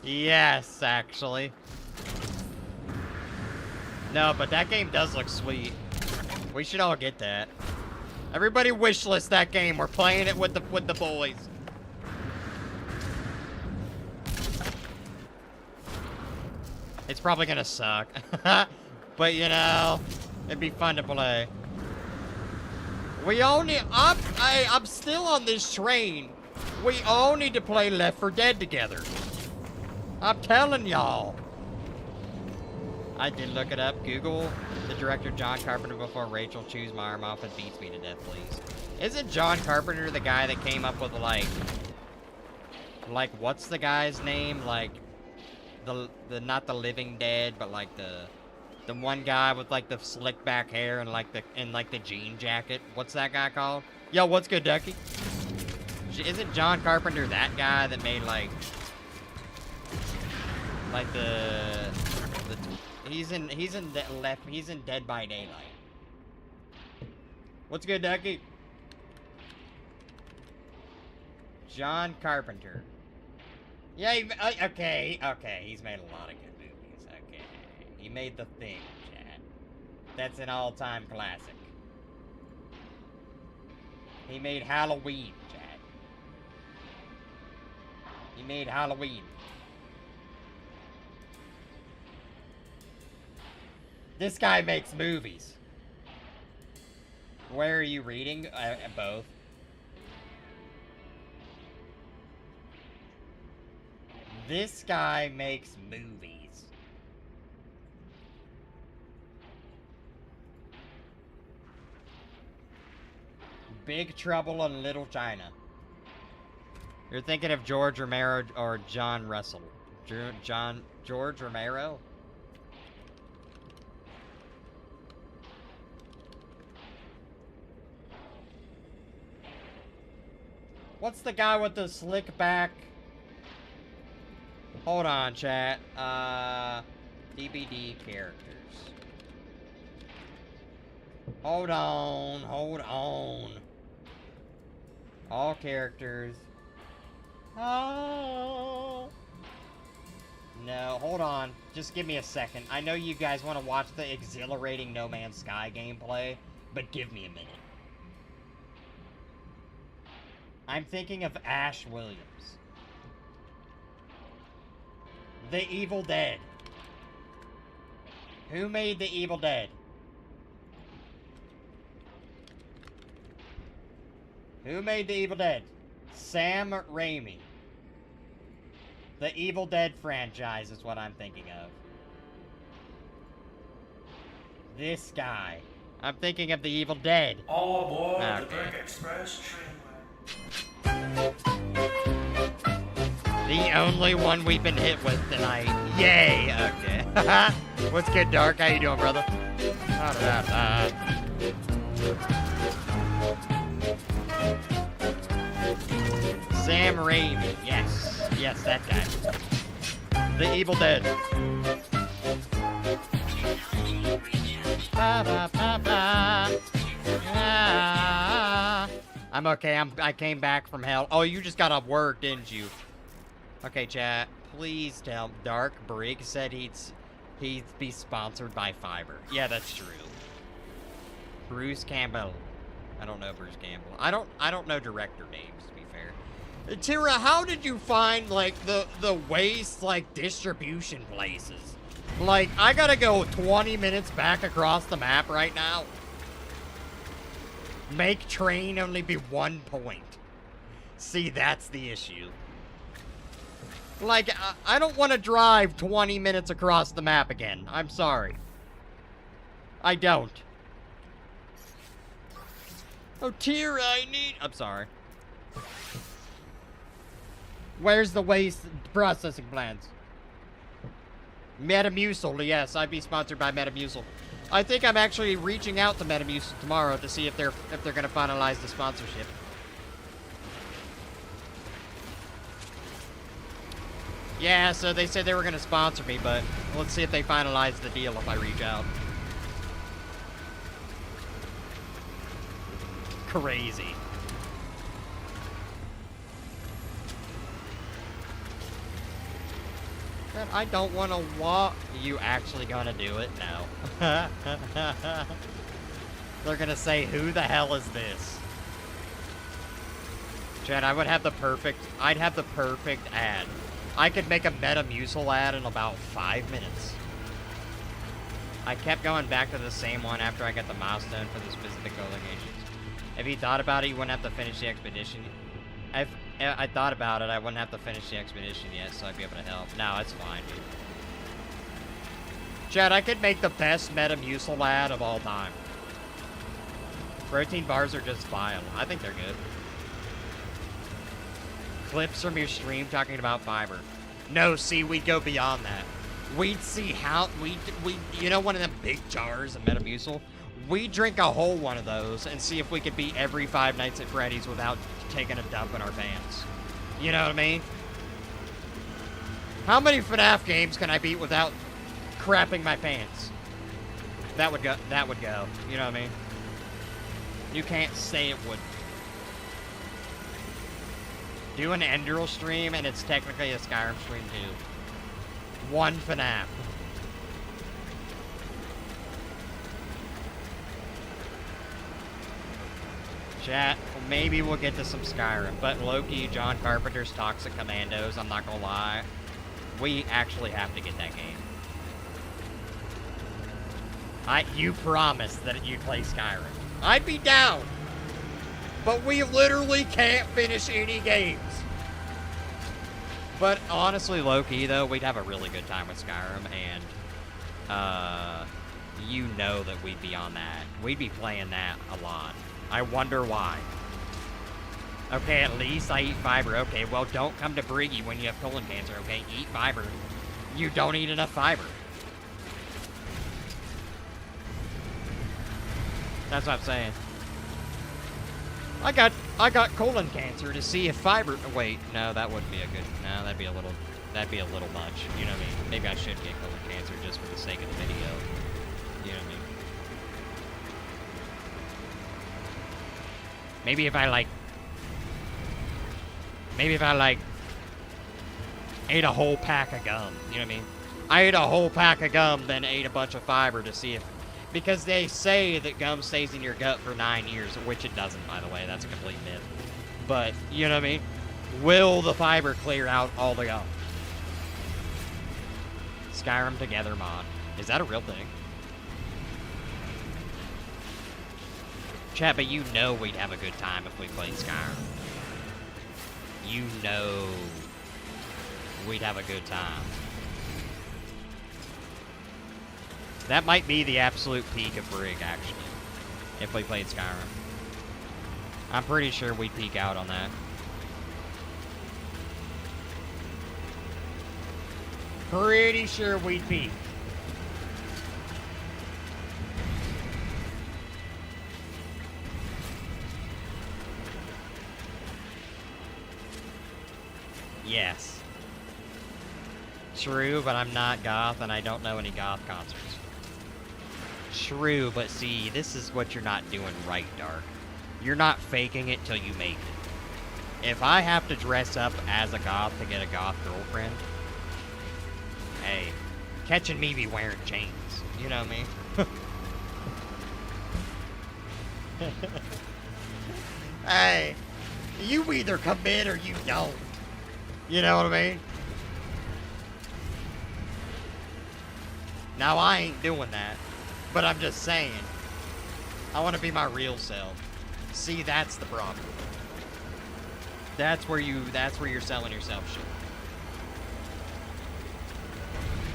Yes, actually. No, but that game does look sweet. We should all get that. Everybody wishlist that game. We're playing it with the boys. It's probably gonna suck. But you know, it'd be fun to play. We all need I'm still on this train. We all need to play Left 4 Dead together. I'm telling y'all. I did look it up. Google the director John Carpenter before Rachel chews my arm off and beats me to death, please. Isn't John Carpenter the guy that came up with like what's the guy's name? Like the not the Living Dead, but like the one guy with like the slick back hair and like the jean jacket. What's that guy called? Yo, what's good, Ducky? Isn't John Carpenter that guy that made like the he's in Dead by Daylight. What's good, Ducky? John Carpenter. Yeah, okay, he's made a lot of good movies. Okay, he made The Thing, Chad. That's an all-time classic. He made Halloween, Chad. He made Halloween. This guy makes movies. Where are you reading? Both. This guy makes movies. Big Trouble in Little China. You're thinking of George Romero or John Russell. George Romero? What's the guy with the slick back? Hold on, chat. DVD characters. Hold on. All characters. Oh. No, hold on. Just give me a second. I know you guys want to watch the exhilarating No Man's Sky gameplay, but give me a minute. I'm thinking of Ash Williams. The Evil Dead. Who made The Evil Dead? Who made The Evil Dead? Sam Raimi. The Evil Dead franchise is what I'm thinking of. This guy. I'm thinking of the Evil Dead. All aboard Okay. the Brick Express train. The only one we've been hit with tonight. Yay! Okay. What's good, Dark? How you doing, brother? Sam Raimi. Yes. Yes, that guy. The Evil Dead. Ba, ba, ba, ba. Ah. I'm okay. I came back from hell. Oh, you just got off work, didn't you? Okay, chat. Please tell Dark Brig said he'd be sponsored by Fiverr. Yeah, that's true. Bruce Campbell. I don't know Bruce Campbell. I don't know director names, to be fair. Tira, how did you find like the waste like distribution places? Like, I gotta go 20 minutes back across the map right now. Make train only be 1 point. See, that's the issue. Like, I don't want to drive 20 minutes across the map again. I'm sorry. I don't. Oh, Tira, I need... I'm sorry. Where's the waste processing plants? Metamucil, yes, I'd be sponsored by Metamucil. I think I'm actually reaching out to Metamucil tomorrow to see if they're gonna finalize the sponsorship. Yeah, so they said they were gonna sponsor me, but let's see if they finalize the deal if I reach out. Crazy. But I don't want to walk. You actually gonna do it? No. They're gonna say, who the hell is this? Chad, I'd have the perfect ad. I could make a Metamucil ad in about 5 minutes. I kept going back to the same one after I got the milestone for the specific locations. If you thought about it, you wouldn't have to finish the expedition. If I thought about it, I wouldn't have to finish the expedition yet, so I'd be able to help. No, it's fine, dude. Chad, I could make the best Metamucil ad of all time. Protein bars are just vile. I think they're good. Clips from your stream talking about fiber. No, see, we'd go beyond that. We'd see how you know, one of them big jars of Metamucil. We drink a whole one of those and see if we could beat every Five Nights at Freddy's without taking a dump in our pants. You know what I mean? How many FNAF games can I beat without crapping my pants? That would go. You know what I mean? You can't say it would. Do an Enderal stream and it's technically a Skyrim stream too. One FNAF. Chat, maybe we'll get to some Skyrim, but Loki, John Carpenter's Toxic Commandos, I'm not gonna lie, we actually have to get that game. You promised that you'd play Skyrim. I'd be down, but we literally can't finish any games. But honestly, Loki, though, we'd have a really good time with Skyrim, and you know that we'd be on that. We'd be playing that a lot. I wonder why. Okay, at least I eat fiber. Okay, well, don't come to Briggy when you have colon cancer, okay? Eat fiber. You don't eat enough fiber. That's what I'm saying. I got colon cancer to see if fiber... Wait, no, that wouldn't be a good... No, that'd be a little much. You know what I mean? Maybe I should get colon cancer just for the sake of the video. You know what I mean? Maybe if I ate a whole pack of gum, you know what I mean? I ate a whole pack of gum, then ate a bunch of fiber to see if, because they say that gum stays in your gut for 9 years, which it doesn't, by the way, that's a complete myth. But, you know what I mean? Will the fiber clear out all the gum? Skyrim Together mod. Is that a real thing? Chat, but you know we'd have a good time if we played Skyrim. You know we'd have a good time. That might be the absolute peak of Brig, actually. if we played Skyrim. I'm pretty sure we'd peak out on that. Pretty sure we'd peak. Yes. True, but I'm not goth and I don't know any goth concerts. True, but see, this is what you're not doing right, Dark. You're not faking it till you make it. If I have to dress up as a goth to get a goth girlfriend, hey, catching me be wearing chains. You know me? Hey, you either commit or you don't. You know what I mean? Now, I ain't doing that. But I'm just saying. I want to be my real self. See, that's the problem. That's where you're selling yourself shit.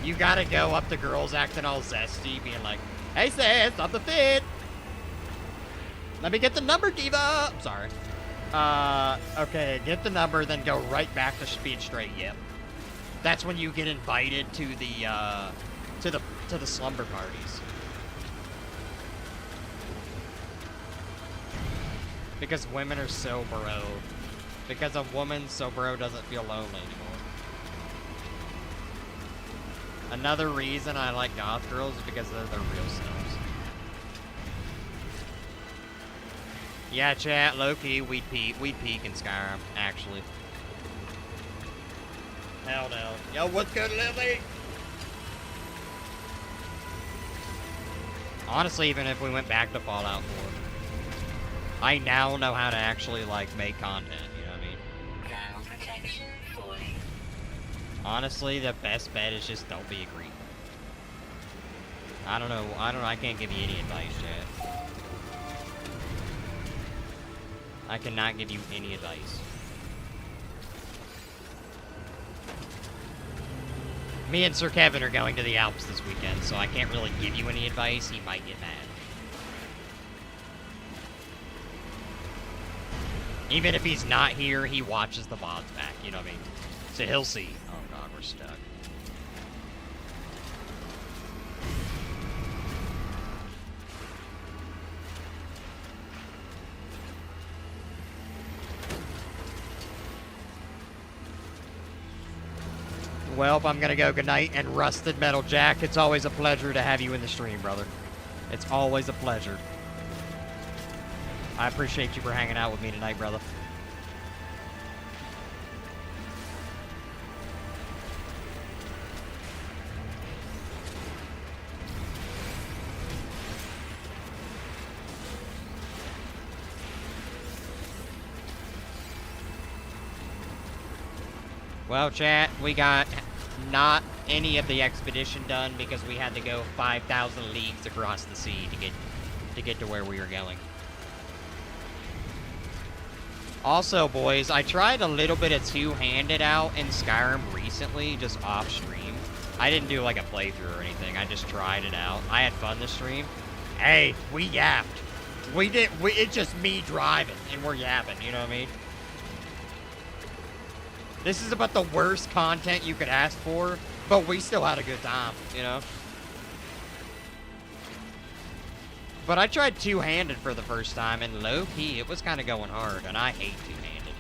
You gotta go up to girls acting all zesty, being like, "Hey sis, stop the fit. Let me get the number, diva." I'm sorry. Okay, get the number, then go right back to being straight. Yep. That's when you get invited to the slumber parties. Because women are so bro. Because a woman so bro doesn't feel lonely anymore. Another reason I like goth girls is because they're their real selves. Yeah, chat, low-key, we'd peak in Skyrim, actually. Hell no. Yo, what's good, Lily? Honestly, even if we went back to Fallout 4, I now know how to actually, like, make content, you know what I mean? Protection falling. Honestly, the best bet is just don't be a creep. I can't give you any advice, chat. I cannot give you any advice. Me and Sir Kevin are going to the Alps this weekend, so I can't really give you any advice. He might get mad. Even if he's not here, he watches the VODs back, you know what I mean? So he'll see. Oh god, we're stuck. Well, I'm gonna go goodnight, and Rusted Metal Jack, it's always a pleasure to have you in the stream, brother. It's always a pleasure. I appreciate you for hanging out with me tonight, brother. Well, chat, we got not any of the expedition done because we had to go 5,000 leagues across the sea to get to where we were going. Also, boys, I tried a little bit of two-handed out in Skyrim recently, just off stream. I didn't do like a playthrough or anything. I just tried it out. I had fun this stream. Hey, we yapped. It's just me driving, and we're yapping, you know what I mean? This is about the worst content you could ask for, but we still had a good time, you know? But I tried two-handed for the first time, and low-key, it was kind of going hard, and I hate two-handed.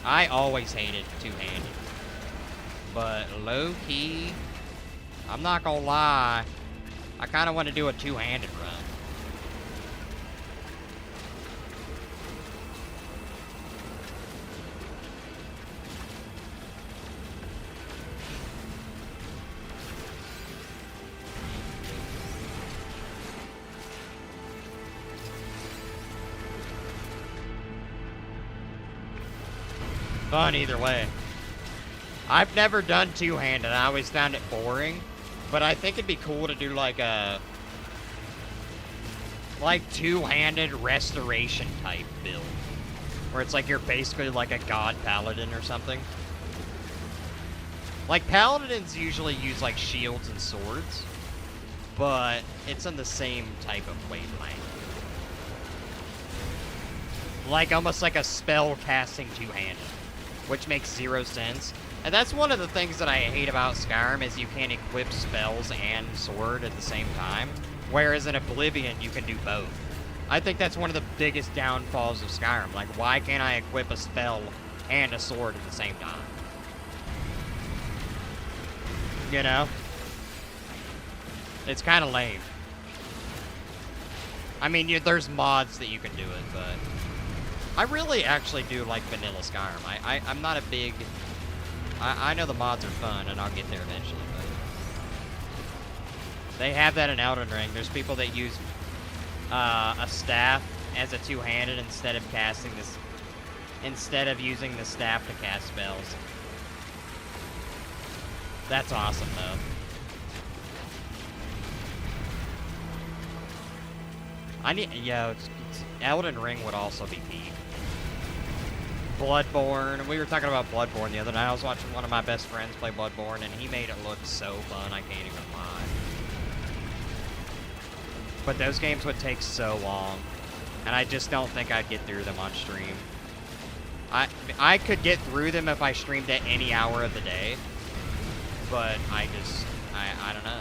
I always hated two-handed. But low-key, I'm not gonna lie, I kind of want to do a two-handed run. Fun either way. I've never done two-handed. I always found it boring, but I think it'd be cool to do like a two-handed restoration type build, where it's like you're basically like a god paladin or something. Like paladins usually use like shields and swords, but it's on the same type of wavelength. Like, almost like a spell casting two-handed, which makes 0 sense. And that's one of the things that I hate about Skyrim, is you can't equip spells and sword at the same time. Whereas in Oblivion, you can do both. I think that's one of the biggest downfalls of Skyrim. Like, why can't I equip a spell and a sword at the same time? You know? It's kind of lame. I mean, there's mods that you can do it, but I really actually do like vanilla Skyrim. I'm not a big... I know the mods are fun, and I'll get there eventually, but... They have that in Elden Ring. There's people that use a staff as a two-handed instead of casting this... Instead of using the staff to cast spells. That's awesome, though. Elden Ring would also be peak. Bloodborne. We were talking about Bloodborne the other night. I was watching one of my best friends play Bloodborne, and he made it look so fun, I can't even lie. But those games would take so long, and I just don't think I'd get through them on stream. I could get through them if I streamed at any hour of the day, but I don't know.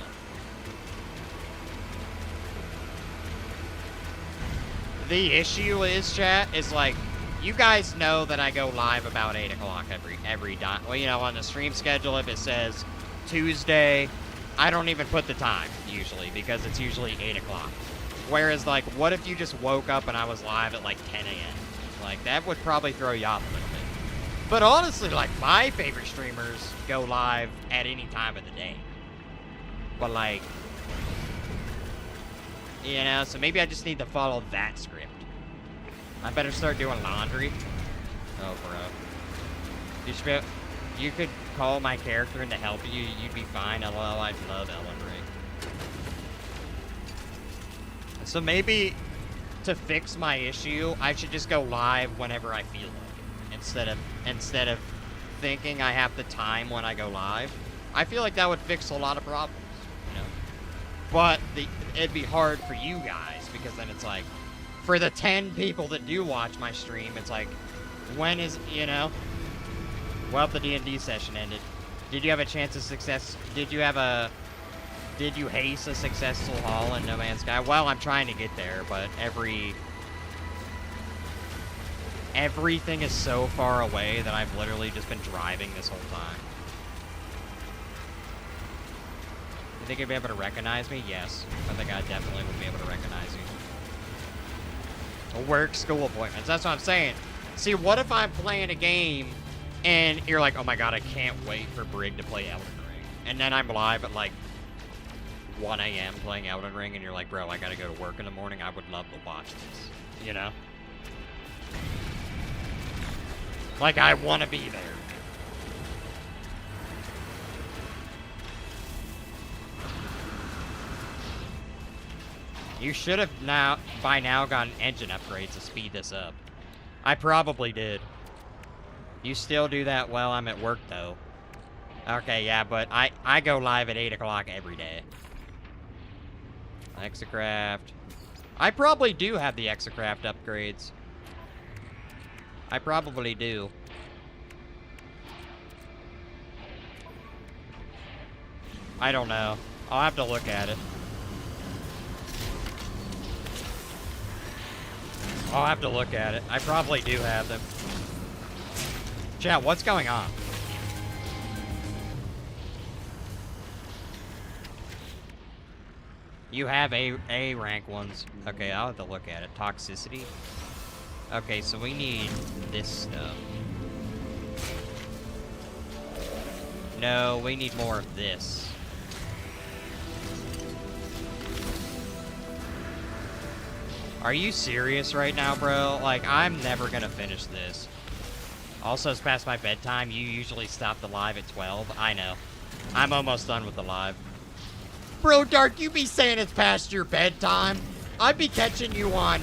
The issue is, chat, is like, you guys know that I go live about 8 o'clock every time. Well, you know, on the stream schedule, if it says Tuesday, I don't even put the time, usually, because it's usually 8 o'clock. Whereas, like, what if you just woke up and I was live at, like, 10 a.m.? Like, that would probably throw you off a little bit. But honestly, like, my favorite streamers go live at any time of the day. But, like... You know, so maybe I just need to follow that script. I better start doing laundry. Oh, bro. You could call my character in to help you. You'd be fine. LOL, I'd love Elden Ring. So maybe to fix my issue, I should just go live whenever I feel like it. Instead of thinking I have the time when I go live. I feel like that would fix a lot of problems, you know? But it'd be hard for you guys, because then it's like, for the 10 people that do watch my stream, it's like, when is, you know? Well, the D&D session ended. Did you have a chance of success? Did you haste a successful haul in No Man's Sky? Well, I'm trying to get there, but everything is so far away that I've literally just been driving this whole time. You think you'd be able to recognize me? Yes. I think I definitely would be able to recognize you. Work, school appointments. That's what I'm saying. See, what if I'm playing a game and you're like, oh my god, I can't wait for Brig to play Elden Ring. And then I'm live at like 1 a.m. playing Elden Ring, and you're like, bro, I gotta go to work in the morning. I would love to watch this. You know? Like, I want to be there. You should have by now gotten engine upgrades to speed this up. I probably did. You still do that while I'm at work, though. Okay, yeah, but I go live at 8 o'clock every day. Exocraft. I probably do have the Exocraft upgrades. I probably do. I don't know. I'll have to look at it. I'll have to look at it. I probably do have them. Chat, what's going on? You have A rank ones. Okay, I'll have to look at it. Toxicity. Okay, so we need this stuff. No, we need more of this. Are you serious right now, bro? Like, I'm never gonna finish this. Also, it's past my bedtime. You usually stop the live at 12. I know. I'm almost done with the live. Bro, Dark, you be saying it's past your bedtime? I'd be catching you on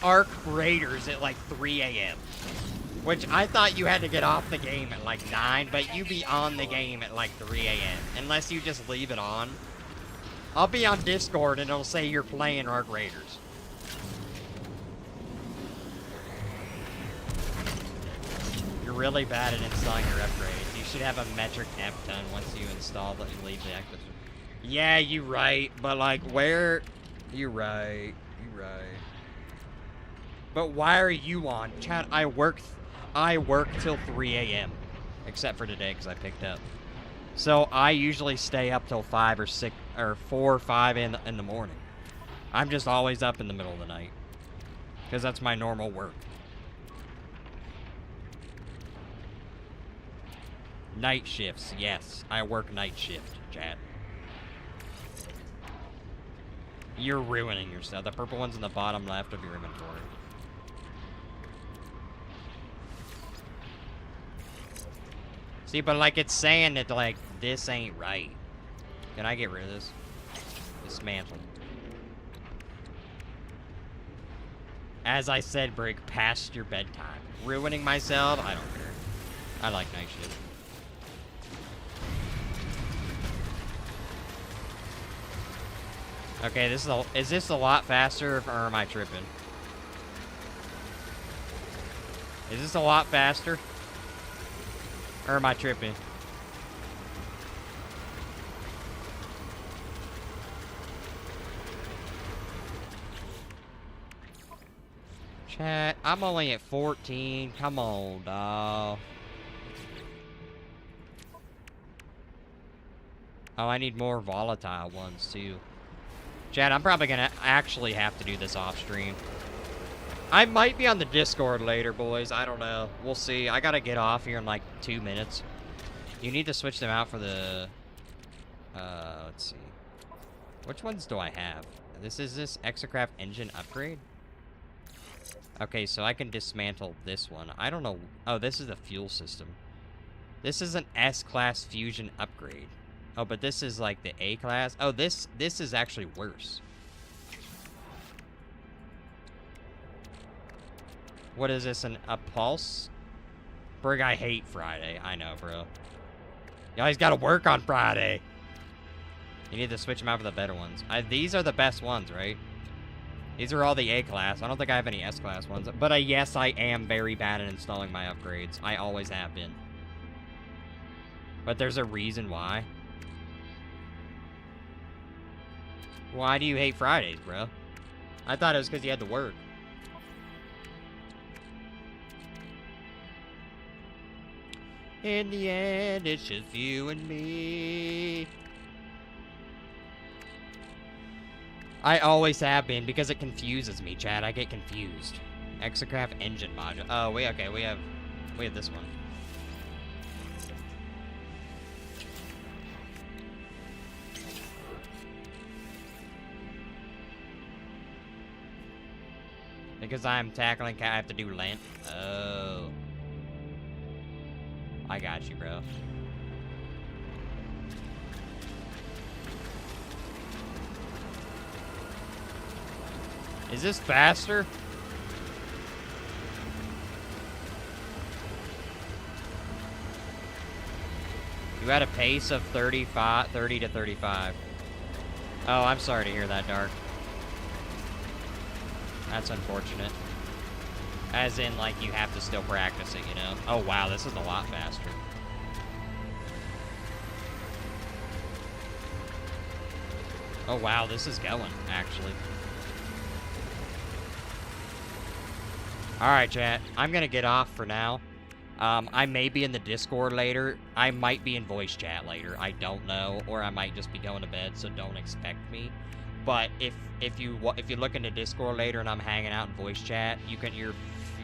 Arc Raiders at like 3 a.m. Which I thought you had to get off the game at like 9, but you be on the game at like 3 a.m. Unless you just leave it on. I'll be on Discord and it'll say you're playing Arc Raiders. really bad at installing your upgrades. You should have a metric F ton once you install the leave the acquisition. Yeah, you right, but like where? You right. You right. But why are you on? Chat, I work till 3 a.m. Except for today because I picked up. So I usually stay up till 5 or 6 or 4 or 5 in the morning. I'm just always up in the middle of the night because that's my normal work. Night shifts, yes. I work night shift, chat. You're ruining yourself. The purple one's in the bottom left of your inventory. See, but like it's saying that like this ain't right. Can I get rid of this? Dismantle. As I said, Brig, past your bedtime. Ruining myself? I don't care. I like night shift. Okay, is this a lot faster or am I tripping? Is this a lot faster? Or am I tripping? Chat, I'm only at 14. Come on, dawg. Oh, I need more volatile ones, too. Chat, I'm probably gonna actually have to do this off stream. I might be on the Discord later, boys. I don't know. We'll see. I gotta get off here in like 2 minutes. You need to switch them out for the... let's see. Which ones do I have? This Exocraft engine upgrade? Okay, so I can dismantle this one. I don't know. Oh, this is the fuel system. This is an S-class fusion upgrade. Oh, but this is like the A-class. Oh, this is actually worse. What is this, a pulse? Brig, I hate Friday. I know, bro. You always gotta work on Friday. You need to switch them out for the better ones. These are the best ones, right? These are all the A-class. I don't think I have any S-class ones. But yes, I am very bad at installing my upgrades. I always have been. But there's a reason why. Why do you hate Fridays, bro? I thought it was because you had to work. In the end, it's just you and me. I always have been because it confuses me, Chad. I get confused. Exocraft engine module. Oh, we have this one. Because I'm tackling, I have to do land. Oh. I got you, bro. Is this faster? You had a pace of 30 to 35. Oh, I'm sorry to hear that, Dark. That's unfortunate. As in, like, you have to still practice it, you know? Oh, wow, this is a lot faster. Oh, wow, this is going, actually. Alright, chat. I'm gonna get off for now. I may be in the Discord later. I might be in voice chat later. I don't know. Or I might just be going to bed, so don't expect me. But if you look into Discord later and I'm hanging out in voice chat,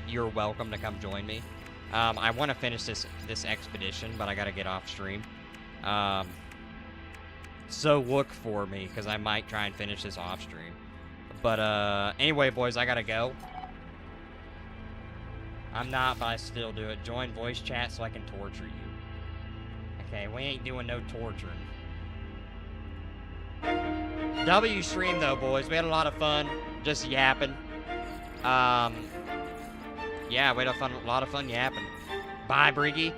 you're welcome to come join me. I want to finish this expedition, but I gotta get off stream. So look for me, because I might try and finish this off stream. But anyway, boys, I gotta go. I'm not, but I still do it. Join voice chat so I can torture you. Okay, we ain't doing no torturing. W stream though, boys. We had a lot of fun just yapping. Yeah, we had a lot of fun yapping. Bye, Briggy.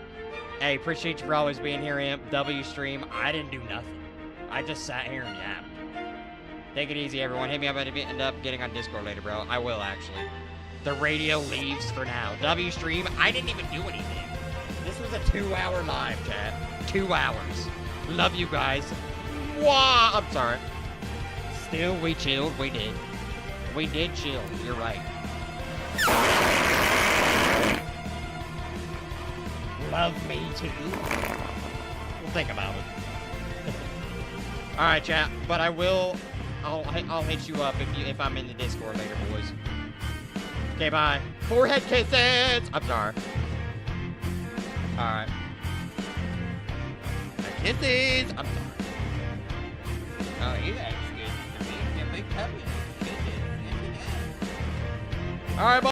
Hey, appreciate you for always being here, Imp. W stream. I didn't do nothing. I just sat here and yapped. Take it easy, everyone. Hit me up if you end up getting on Discord later, bro. I will, actually. The radio leaves for now. W stream. I didn't even do anything. a 2-hour live, chat. 2 hours. Love you guys. Wah! I'm sorry. Still, we chilled. We did. We did chill. You're right. Love me too. We'll think about it. All right, chat. But I will. I'll hit you up if I'm in the Discord later, boys. Okay, bye. Forehead kisses. I'm sorry. All right. Kisses. I'm sorry. Oh, he likes good. The big puppy. All right, bye.